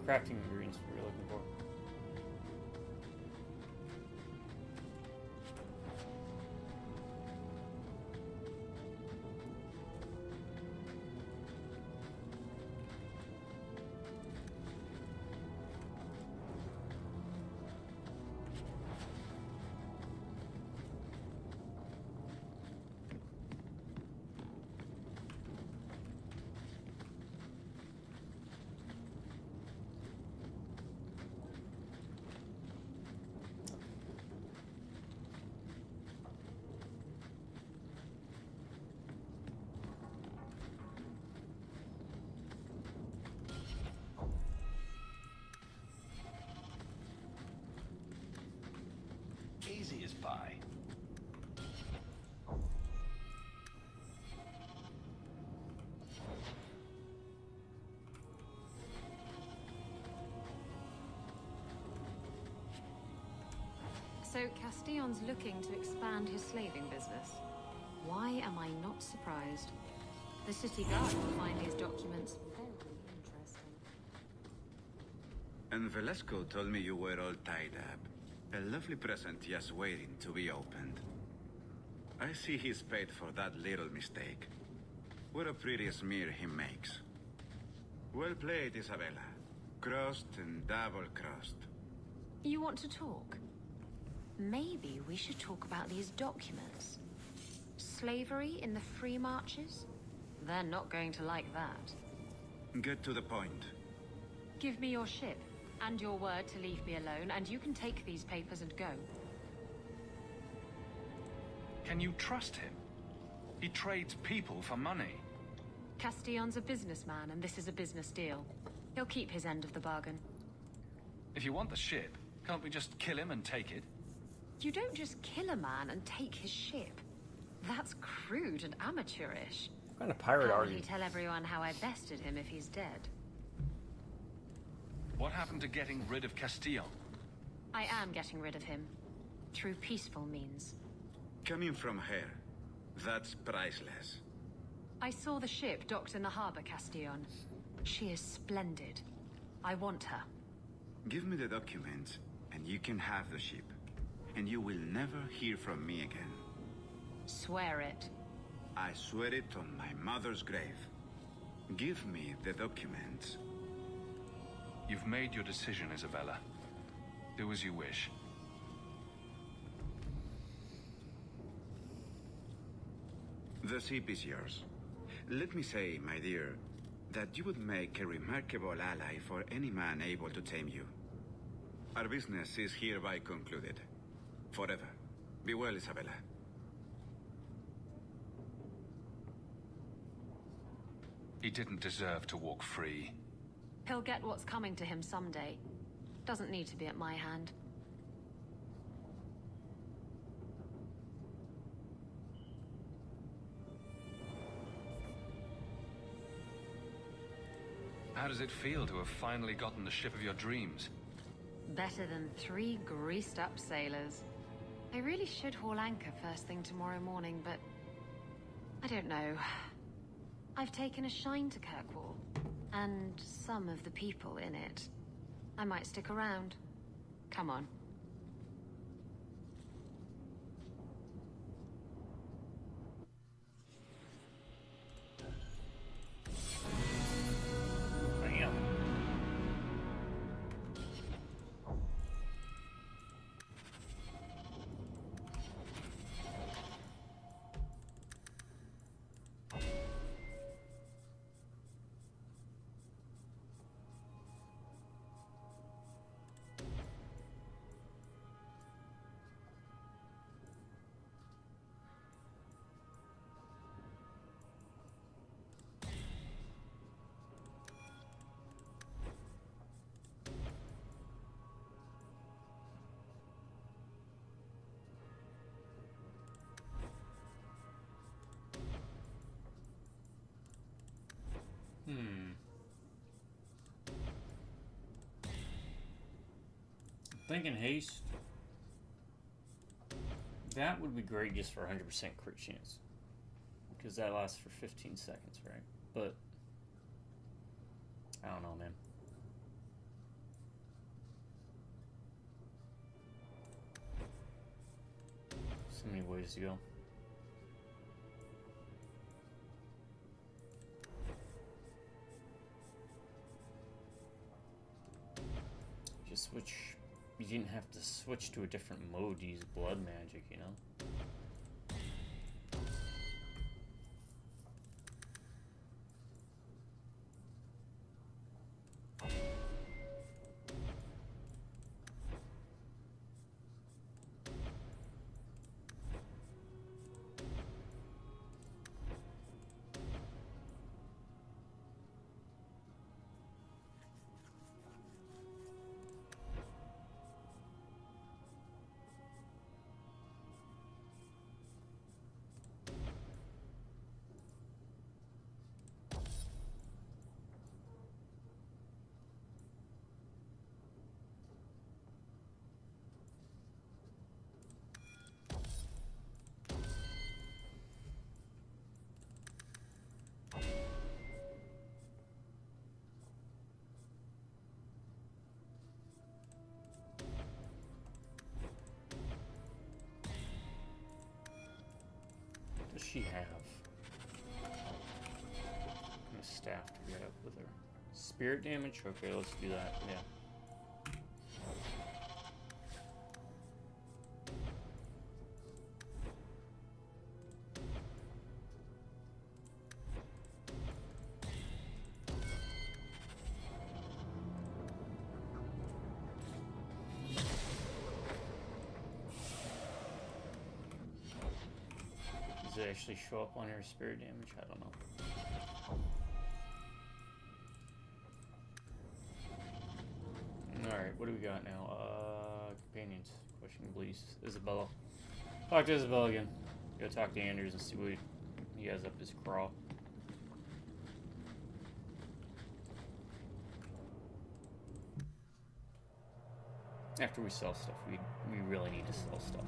Crafting ingredients we were looking for. Easy as pie. So Castillon's looking to expand his slaving business. Why am I not surprised? The city guard will find these documents very interesting. And Velasco told me you were all tied up. A lovely present just waiting to be opened. I see he's paid for that little mistake. What a pretty smear he makes. Well played, Isabella. Crossed and double-crossed. You want to talk? Maybe we should talk about these documents. Slavery in the free marches? They're not going to like that. Get to the point. Give me your ship, and your word to leave me alone, and you can take these papers and go. Can you trust him? He trades people for money. Castillon's a businessman, and this is a business deal. He'll keep his end of the bargain. If you want the ship, can't we just kill him and take it? You don't just kill a man and take his ship. That's crude and amateurish. What kind of pirate How are will you? he tell everyone how I bested him if he's dead? What happened to getting rid of Castillon? I am getting rid of him. Through peaceful means. Coming from her, that's priceless. I saw the ship docked in the harbor, Castillon. She is splendid. I want her. Give me the documents, and you can have the ship. And you will never hear from me again. Swear it. I swear it on my mother's grave. Give me the documents. You've made your decision, Isabella. Do as you wish. The ship is yours. Let me say, my dear, that you would make a remarkable ally for any man able to tame you. Our business is hereby concluded. Forever. Be well, Isabella. He didn't deserve to walk free. He'll get what's coming to him someday. Doesn't need to be at my hand. How does it feel to have finally gotten the ship of your dreams? Better than 3 greased-up sailors. I really should haul anchor first thing tomorrow morning, but... I don't know. I've taken a shine to Kirkwall, and some of the people in it. I might stick around. Come on. Bam. Thinking haste. That would be great just for 100% crit chance. Because that lasts for 15 seconds, right? But I don't know, man. many ways to go. Just switch. You didn't have to switch to a different mode to use blood magic, you know? What does she have? What kind of staff to get up with her? Spirit damage? Okay, let's do that. Yeah. Does it actually show up on her spirit damage? I don't know. Alright, what do we got now? Companions. Question, please. Isabella. Talk to Isabella again. Go talk to Anders and see what he has up his craw. After we sell stuff, we really need to sell stuff.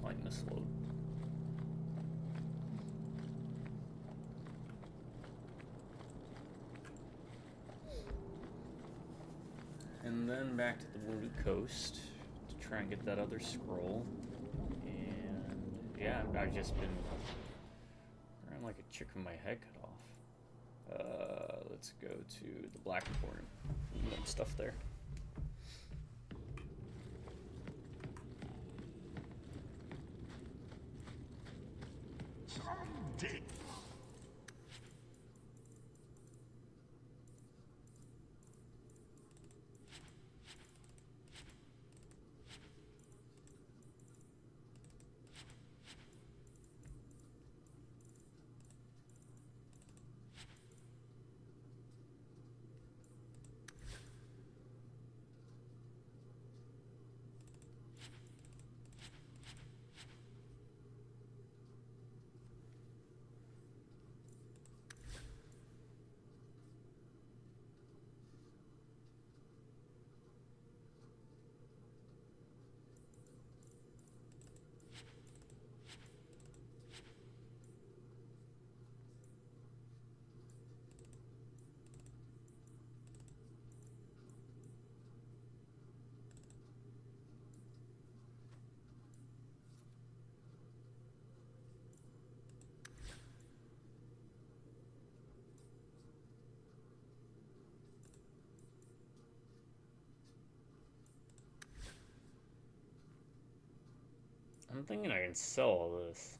Lighten this load. And then back to the Wounded Coast to try and get that other scroll. And yeah, I've just been running like a chicken with my head cut off. Let's go to the Black Emporium. Stuff there. Someday. I'm thinking I can sell all this.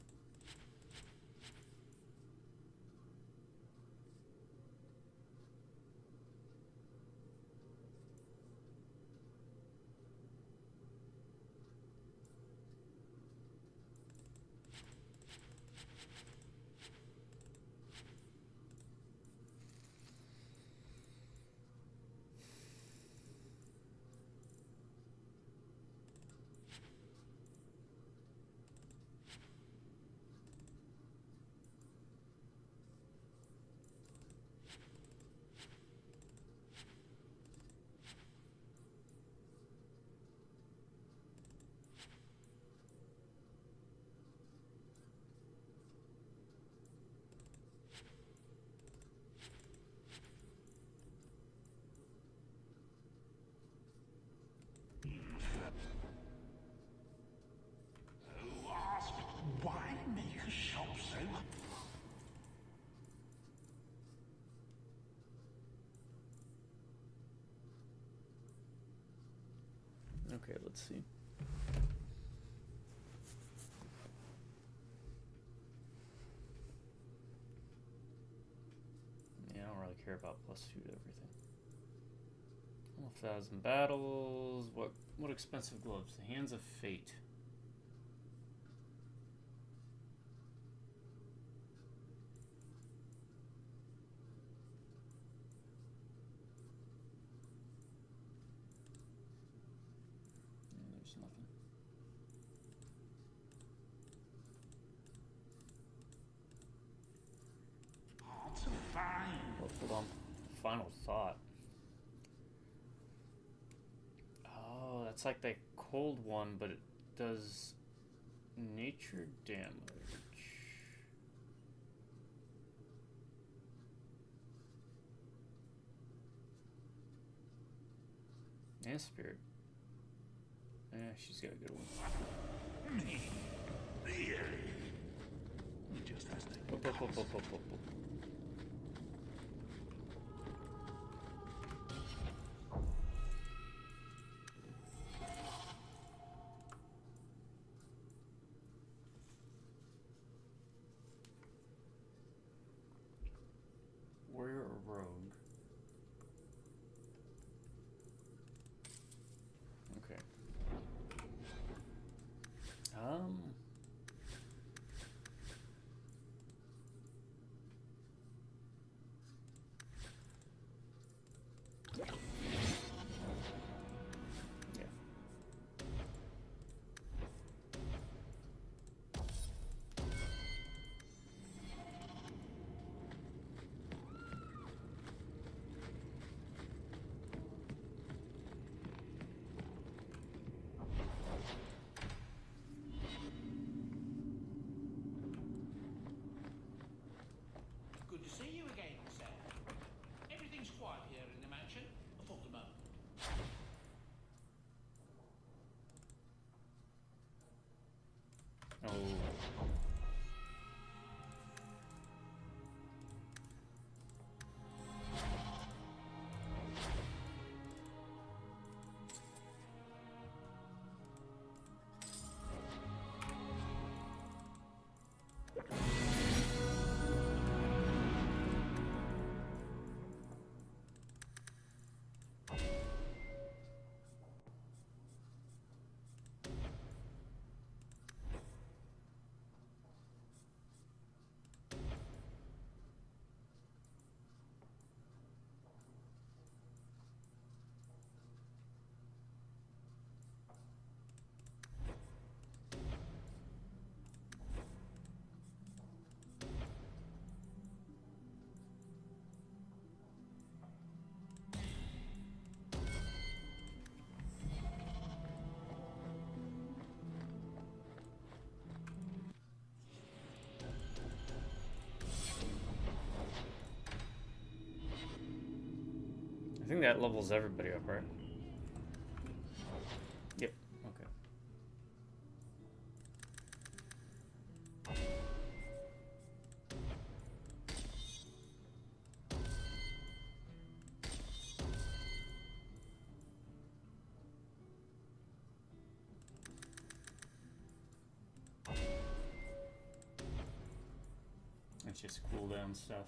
Okay, let's see. Yeah, I don't really care about +2 to everything. 1,000 battles. What expensive gloves? The Hands of Fate. There's nothing. Oh, so fine. Oh, hold on. Final thought. Oh, that's like the cold one, but it does nature damage. And spirit. She's got a good one. Really? It just has to Warrior or rogue? Okay. Yeah. Good to see you again, sir. Everything's quiet here in the mansion for the moment. Oh. I think that levels everybody up, right? Yep. Okay. It's just cooldown stuff.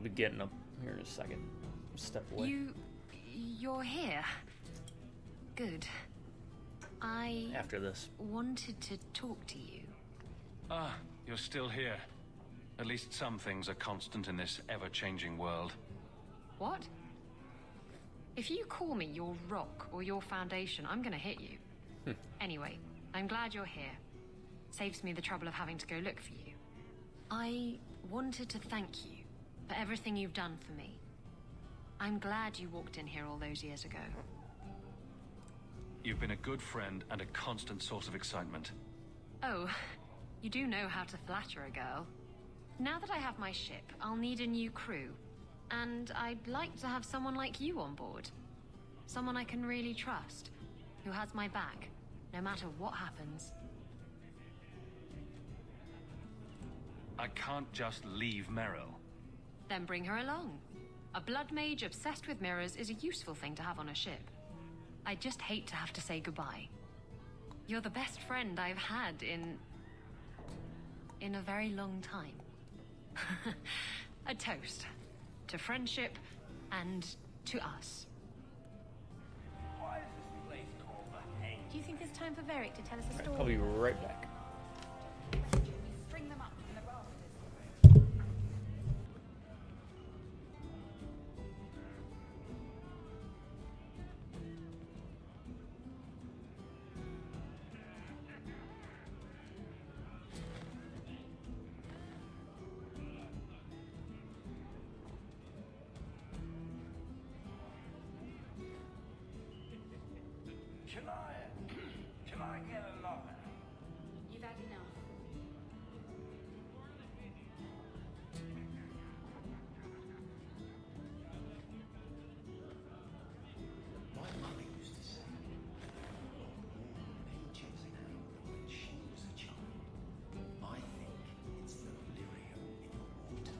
be getting up here in a second. Step away. You're here. Good. I... After this. wanted to talk to you. Ah, you're still here. At least some things are constant in this ever-changing world. What? If you call me your rock or your foundation, I'm gonna hit you. Anyway, I'm glad you're here. Saves me the trouble of having to go look for you. I wanted to thank you for everything you've done for me. I'm glad you walked in here all those years ago. You've been a good friend and a constant source of excitement. Oh, you do know how to flatter a girl. Now that I have my ship, I'll need a new crew. And I'd like to have someone like you on board. Someone I can really trust, who has my back, no matter what happens. I can't just leave Meryl. Then bring her along. A blood mage obsessed with mirrors is a useful thing to have on a ship. I just hate to have to say goodbye. You're the best friend I've had in a very long time. A toast to friendship and to us. Why is this place called the Hang? Do you think it's time for Varric to tell us a story? I'll be right back. String them up in the rafters. Can I get another? You've had enough. My mother used to say, ages now than when she was a child. I think it's the lyrium in the water.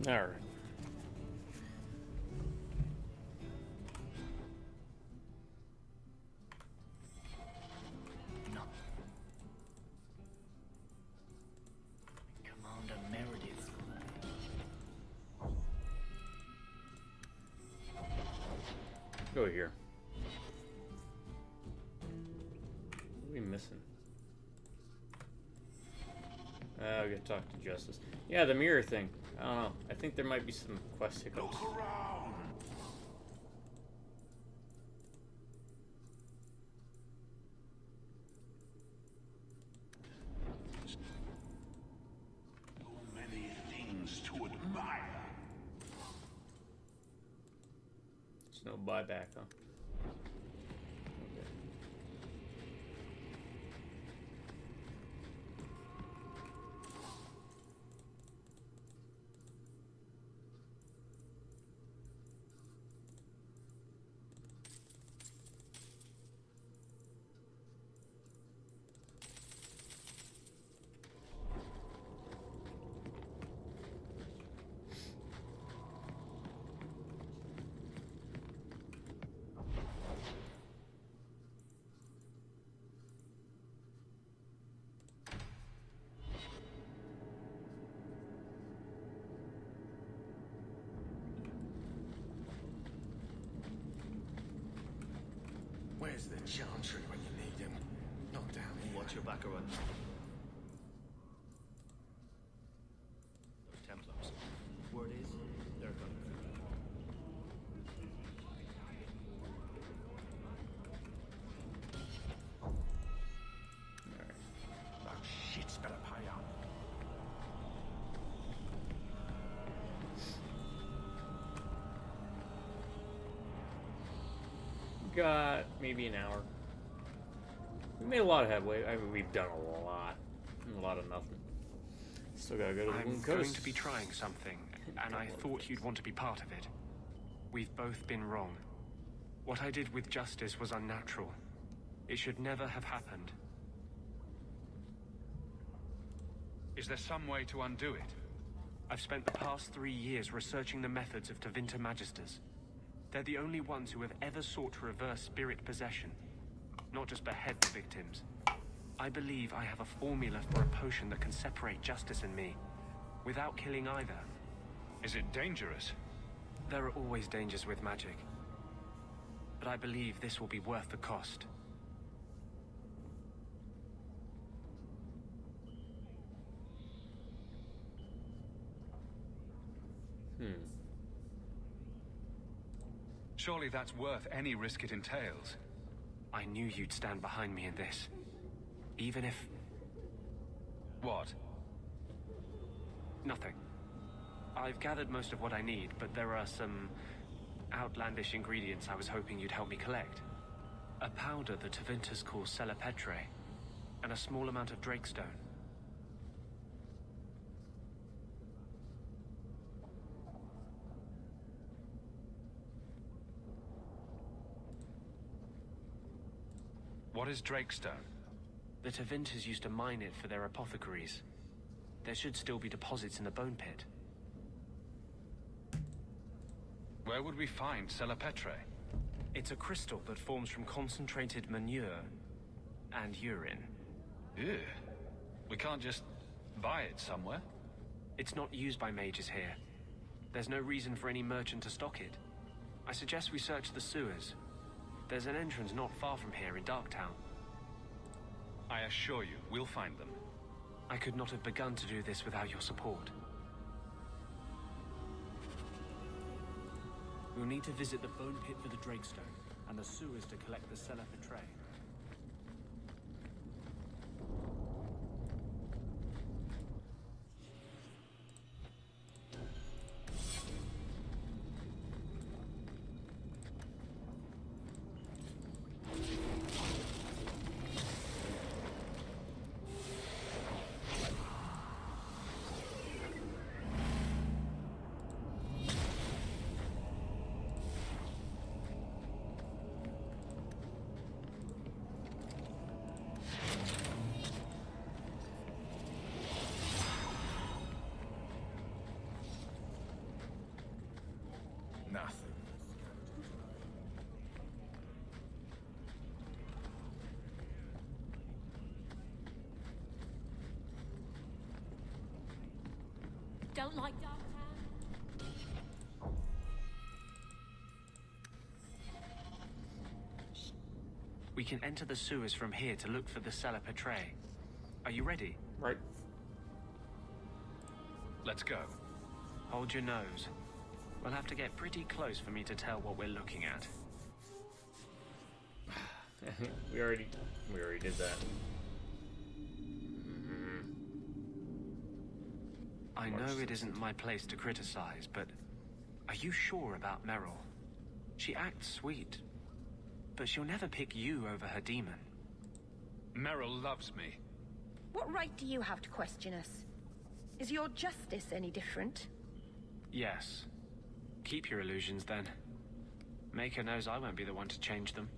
All right. No. Commander Meredith. Go here. What are we missing? We gotta talk to Justice. Yeah, the mirror thing. I don't know. I think there might be some quest hiccups. Look around. So many things to admire. There's no buyback, huh? Where's the Chantry when you need him? Not down here. Watch your back, or Templars. Word is, they're coming through. That shit's better pay up. Got maybe an hour. We made a lot of headway. I mean, we've done a lot of nothing. Still gotta go to the I'm Moon going Coast. to be trying something, and I thought you'd want to be part of it. We've both been wrong. What I did with Justice was unnatural. It should never have happened. Is there some way to undo it? I've spent the past 3 years researching the methods of Tevinter Magisters. They're the only ones who have ever sought to reverse spirit possession, not just behead the victims. I believe I have a formula for a potion that can separate Justice and me, without killing either. Is it dangerous? There are always dangers with magic. But I believe this will be worth the cost. Surely that's worth any risk it entails. I knew you'd stand behind me in this. Even if... What? Nothing. I've gathered most of what I need, but there are some outlandish ingredients I was hoping you'd help me collect. A powder the Tevinters call Celepetre, and a small amount of Drakestone. What is Drakestone? The Tevinters used to mine it for their apothecaries. There should still be deposits in the bone pit. Where would we find Celepetre? It's a crystal that forms from concentrated manure and urine. Ew. We can't just buy it somewhere? It's not used by mages here. There's no reason for any merchant to stock it. I suggest we search the sewers. There's an entrance not far from here in Darktown. I assure you, we'll find them. I could not have begun to do this without your support. We'll need to visit the bone pit for the Drakestone, and the sewers to collect the Celepetre. Nothing. Don't like Darktown? We can enter the sewers from here to look for the Celepetre. Are you ready? Right. Let's go. Hold your nose. We'll have to get pretty close for me to tell what we're looking at. we already did that. I know it isn't my place to criticize, but are you sure about Meryl? She acts sweet, but she'll never pick you over her demon. Meryl loves me. What right do you have to question us? Is your justice any different? Yes. Keep your illusions, then. Maker knows I won't be the one to change them.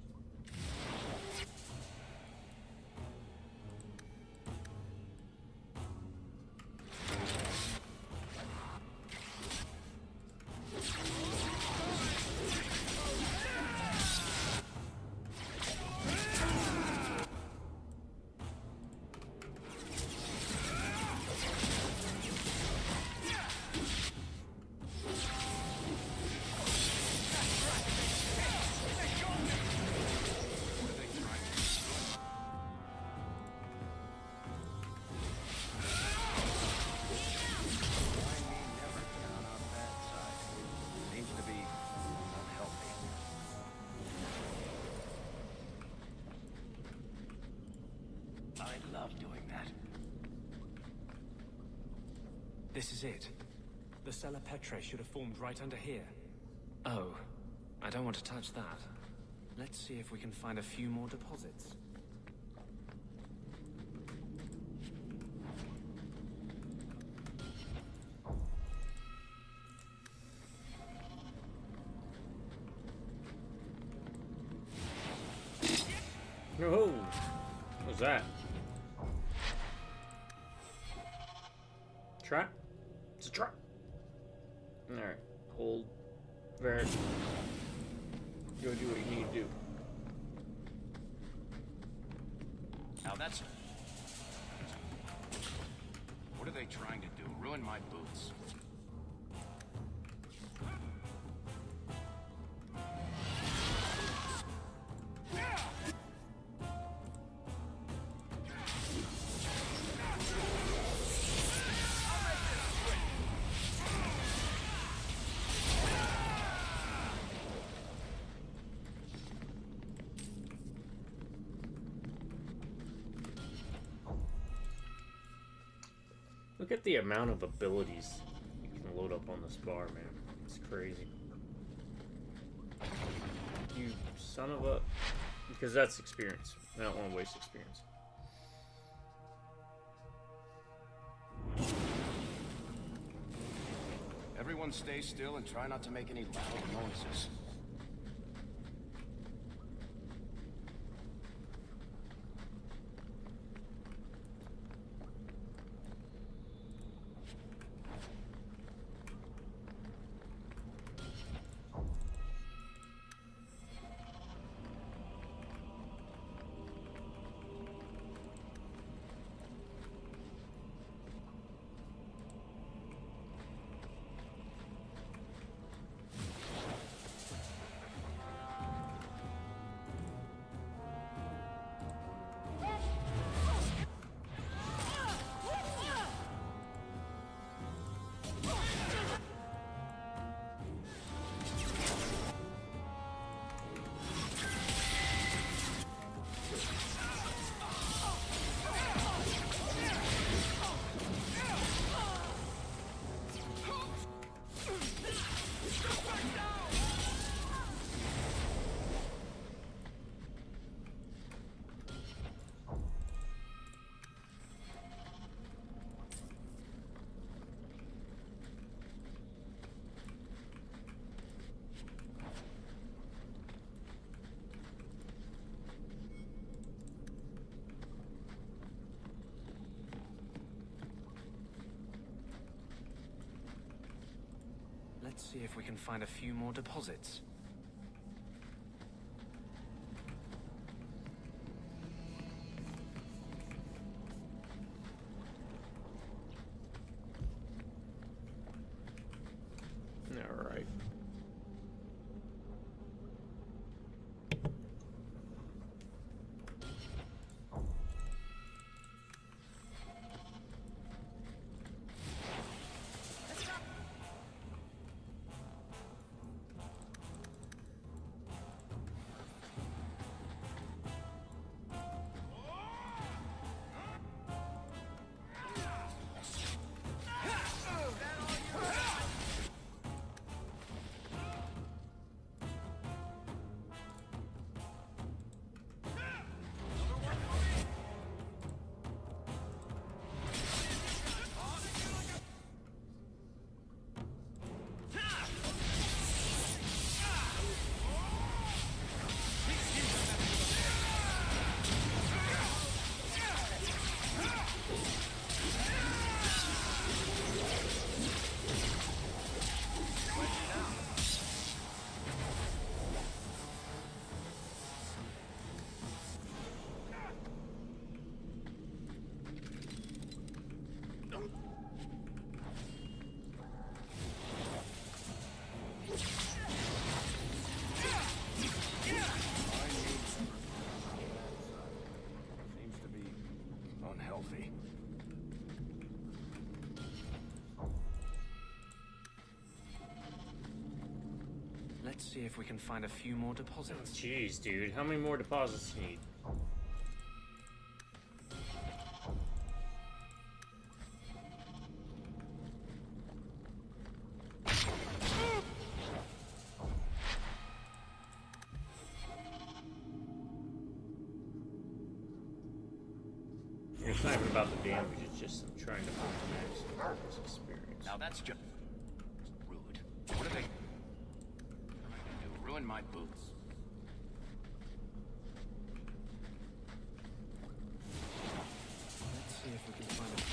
love doing that. This is it. The Cella Petrae should have formed right under here. Oh, I don't want to touch that. Let's see if we can find a few more deposits. Oh, what was that? Trap? It's a trap. Alright, hold. There. Go do what you need to do. Now that's... What are they trying to do? Ruin my boots? Look at the amount of abilities you can load up on this bar, man. It's crazy. You son of a... Because that's experience. I don't want to waste experience. Everyone stay still and try not to make any loud noises. Let's see if we can find a few more deposits. All right. Let's see if we can find a few more deposits. Jeez, dude. How many more deposits do you need? It's not even about the damage, it's just I'm trying to optimize the purpose experience. Now that's just rude. What are they gonna do? Ruin my boots? Let's see if we can find a key.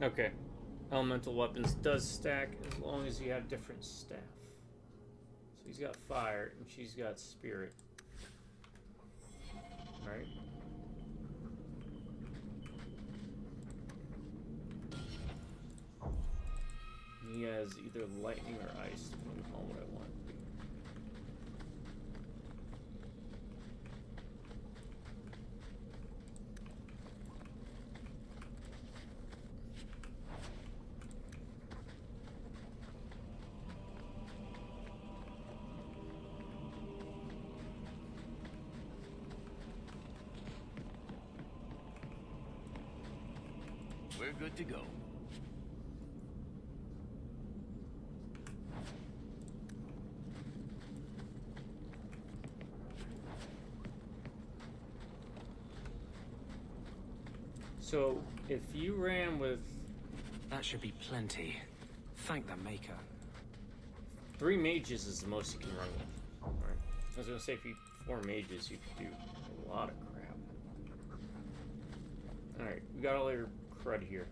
Okay. Elemental weapons does stack as long as you have different staff. So he's got fire and she's got spirit. Right? He has either lightning or ice, depending on what I want. We're good to go. So, if you ran with... That should be plenty. Thank the Maker. 3 mages is the most you can run with. Right. I was gonna say, if you 4 mages, you could do a lot of crap. Alright, we got all your crud here.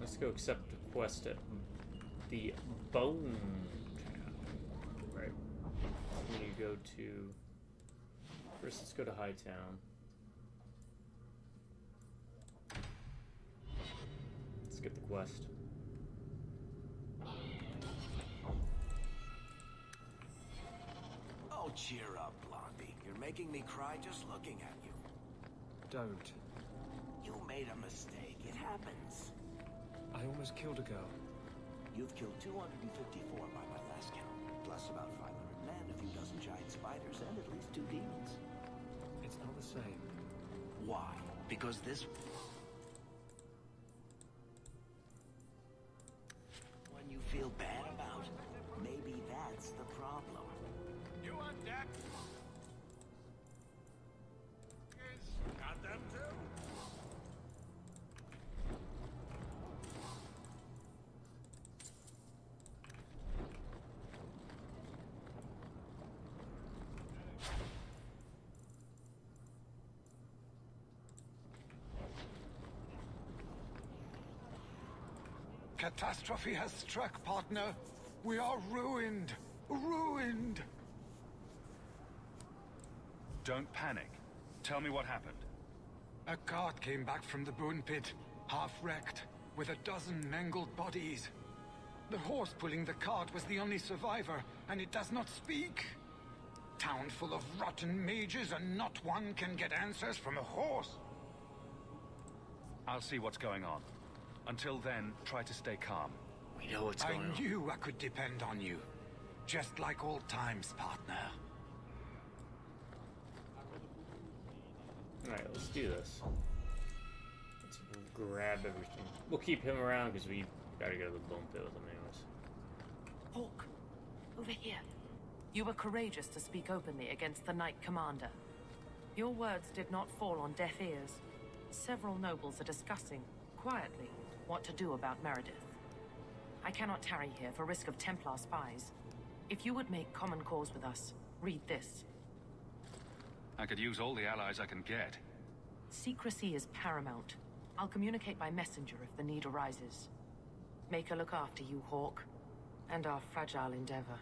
Let's go accept the quest at the Bone Town. Right. When you go to... First, let's go to Hightown. Let's get the quest. Oh, cheer up, Blondie. You're making me cry just looking at you. Don't. You made a mistake. It happens. I almost killed a girl. You've killed 254 by my last count, plus about 500 men, a few dozen giant spiders, and at least 2 demons. It's not the same. Why? Because this... One you feel bad about? Maybe that's the problem. You on deck? Yes. Got them too? Catastrophe has struck, partner. We are ruined. Ruined. Don't panic. Tell me what happened. A cart came back from the Boon Pit, half-wrecked, with a dozen mangled bodies. The horse pulling the cart was the only survivor, and it does not speak. Town full of rotten mages, and not one can get answers from a horse. I'll see what's going on. Until then, try to stay calm. We know what's going on. I knew I could depend on you. Just like old times, partner. Alright, let's do this. Let's grab everything. We'll keep him around because we gotta go to the bone pit with him anyways. Hawk, over here. You were courageous to speak openly against the Knight Commander. Your words did not fall on deaf ears. Several nobles are discussing, quietly, what to do about Meredith. I cannot tarry here for risk of Templar spies. If you would make common cause with us, read this. I could use all the allies I can get. Secrecy is paramount. I'll communicate by messenger if the need arises. Maker look after you, Hawk, and our fragile endeavor.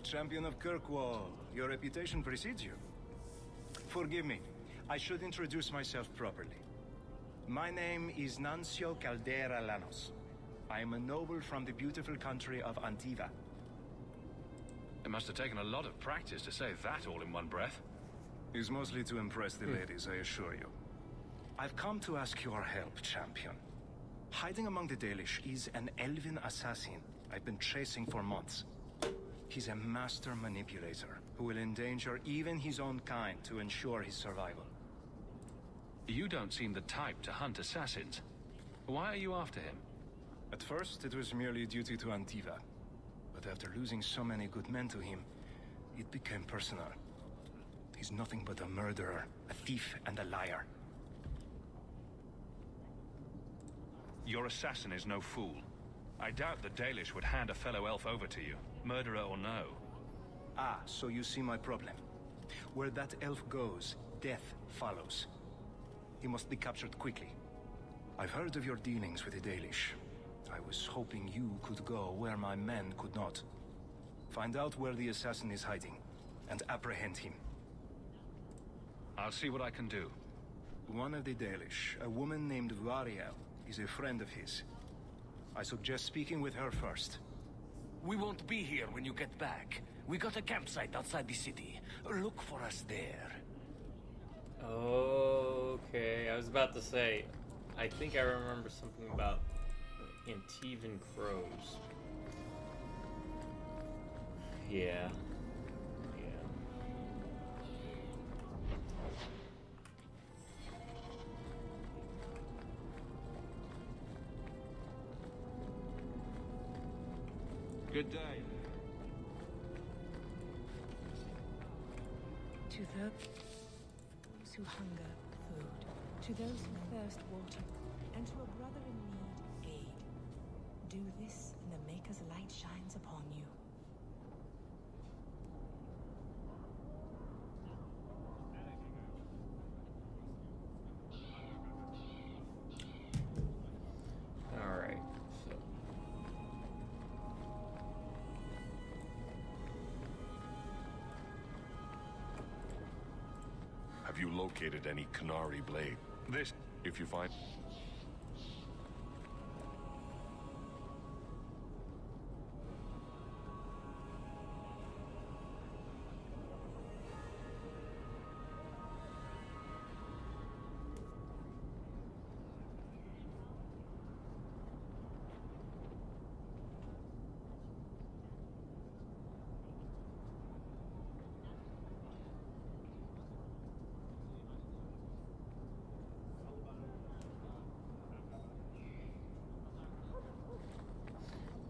Champion of Kirkwall, your reputation precedes you. Forgive me, I should introduce myself properly. My name is Nancio Caldera Lanos. I am a noble from the beautiful country of Antiva. It must have taken a lot of practice to say that all in one breath. It's mostly to impress the ladies, I assure you. I've come to ask your help, champion. Hiding among the Dalish is an elven assassin I've been chasing for months. He's a master manipulator who will endanger even his own kind to ensure his survival. You don't seem the type to hunt assassins. Why are you after him? At first, it was merely duty to Antiva. But after losing so many good men to him, it became personal. He's nothing but a murderer, a thief, and a liar. Your assassin is no fool. I doubt the Dalish would hand a fellow elf over to you, murderer or no. Ah, so you see my problem. Where that elf goes, death follows. He must be captured quickly. I've heard of your dealings with the Dalish. I was hoping you could go where my men could not. Find out where the assassin is hiding, and apprehend him. I'll see what I can do. One of the Dalish, a woman named Variel, is a friend of his. I suggest speaking with her first. We won't be here when you get back. We got a campsite outside the city. Look for us there. Okay, I was about to say, I think I remember something about Antivan crows. Yeah. Good day. To those who hunger, food. To those who thirst, water. And to a brother in need, aid. Do this, and the Maker's light shines upon you. Alright, so. Have you located any Canary blade? This, if you find...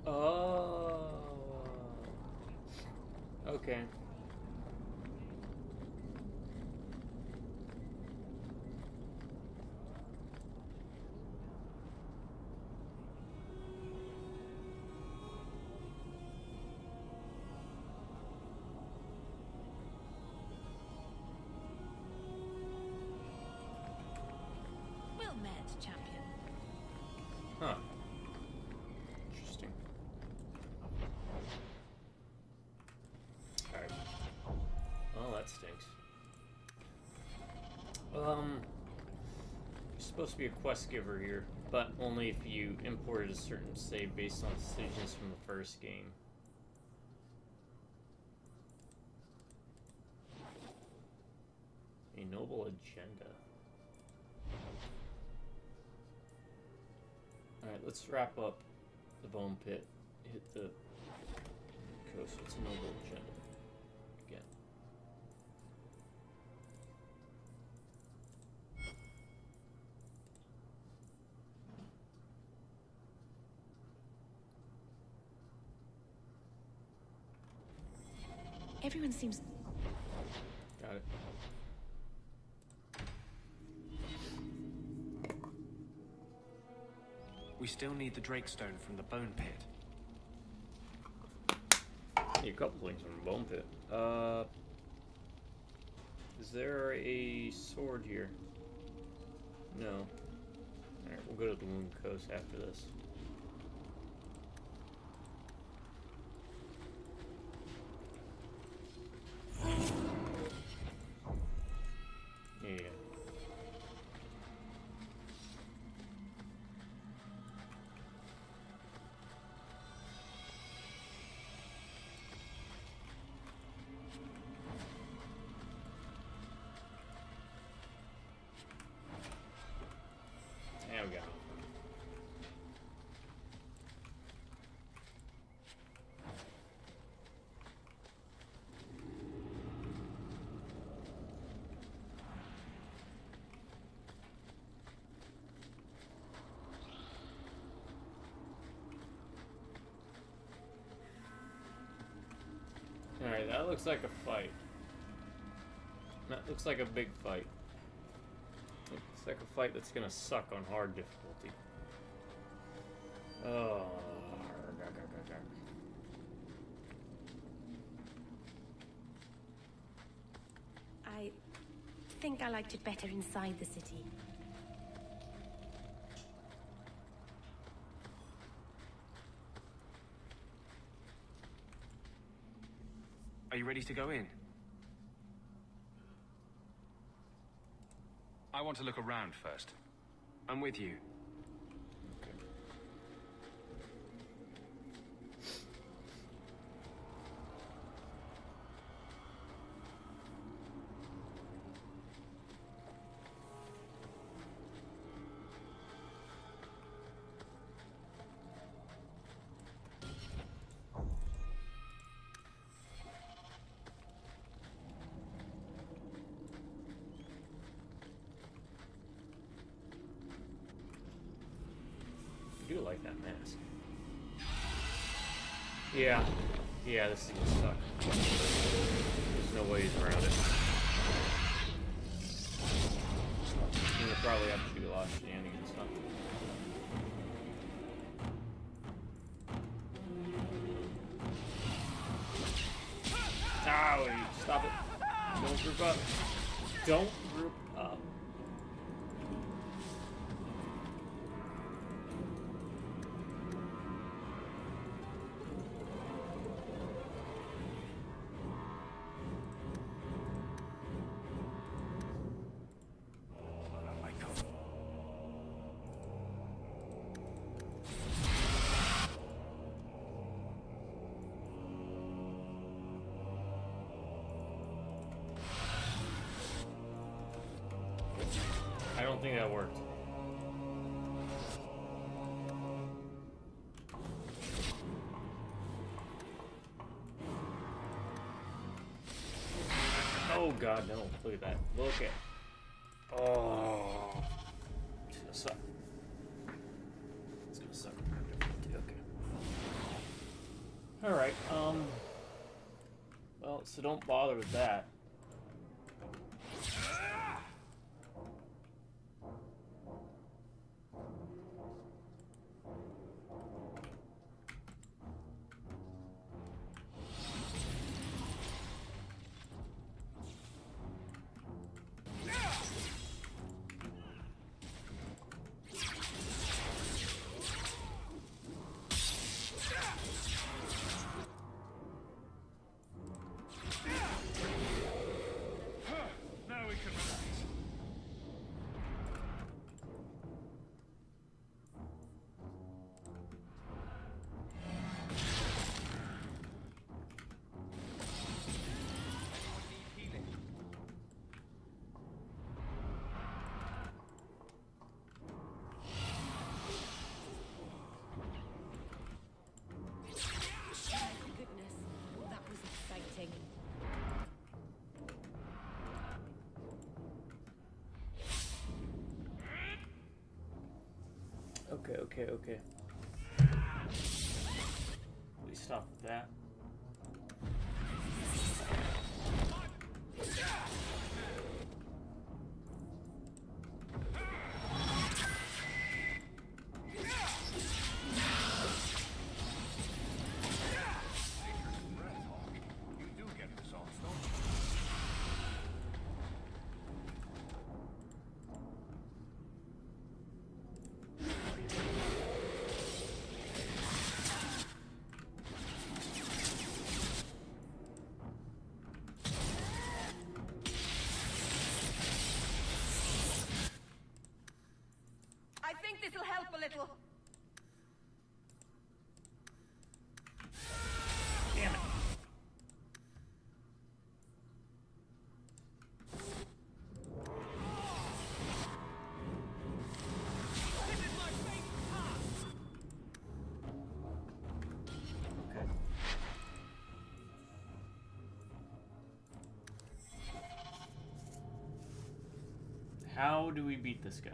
Oh. Okay. that stinks. You're supposed to be a quest giver here, but only if you imported a certain save based on decisions from the first game. A noble agenda. Alright, let's wrap up the bone pit. Hit the coast. What's a noble agenda? Again. Everyone seems... Got it. We still need the Drakestone from the Bone Pit. Need a couple things from the bone pit. Is there a sword here? No. Alright, we'll go to the Wound Coast after this. Yeah. There we go. Alright, that looks like a fight. That looks like a big fight. Looks like a fight that's gonna suck on hard difficulty. Oh. I think I liked it better inside the city. Are you ready to go in? I want to look around first. I'm with you. I do like that mask. Yeah. Yeah, this is gonna suck. There's no ways around it. I'm gonna probably have to do a lot of shenanigans, huh? Ah, wait, stop it. Don't group up. Don't group up. I don't think that worked. Oh god, no. Look at that. Look at... Oh. It's gonna suck. It's gonna suck. Okay. Alright, well, so don't bother with that. Okay. We stop that. I think this'll help a little. Damn it. Okay. How do we beat this guy?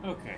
Okay.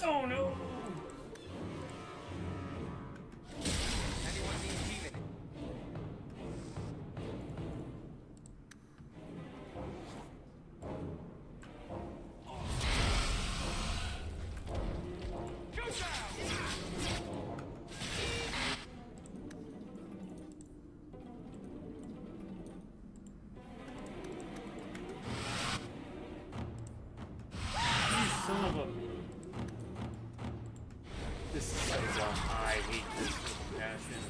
Oh no! Son of a... This is so dumb. I hate this with passion.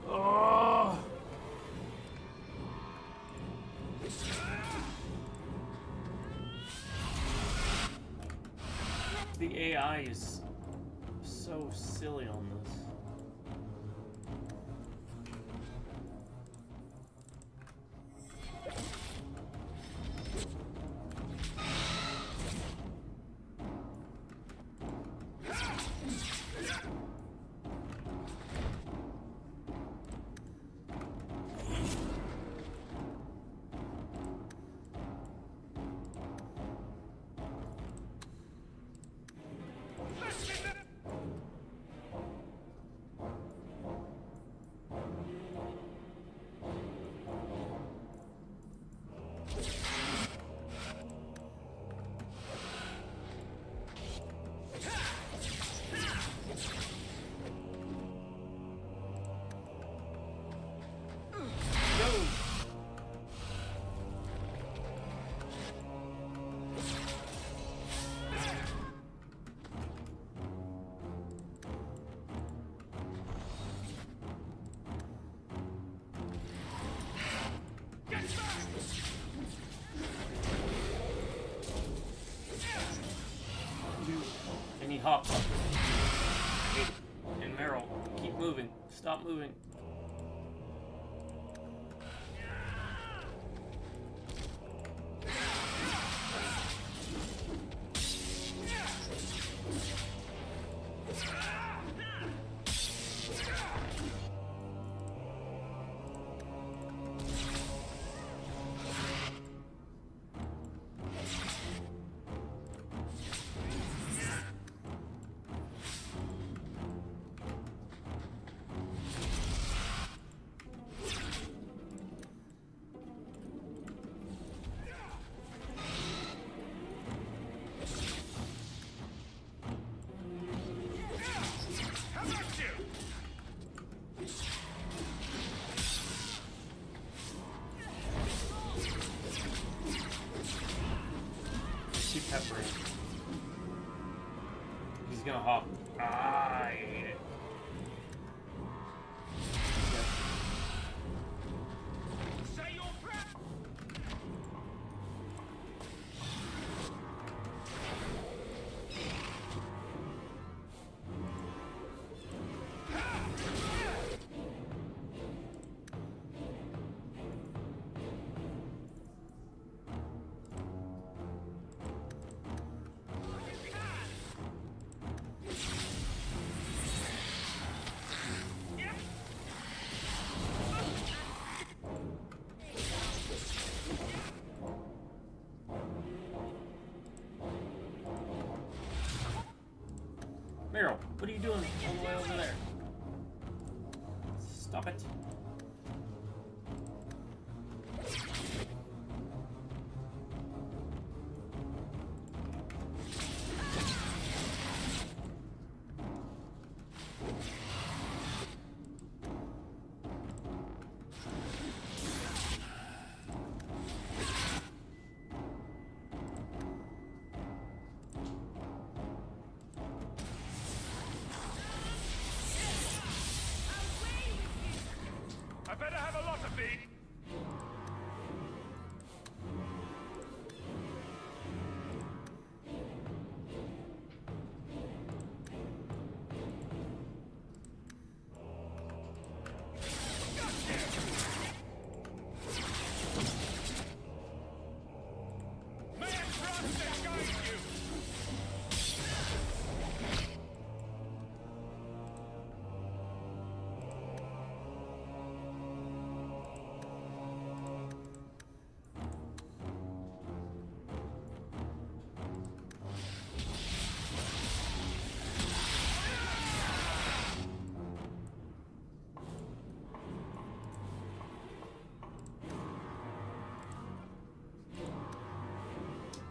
Oh! The AI is so silly on this. Any hop buttons. And Meryl, keep moving. Stop moving. He's gonna hop. Ah, I hate it. Say your prayer. Meryl, what are you doing all the way over there? Stop it. I better have a lot of these.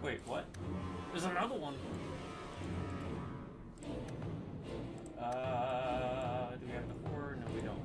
Wait, what? There's another one. Do we have the 4? No, we don't.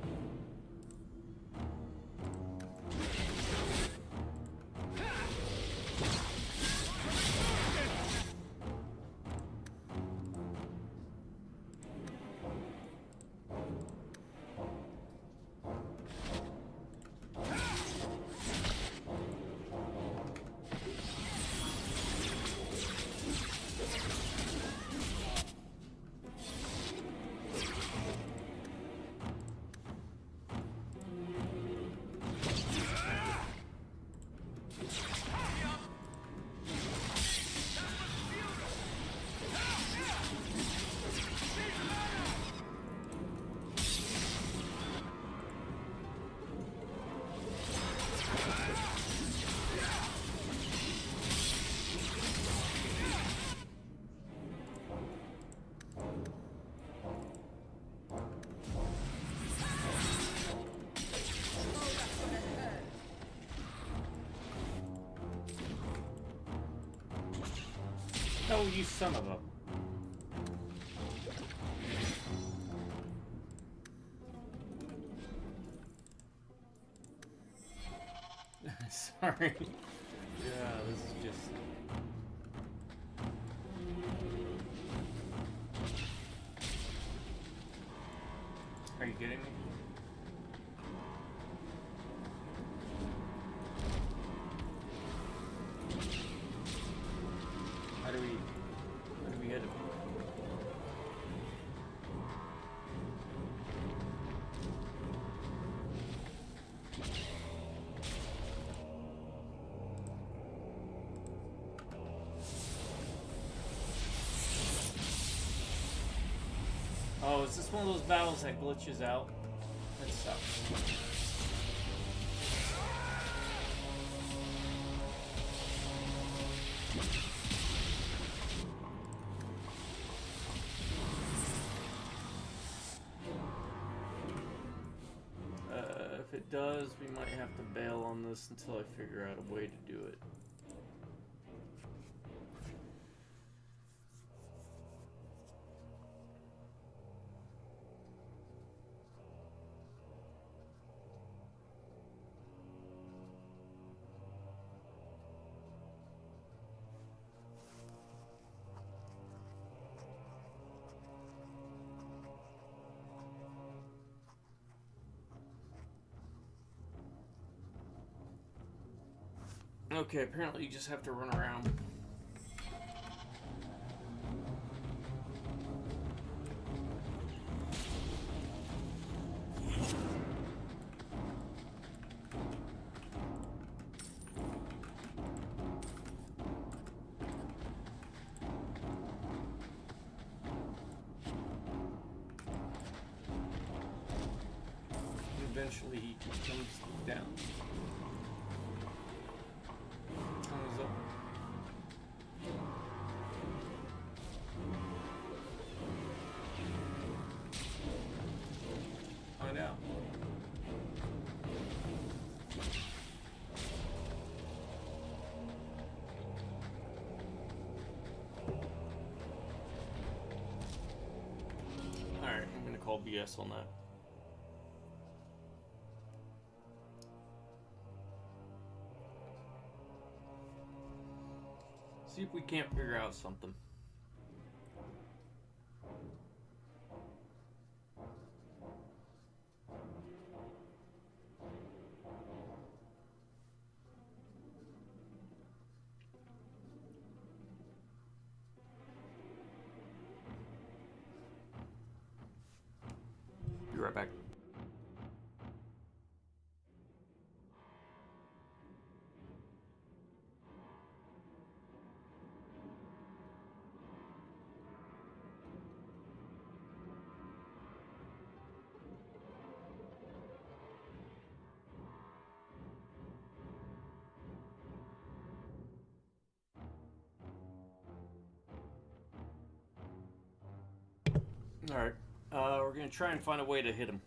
Oh, you son of a... Sorry. Yeah, this is just... Are you kidding me? How do we hit him? Oh, is this one of those battles that glitches out? That sucks. If it does, we might have to bail on this until I figure out a way to do it. Okay, apparently you just have to run around. Eventually he comes down. Comes up. Find out. Alright, I'm gonna call BS on that. See if we can't figure out something. Be right back. Alright, we're gonna try and find a way to hit him.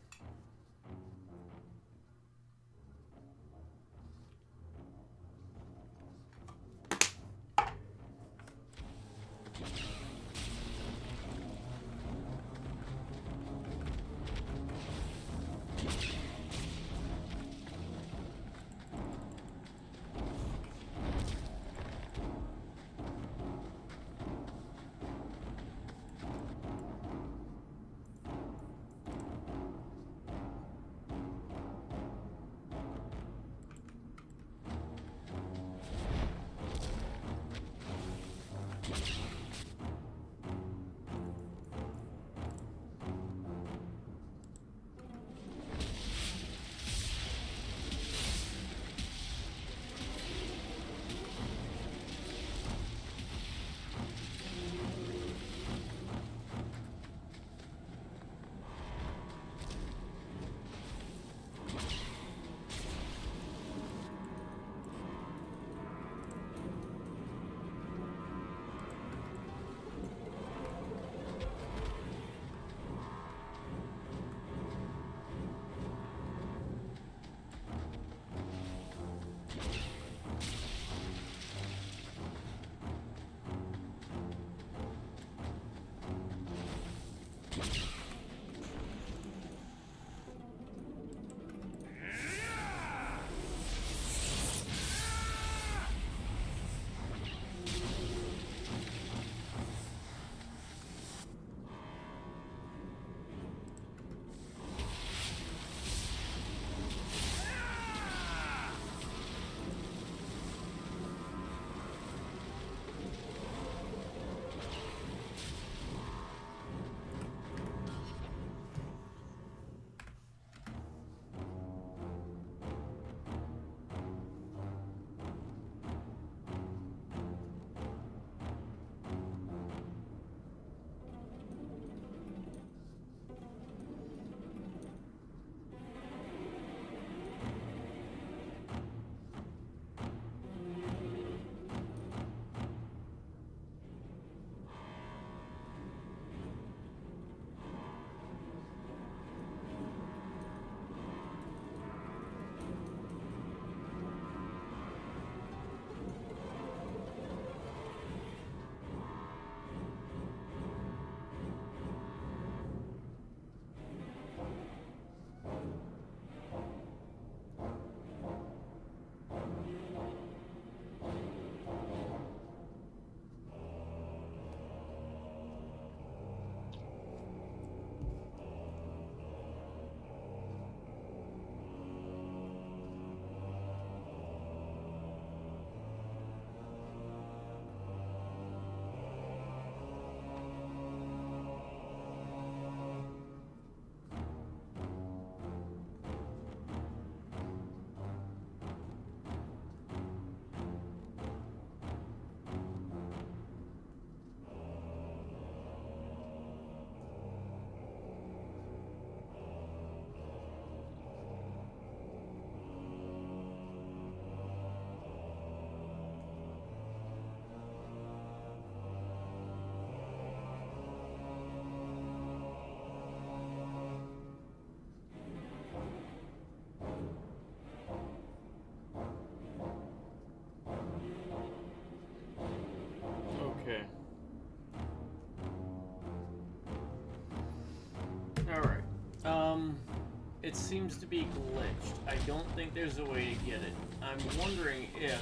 It seems to be glitched. I don't think there's a way to get it. I'm wondering if,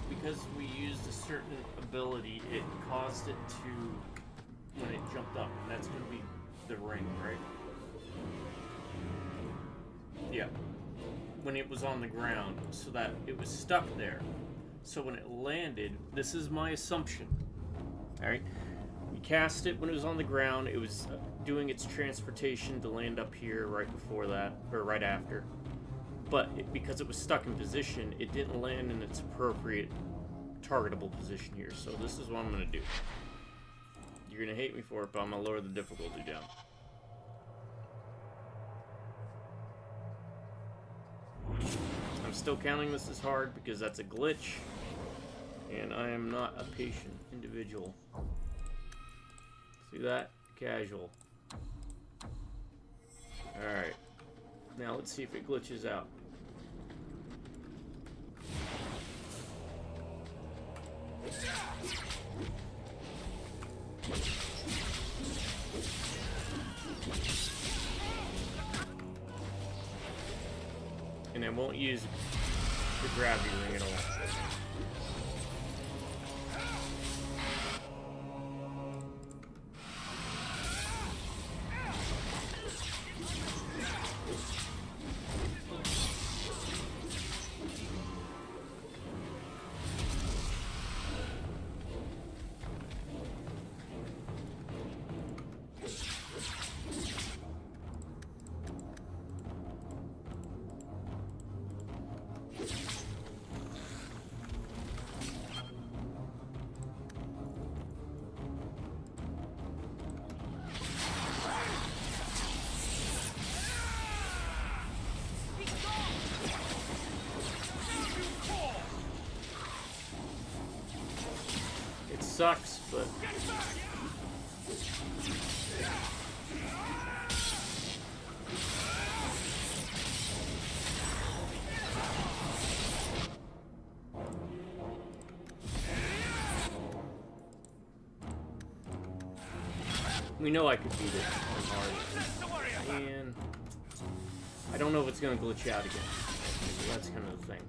because we used a certain ability, it caused it to, when it jumped up, and that's going to be the ring, right? Yeah. When it was on the ground, so that it was stuck there. So when it landed, this is my assumption. Alright? We cast it when it was on the ground. It was doing its transportation to land up here right before that, or right after. But because it was stuck in position, it didn't land in its appropriate targetable position here. So this is what I'm going to do. You're going to hate me for it, but I'm going to lower the difficulty down. I'm still counting this as hard because that's a glitch, and I am not a patient individual. See that? Casual. Alright. Now let's see if it glitches out. And I won't use the gravity ring at all. Sucks, but we know I could beat it hard, and I don't know if it's gonna glitch out again. So that's kind of the thing.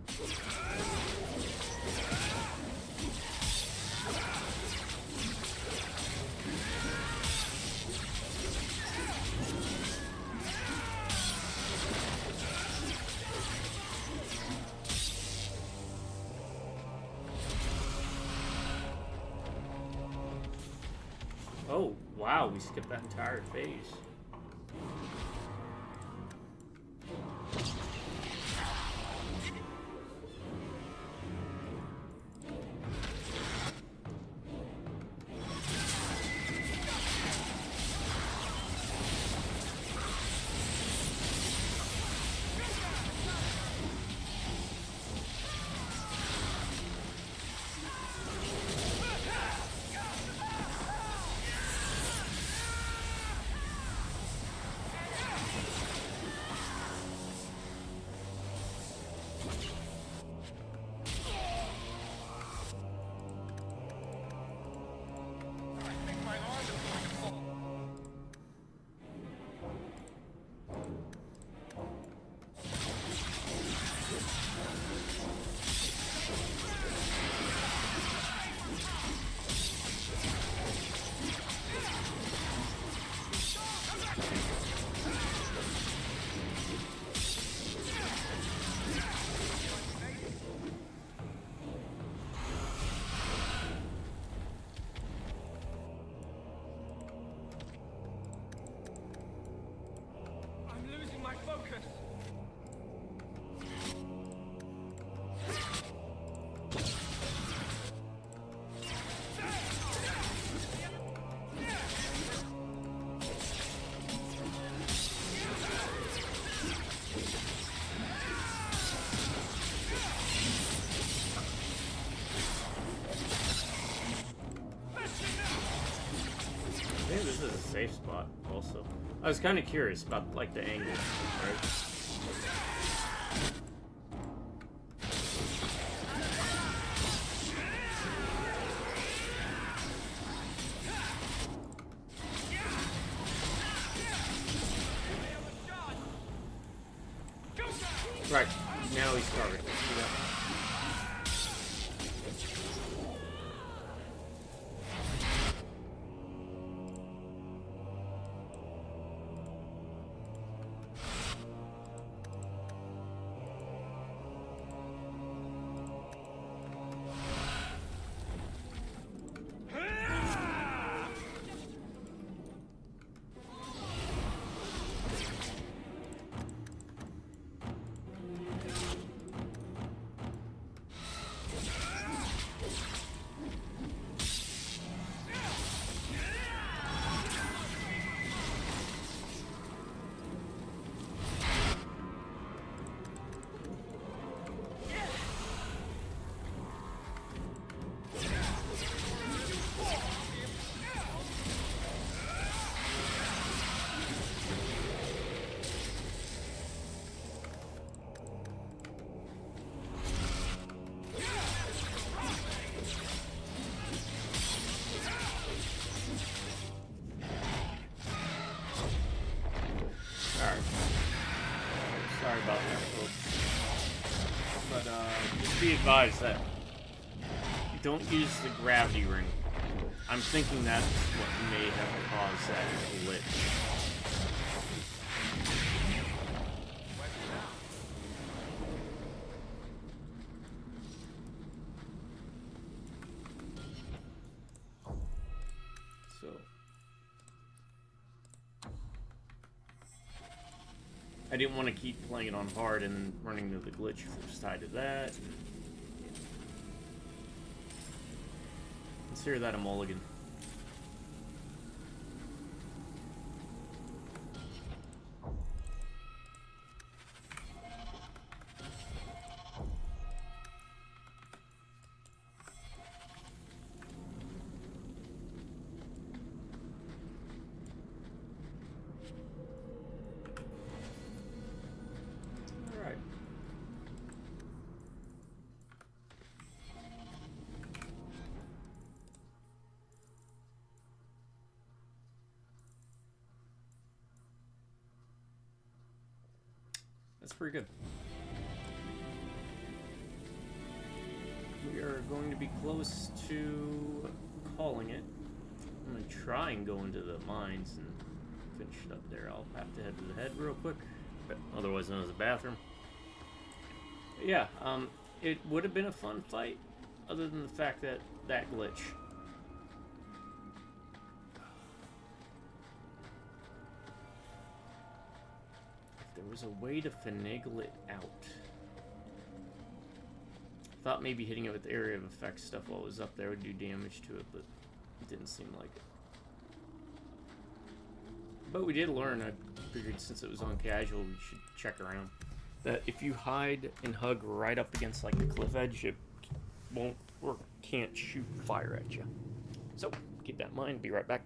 Oh, wow, we skipped that entire phase. This is a safe spot, also. I was kind of curious about, like, the angle, right? Right. Now he's targeted. Yeah. Sorry about that, folks. But just be advised that you don't use the gravity ring. I'm thinking that's what may have caused that glitch. I didn't want to keep playing it on hard and running into the glitch first tied to that. Consider that a mulligan. That's pretty good. We are going to be close to calling it. I'm going to try and go into the mines and finish it up there. I'll have to head to the head real quick, otherwise known as the bathroom. But yeah, it would have been a fun fight, other than the fact that that glitch. There was a way to finagle it out. Thought maybe hitting it with the area of effect stuff while it was up there would do damage to it, but it didn't seem like it. But we did learn, I figured since it was on casual, we should check around, that if you hide and hug right up against like the cliff edge, it won't or can't shoot fire at you. So keep that in mind, be right back.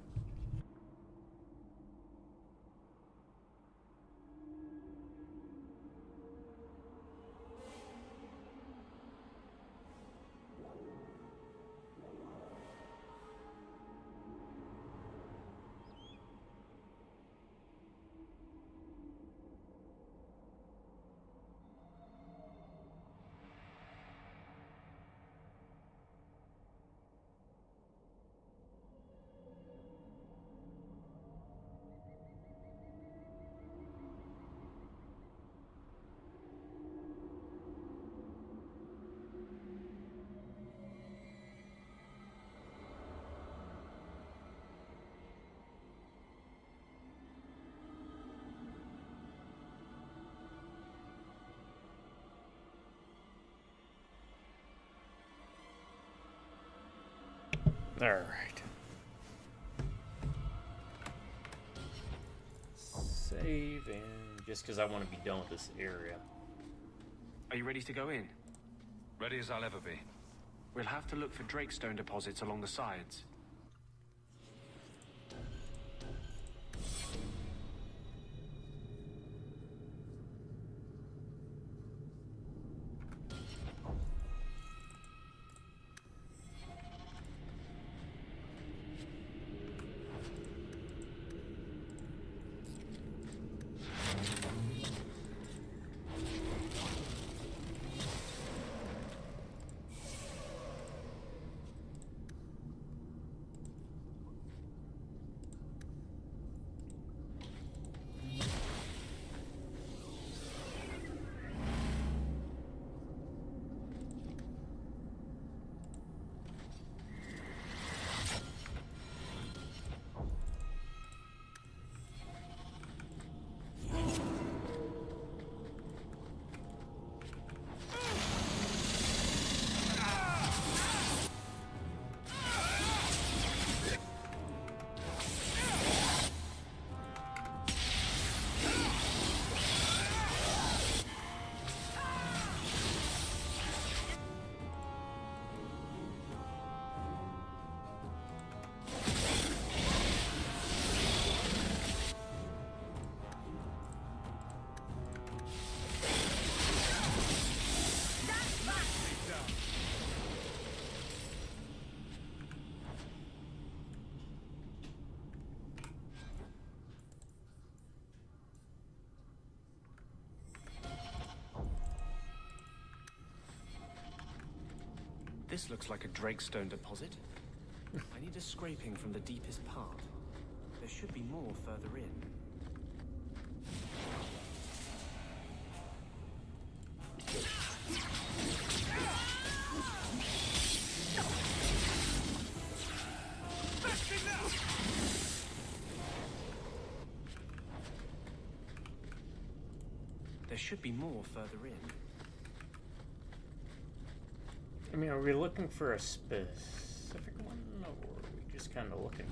Alright. Save, and just because I want to be done with this area. Are you ready to go in? Ready as I'll ever be. We'll have to look for Drakestone deposits along the sides. This looks like a Drakestone deposit. I need a scraping from the deepest part. There should be more further in. There should be more further in. I mean, are we looking for a specific one, or are we just kind of looking?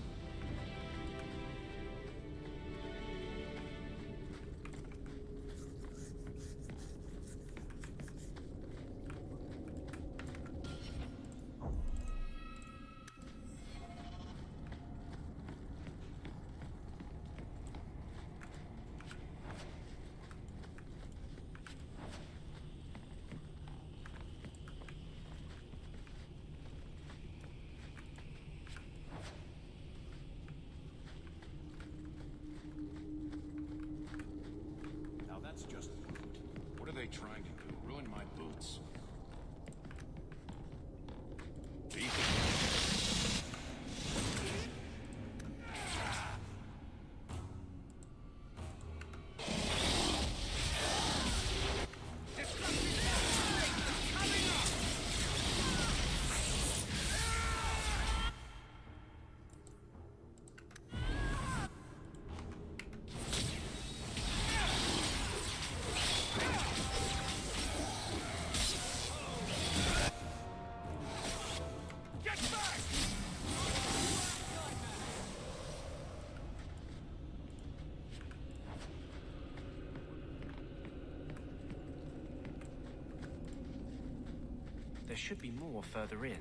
Now that's just rude. What are they trying to do? Ruin my boots? There should be more further in.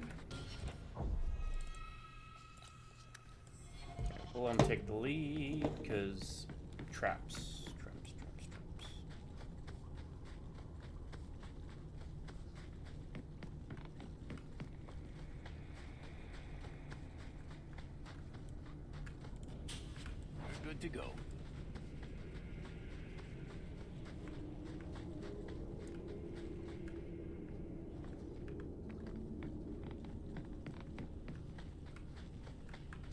We'll let him take the lead, because traps. We're good to go.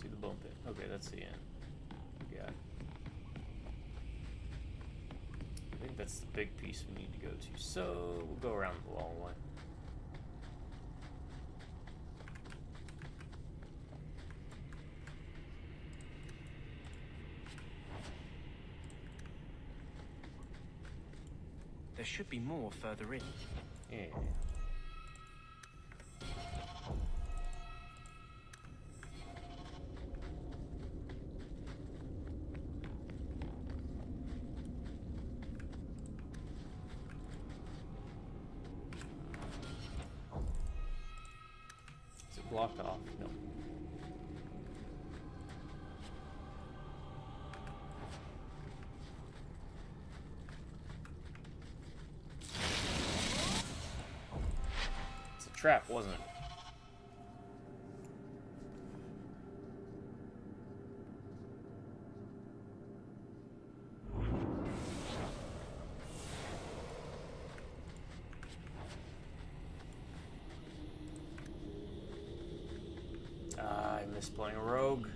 To the bone pit. Okay, that's the end. Yeah. I think that's the big piece we need to go to. So we'll go around the long way. There should be more further in. Yeah. Is it blocked off? No. It's a trap, wasn't it? I miss playing a rogue.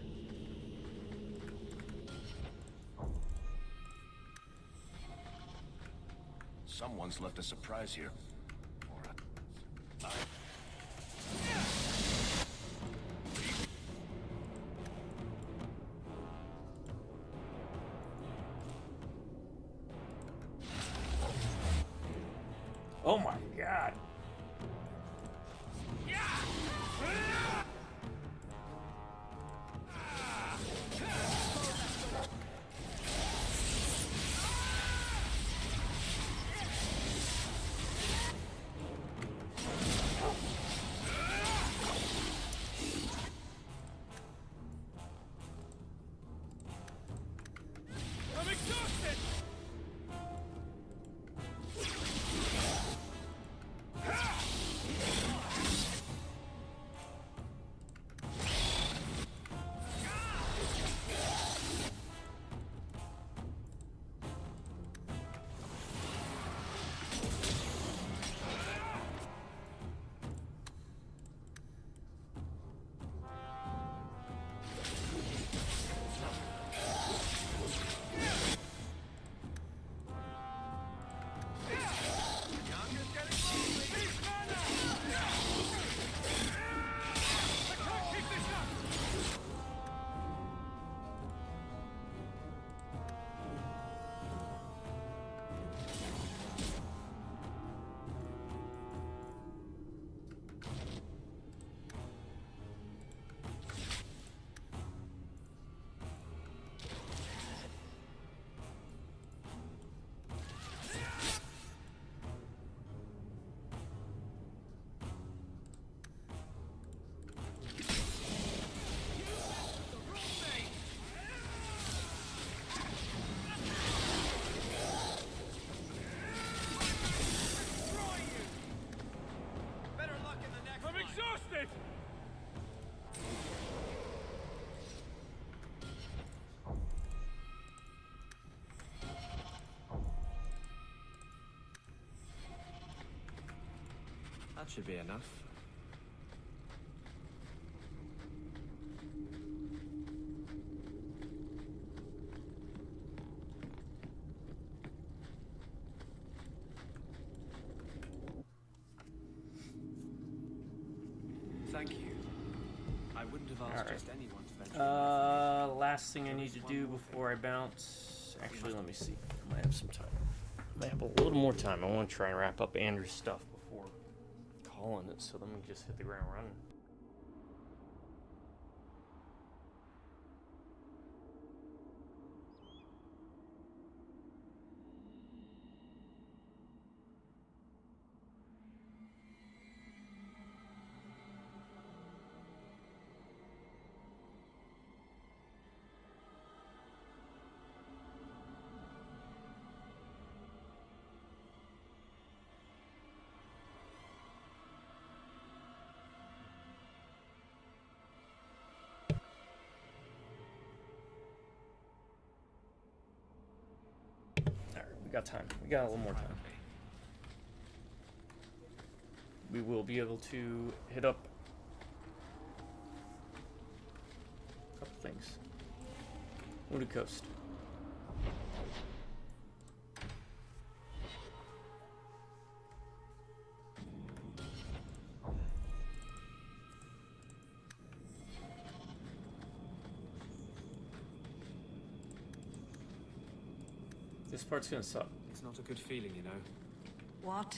Someone's left a surprise here. Or a knife. Oh my god. I'm exhausted! That should be enough. Thank you. I wouldn't have asked just anyone to venture. Last thing I need to do before I bounce. Actually, let me see. I might have some time. I might have a little more time. I want to try and wrap up Andrew's stuff before calling it, so then we just hit the ground running. We got time. We got a little more time. We will be able to hit up a couple things. Wounded Coast. This part's gonna suck. It's not a good feeling, you know. What?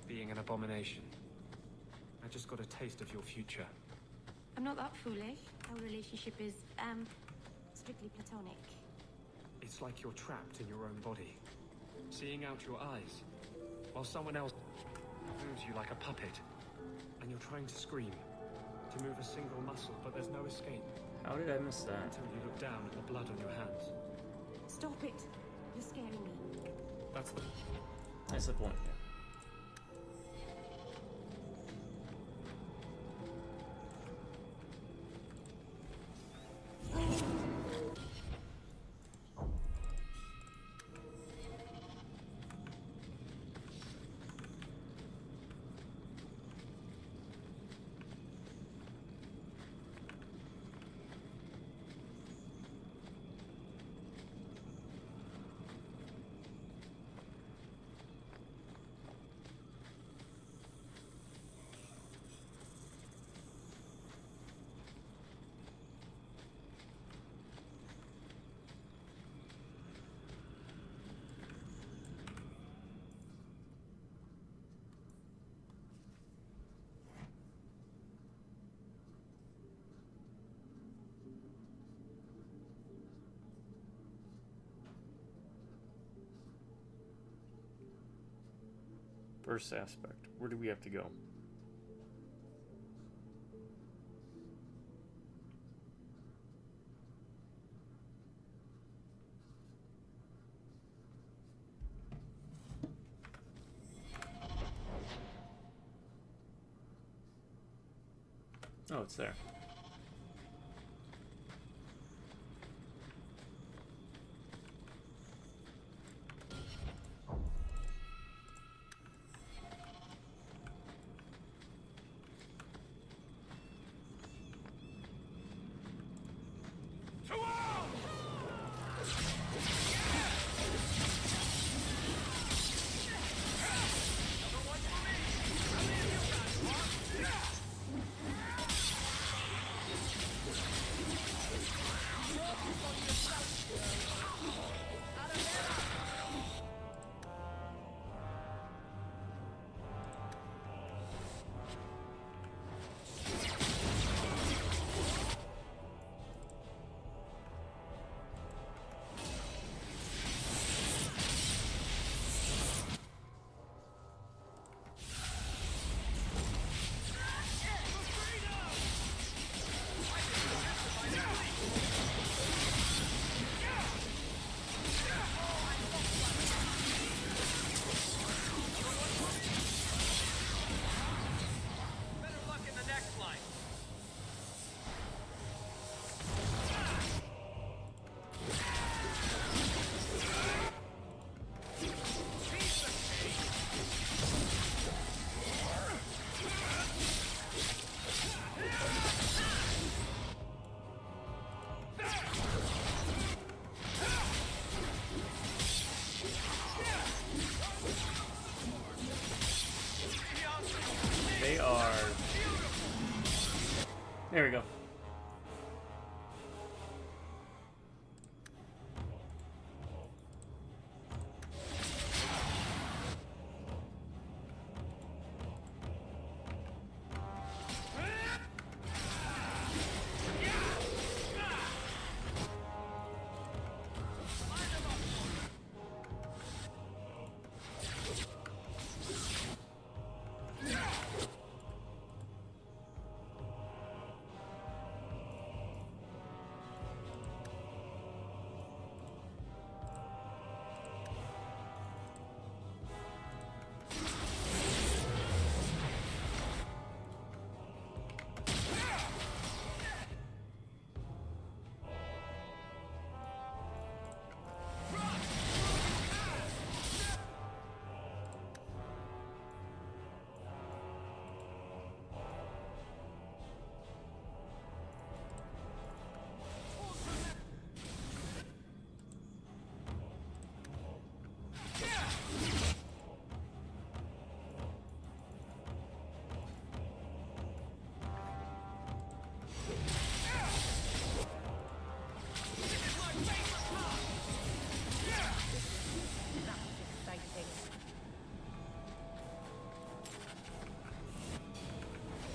Being an abomination. I just got a taste of your future. I'm not that foolish. Our relationship is, strictly platonic. It's like you're trapped in your own body, seeing out your eyes, while someone else moves you like a puppet. And you're trying to scream, to move a single muscle, but there's no escape. How did I miss that? Until you look down at the blood on your hands. Stop it. You're scaring me. That's the point. Yeah. First aspect. Where do we have to go? Oh, it's there. are... There we go.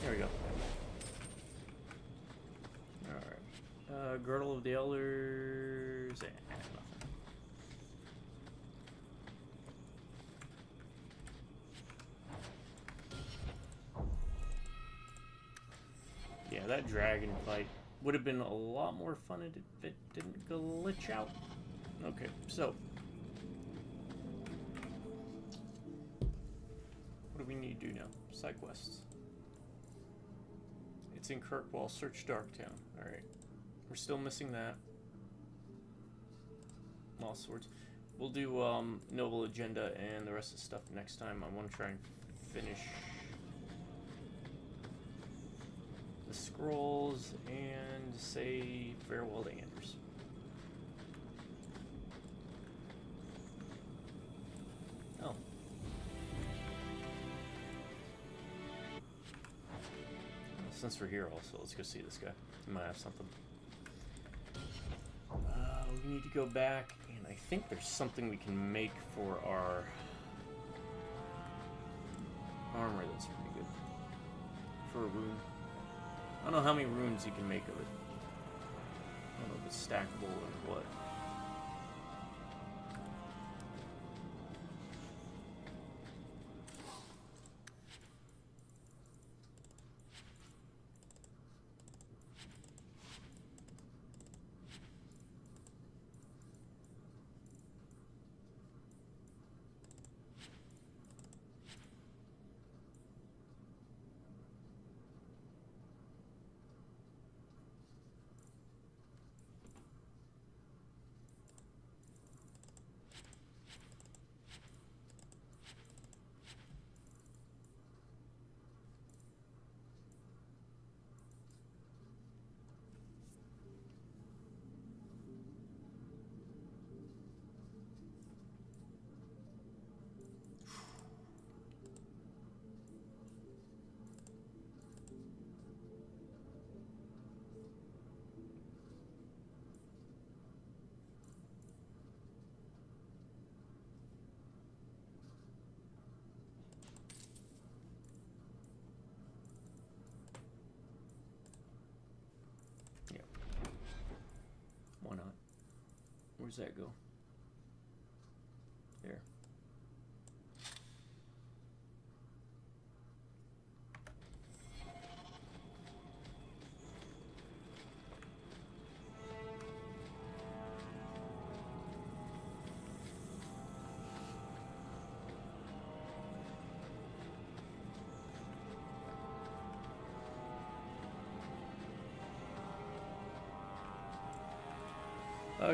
There we go. Alright. Girdle of the Elders. Nothing. Yeah, that dragon fight would have been a lot more fun if it didn't glitch out. Okay, so. What do we need to do now? Side quests. It's in Kirkwall. Search Darktown. Alright. We're still missing that. Lost Swords. We'll do Noble Agenda and the rest of the stuff next time. I want to try and finish the scrolls and say farewell to Anders. Oh. Since we're here also, let's go see this guy. He might have something. We need to go back, and I think there's something we can make for our armor that's pretty good. For a rune. I don't know how many runes you can make of it. I don't know if it's stackable or what. Why not? Where's that go? There.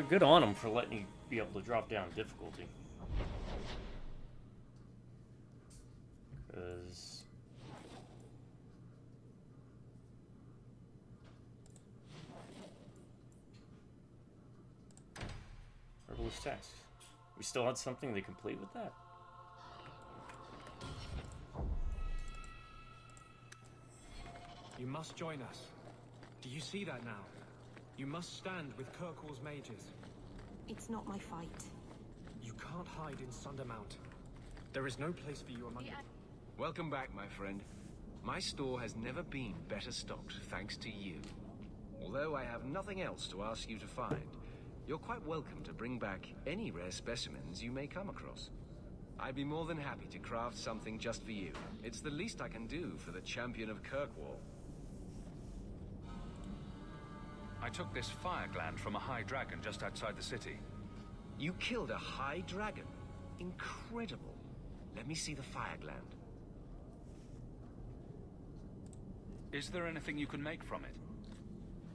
Good on him for letting you be able to drop down difficulty. Because... Herbalist tasks. We still had something to complete with that. You must join us. Do you see that now? You must stand with Kirkwall's mages. It's not my fight. You can't hide in Sundermount. There is no place for you among the... Welcome back, my friend. My store has never been better stocked, thanks to you. Although I have nothing else to ask you to find, you're quite welcome to bring back any rare specimens you may come across. I'd be more than happy to craft something just for you. It's the least I can do for the champion of Kirkwall. I took this fire gland from a high dragon just outside the city. You killed a high dragon? Incredible. Let me see the fire gland. Is there anything you can make from it?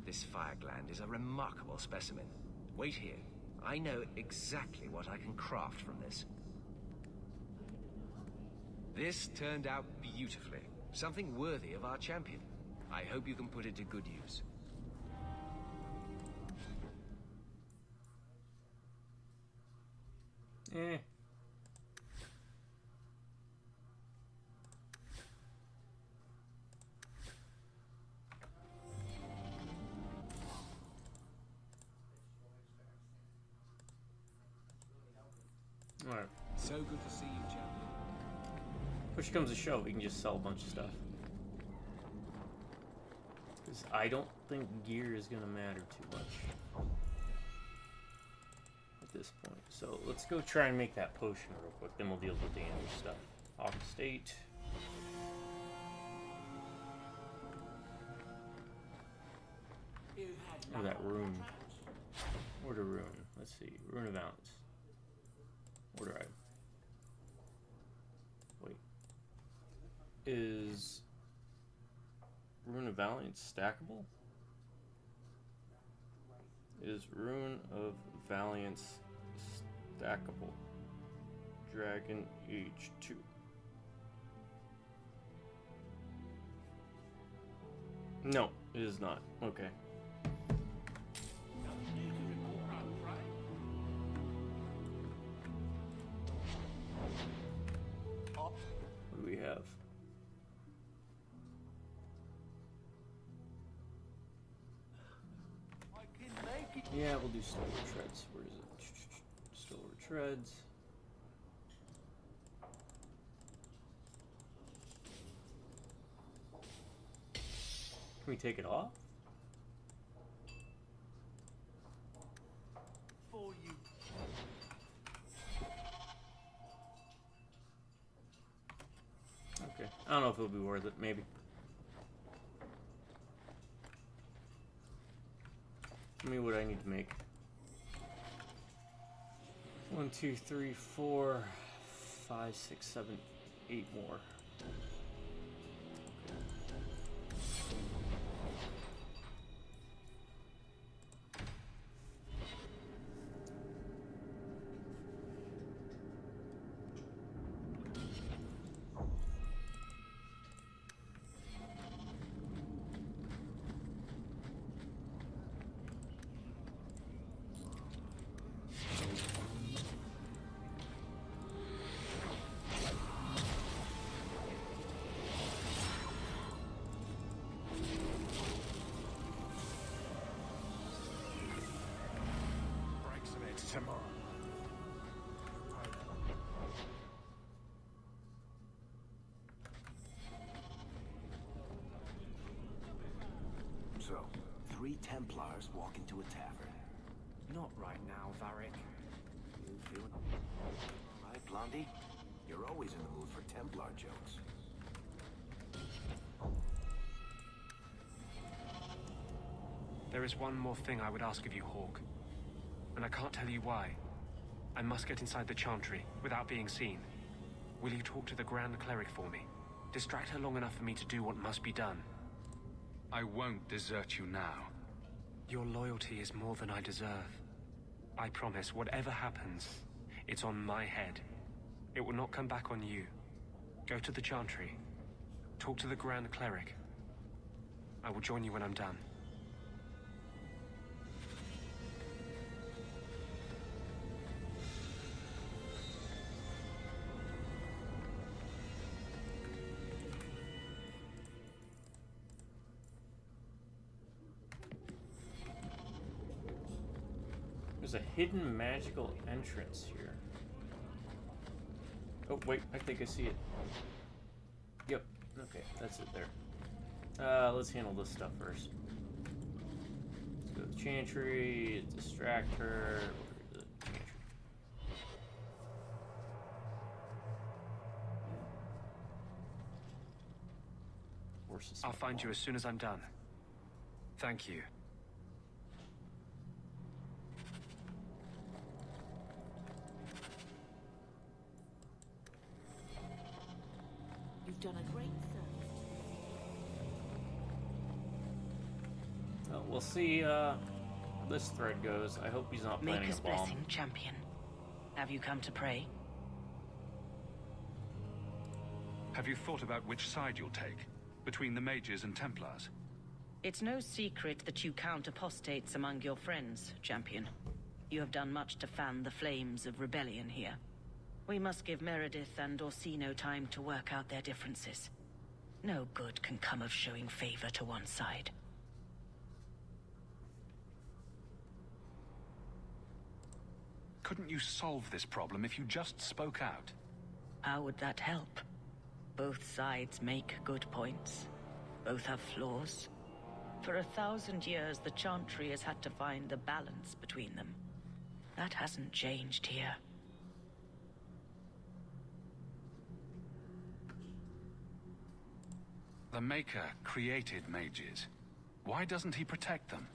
This fire gland is a remarkable specimen. Wait here. I know exactly what I can craft from this. This turned out beautifully. Something worthy of our champion. I hope you can put it to good use. Eh. Alright. So good to see you, champion. Push comes to shove, we can just sell a bunch of stuff. Because I don't think gear is going to matter too much at this point. So let's go try and make that potion real quick, then we'll deal with the damage stuff. Off state. Oh, that rune. Order rune. Let's see. Rune of Valence. Order item. Wait. Is Rune of Valiance stackable? Is Rune of Valiance stackable? Dragon Age 2. No, it is not. Okay. What do we have? Yeah, we'll do Stalwart Treads. Where is it? Stalwart Treads. Can we take it off? For you. Okay. I don't know if it'll be worth it. Maybe. Tell me what I need to make. 1, 2, 3, 4, 5, 6, 7, 8 more. Tomorrow. So, 3 Templars walk into a tavern. Not right now, Varric. You feeling all right, Blondie? You're always in the mood for Templar jokes. There is one more thing I would ask of you, Hawk. And I can't tell you why. I must get inside the Chantry without being seen. Will you talk to the Grand Cleric for me? Distract her long enough for me to do what must be done. I won't desert you now. Your loyalty is more than I deserve. I promise, whatever happens, it's on my head. It will not come back on you. Go to the Chantry. Talk to the Grand Cleric. I will join you when I'm done. a hidden magical entrance here. Oh, wait, I think I see it. Yep, okay, that's it there. Let's handle this stuff first. Let's go to the Chantry, distract her. Where's the Chantry? I'll find you as soon as I'm done. Thank you. You've done a great service. Well, we'll see how this thread goes. I hope he's not planning Maker's a bomb. blessing, champion. Have you come to pray? Have you thought about which side you'll take? Between the mages and Templars? It's no secret that you count apostates among your friends, champion. You have done much to fan the flames of rebellion here. We must give Meredith and Orsino time to work out their differences. No good can come of showing favor to one side. Couldn't you solve this problem if you just spoke out? How would that help? Both sides make good points. Both have flaws. For 1,000 years, the Chantry has had to find the balance between them. That hasn't changed here. The Maker created mages. Why doesn't he protect them?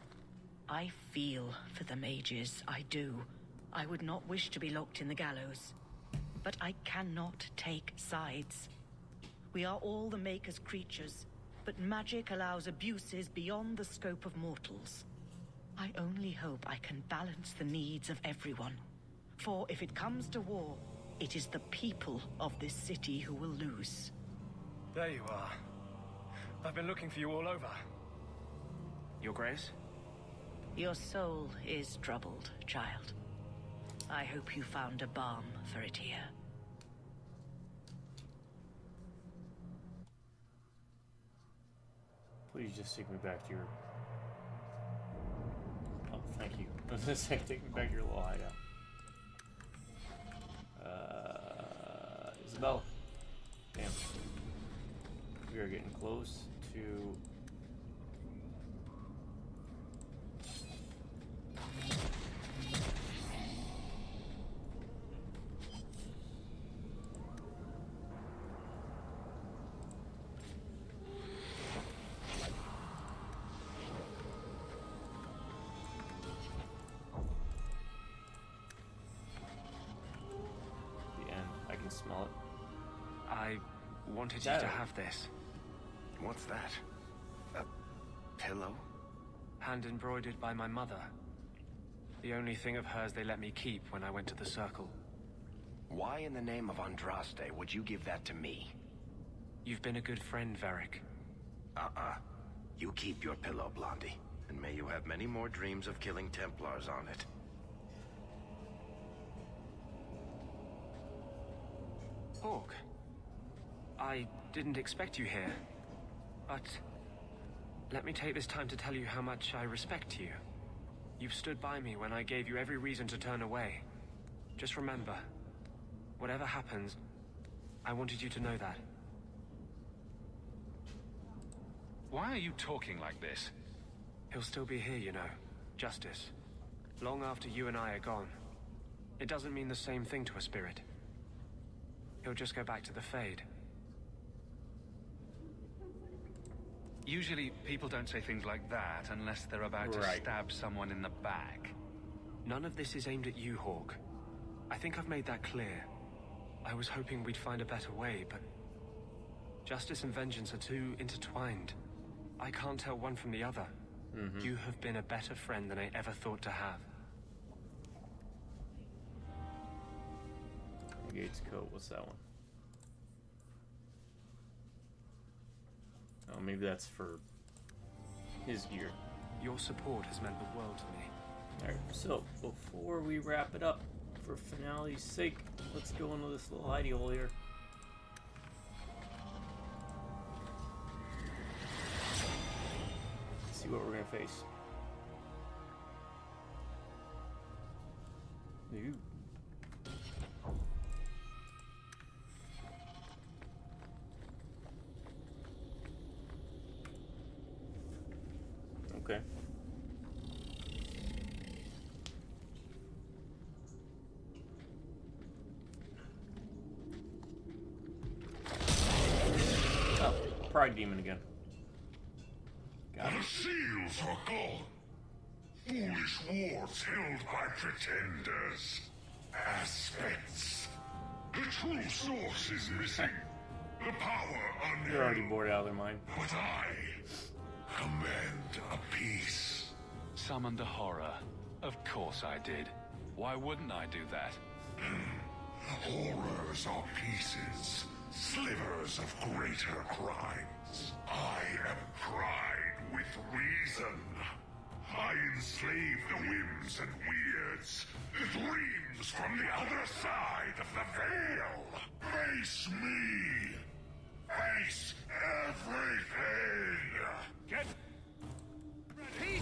I feel for the mages, I do. I would not wish to be locked in the gallows. But I cannot take sides. We are all the Maker's creatures, but magic allows abuses beyond the scope of mortals. I only hope I can balance the needs of everyone. For if it comes to war, it is the people of this city who will lose. There you are. I've been looking for you all over. Your Grace? Your soul is troubled, child. I hope you found a balm for it here. Please just take me back to your... Oh, thank you. I was gonna say, take me back to your little hideout. Isabella. Damn. We are getting close to... smell it. I wanted you to have this. What's that? A pillow? Hand embroidered by my mother. The only thing of hers they let me keep when I went to the Circle. Why in the name of Andraste would you give that to me? You've been a good friend, Varric. You keep your pillow, Blondie. And may you have many more dreams of killing Templars on it. Hawk, I didn't expect you here, but let me take this time to tell you how much I respect you. You've stood by me when I gave you every reason to turn away. Just remember, whatever happens, I wanted you to know that. Why are you talking like this? He'll still be here, you know. Justice. Long after you and I are gone. It doesn't mean the same thing to a spirit. He'll just go back to the Fade. Usually, people don't say things like that unless they're about to stab someone in the back. None of this is aimed at you, Hawk. I think I've made that clear. I was hoping we'd find a better way, but... justice and vengeance are too intertwined. I can't tell one from the other. You have been a better friend than I ever thought to have. Gates coat, what's that one? Oh, maybe that's for his gear. Your support has meant the world to me. Alright, so before we wrap it up, for finale's sake, let's go into this little hidey hole here. See what we're gonna face. Okay. Oh, Pride Demon again. Got it. The seals are gone. Foolish wards held by pretenders. Aspects. The true source is missing. The power unknown. They're already bored out of their mind. But I command a peace. Summoned a horror. Of course I did. Why wouldn't I do that? Horrors are pieces, slivers of greater crimes. I am pride with reason. I enslave the whims and weirds, the dreams from the other side of the veil. Face me. Face everything. Get ready.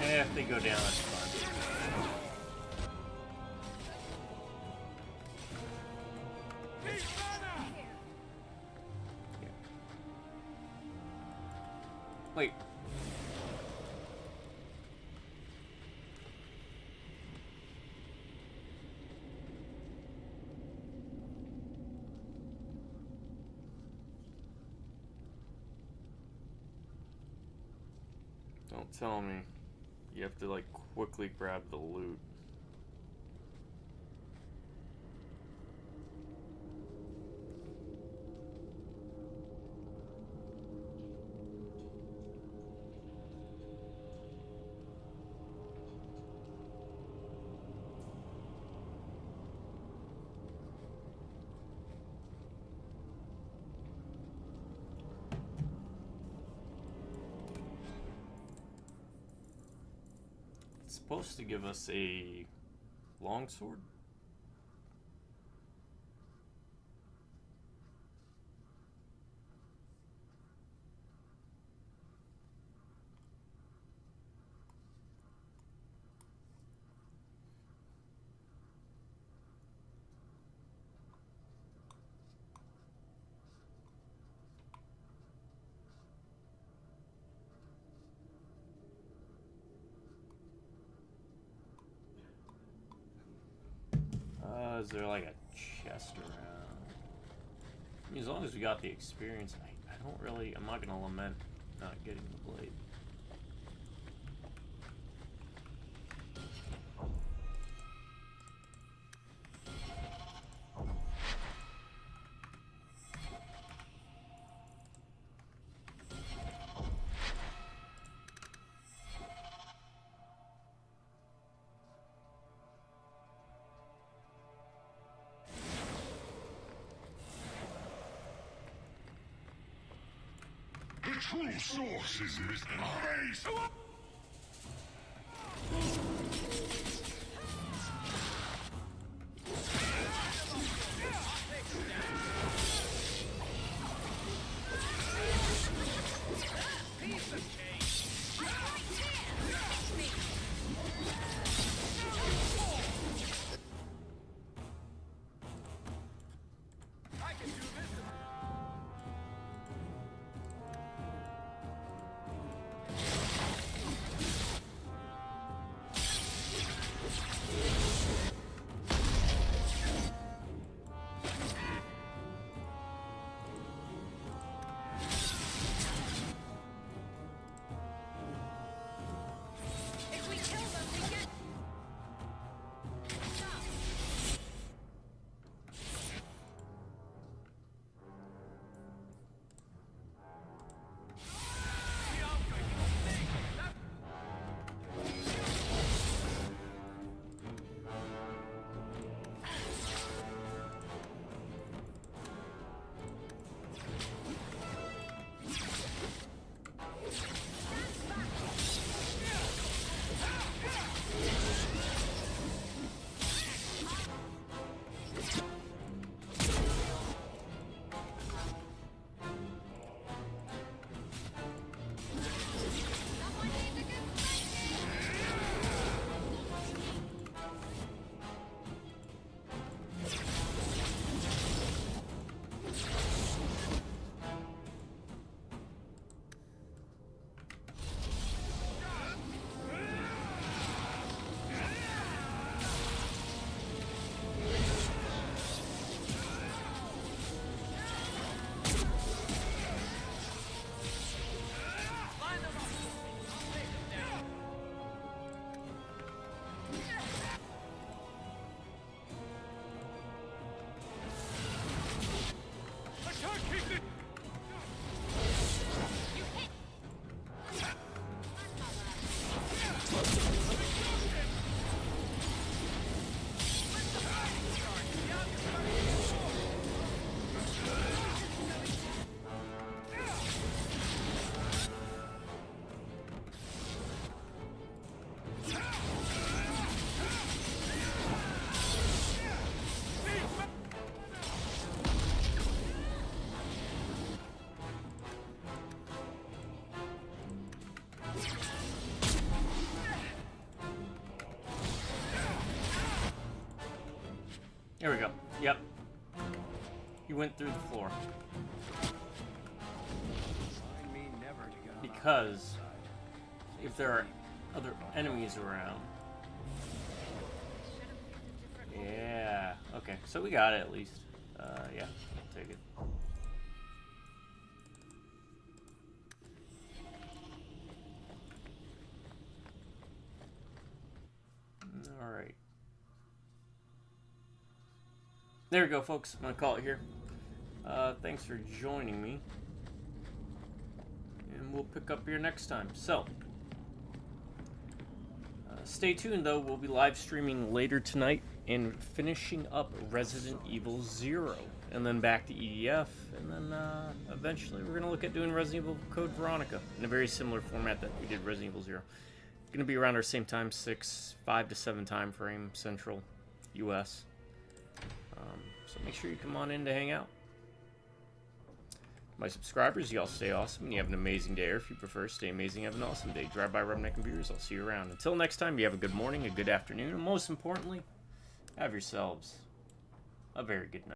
If they go down, that's fine. Yeah. Wait. Don't tell me. You have to, like, quickly grab the loot. Supposed to give us a longsword? is there like a chest around? I mean, as long as we got the experience, I don't really, I'm not gonna lament not getting the blade. The true source is mystery. There we go. Yep. You went through the floor. Because if there are other enemies around. Yeah. Okay, so we got it at least. Yeah, I'll take it. Alright. There we go, folks. I'm going to call it here. Thanks for joining me. And we'll pick up here next time. So, stay tuned, though. We'll be live streaming later tonight and finishing up Resident Evil 0. And then back to EDF. And then eventually we're going to look at doing Resident Evil Code Veronica in a very similar format that we did Resident Evil 0. Going to be around our same time, 5 to 7 time frame, Central, US. So make sure you come on in to hang out. My subscribers, y'all stay awesome and you have an amazing day, or if you prefer, stay amazing, have an awesome day. Drive by Redneck and Beers, I'll see you around. Until next time, you have a good morning, a good afternoon, and most importantly, have yourselves a very good night.